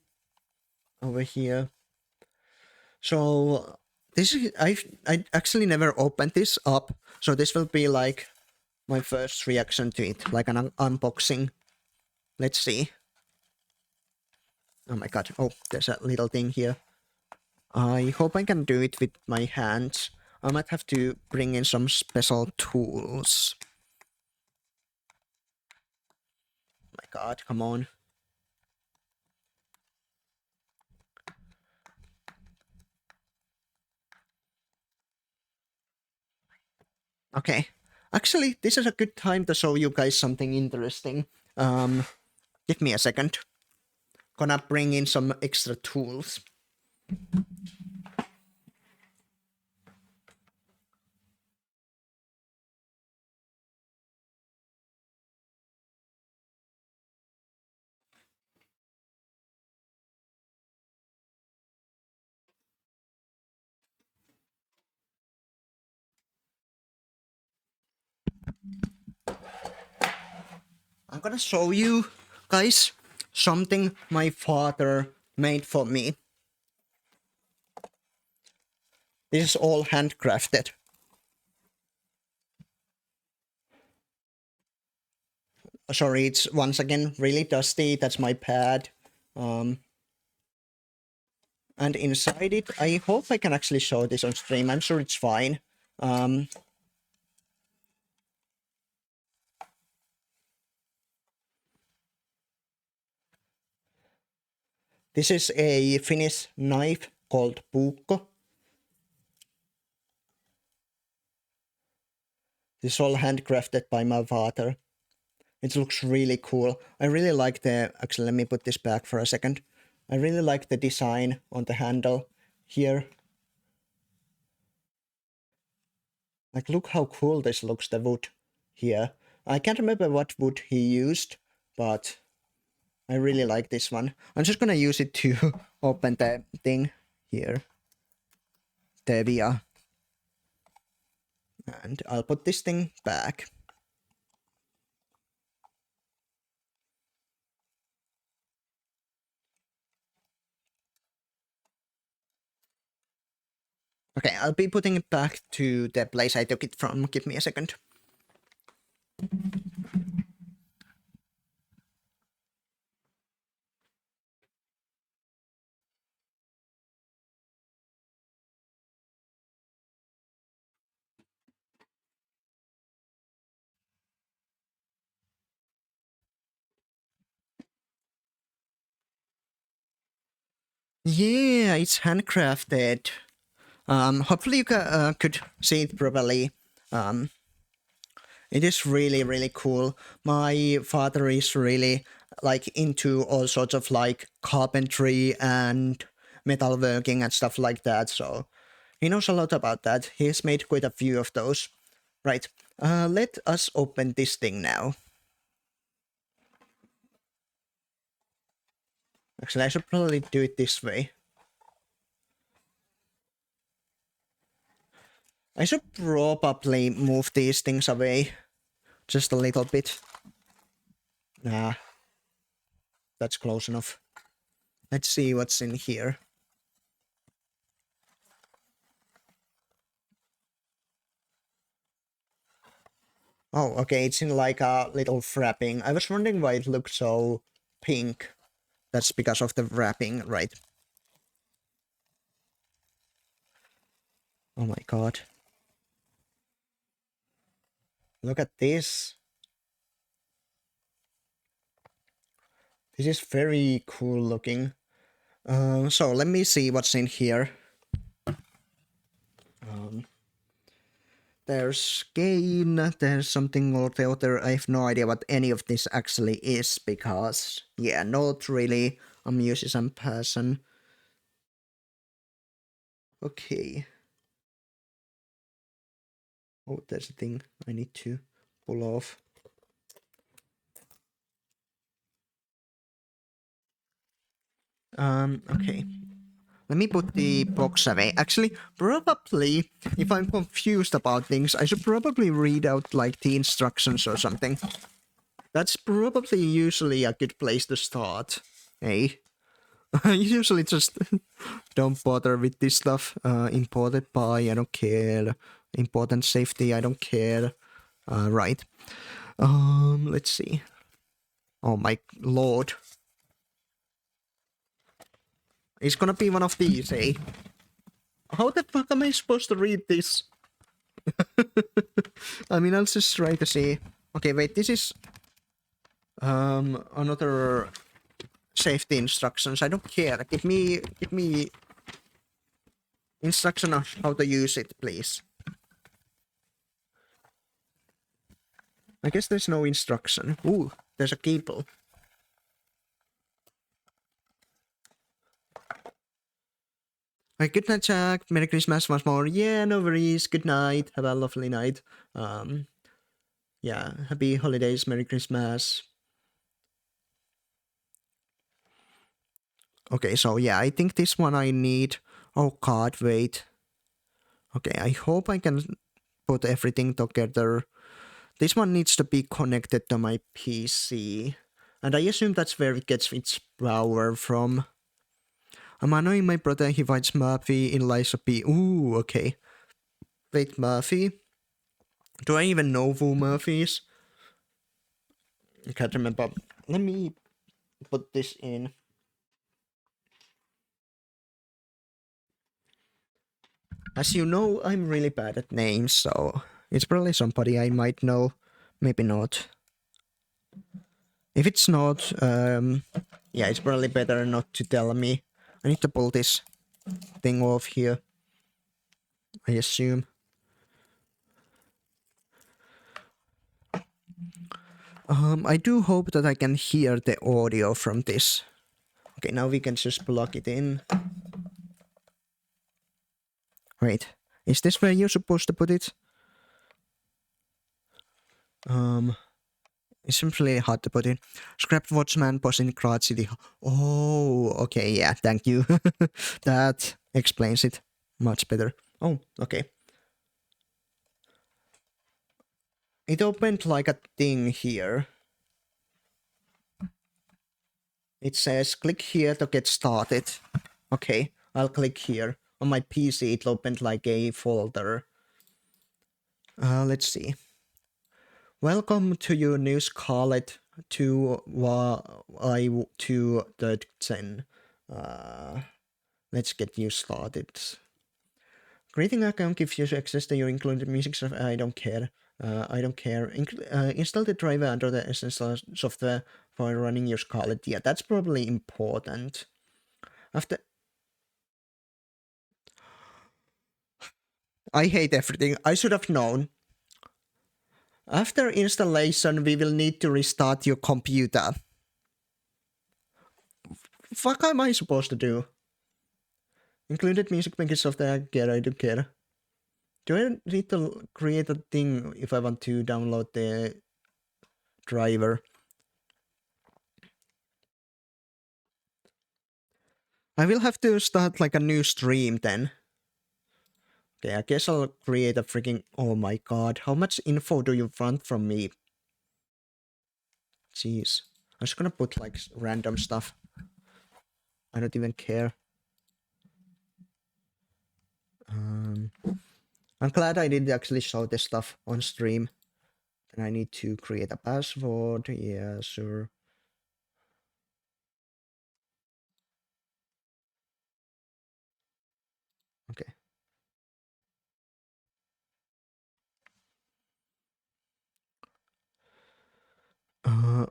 Speaker 1: over here. So this is I actually never opened this up, so this will be like my first reaction to it, like an unboxing. Let's see. Oh my god. Oh, there's a little thing here. I hope I can do it with my hands. I might have to bring in some special tools. Oh my god, come on. Okay. Actually, this is a good time to show you guys something interesting. Give me a second. Gonna bring in some extra tools. I'm gonna show you guys something my father made for me. This is all handcrafted. Sorry, it's once again really dusty. That's my pad. And inside it, I hope I can actually show this on stream. I'm sure it's fine. This is a Finnish knife called puukko. This is all handcrafted by my father. It looks really cool. I really like the... Actually, let me put this back for a second. I really like the design on the handle here. Like, look how cool this looks, the wood here. I can't remember what wood he used, but I really like this one. I'm just gonna use it to open the thing here. There we are. And I'll put this thing back. Okay, I'll be putting it back to the place I took it from. Give me a second. Yeah, it's handcrafted. Hopefully you could see it properly. It is really, really cool. My father is really like into all sorts of like carpentry and metalworking and stuff like that. So he knows a lot about that. He's made quite a few of those. Right. Let us open this thing now. Actually, I should probably do it this way. I should probably move these things away just a little bit. Nah, that's close enough. Let's see what's in here. Oh, okay, it's in like a little wrapping. I was wondering why it looked so pink. That's because of the wrapping, right? Oh my god. Look at this. This is very cool looking. So let me see what's in here. There's gain, there's something or the other. I have no idea what any of this actually is because, yeah, not really a musician person. Okay. Oh, there's a thing I need to pull off. Okay. Let me put the box away. Actually, probably, if I'm confused about things, I should probably read out, like, the instructions or something. That's probably usually a good place to start. Hey? I usually just don't bother with this stuff. Imported by, I don't care. Important safety, I don't care. Right. Let's see. Oh my lord. It's gonna be one of these, eh? How the fuck am I supposed to read this? I mean, I'll just try to see. Okay, wait, this is another safety instructions. I don't care. Give me instruction on how to use it, please. I guess there's no instruction. Ooh, there's a cable. Right, good night, Jack. Merry Christmas once more. Yeah, no worries. Good night. Have a lovely night. Yeah, happy holidays. Merry Christmas. Okay, so yeah, I think this one I need. Oh god, wait. Okay, I hope I can put everything together. This one needs to be connected to my PC. And I assume that's where it gets its power from. I'm annoying my brother, he fights Murphy in Lies of P. Ooh, okay. Wait, Murphy? Do I even know who Murphy is? I can't remember. Let me put this in. As you know, I'm really bad at names, so it's probably somebody I might know. Maybe not. If it's not, yeah, it's probably better not to tell me. I need to pull this thing off here, I assume. I do hope that I can hear the audio from this. Okay, now we can just plug it in. Wait, is this where you're supposed to put it? It seems really hard to put in. Scrapped Watchman, boss in Grad City. Oh, okay, yeah, thank you. That explains it much better. Oh, okay. It opened like a thing here. It says click here to get started. Okay, I'll click here. On my PC, it opened like a folder. Let's see. Welcome to your new Scarlet 2Y2.10. Let's get you started. Creating an account gives you access to your included music software. I don't care. I don't care. Install the driver under the essential software for running your Scarlet. Yeah, that's probably important. After I hate everything. I should have known. After installation, we will need to restart your computer. Fuck am I supposed to do? Included music making software. I don't care. Do I need to create a thing if I want to download the driver? I will have to start like a new stream then. Okay, I guess I'll create a freaking... Oh my god, how much info do you want from me? Jeez. I'm just gonna put like random stuff. I don't even care. I'm glad I did actually show this stuff on stream. And I need to create a password. Yeah, sure. Okay.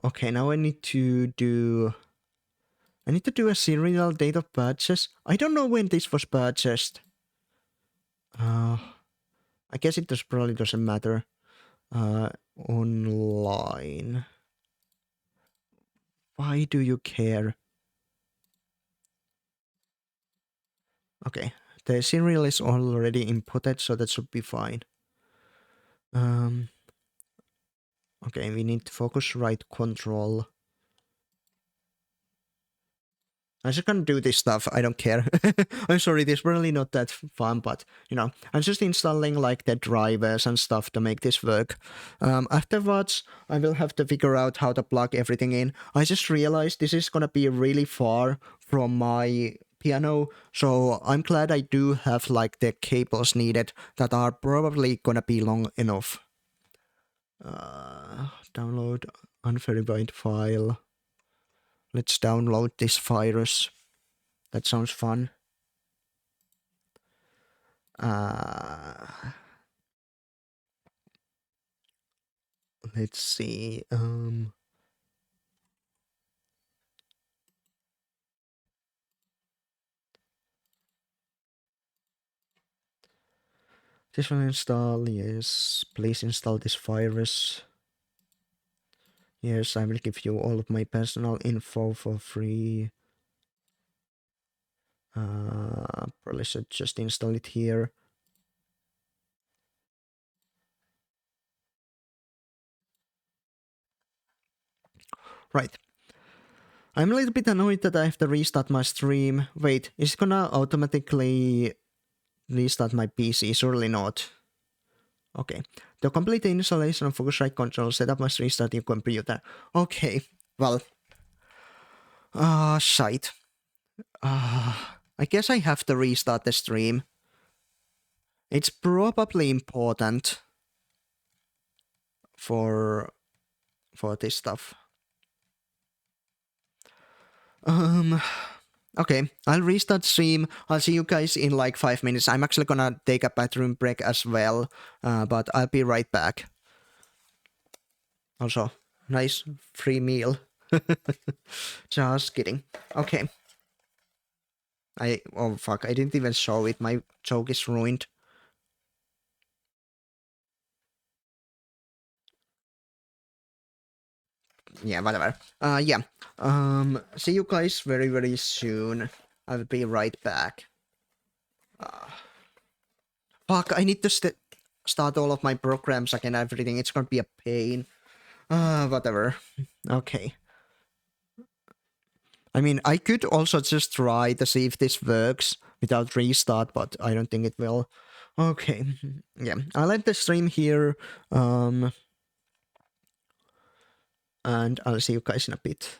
Speaker 1: Okay, now I need to do a serial date of purchase. I don't know when this was purchased. I guess it probably doesn't matter. Online. Why do you care? Okay, the serial is already inputted, so that should be fine. Okay, we need to focus right control. I'm just gonna do this stuff, I don't care. I'm sorry, this is really not that fun, but, you know, I'm just installing, like, the drivers and stuff to make this work. Afterwards, I will have to figure out how to plug everything in. I just realized this is gonna be really far from my piano, so I'm glad I do have, like, the cables needed that are probably gonna be long enough. Download unverified file. Let's download this virus. That sounds fun. Let's see. This one install, yes. Please install this virus. Yes, I will give you all of my personal info for free. Probably should just install it here. Right. I'm a little bit annoyed that I have to restart my stream. Wait, is it gonna automatically restart my PC? Surely not. Okay. To complete the installation of Focusrite control, setup must restart your computer. Okay. Well. Shite. I guess I have to restart the stream. It's probably important for this stuff. Okay, I'll restart stream. I'll see you guys in like 5 minutes. I'm actually gonna take a bathroom break as well, but I'll be right back. Also, nice free meal. Just kidding. Okay. Oh fuck, I didn't even show it. My joke is ruined. Yeah, whatever. Yeah. See you guys very, very soon. I'll be right back. Fuck, I need to start all of my programs again, everything. It's gonna be a pain. Whatever. Okay. I mean, I could also just try to see if this works without restart, but I don't think it will. Okay. Yeah, I'll end the stream here. And I'll see you guys in a bit.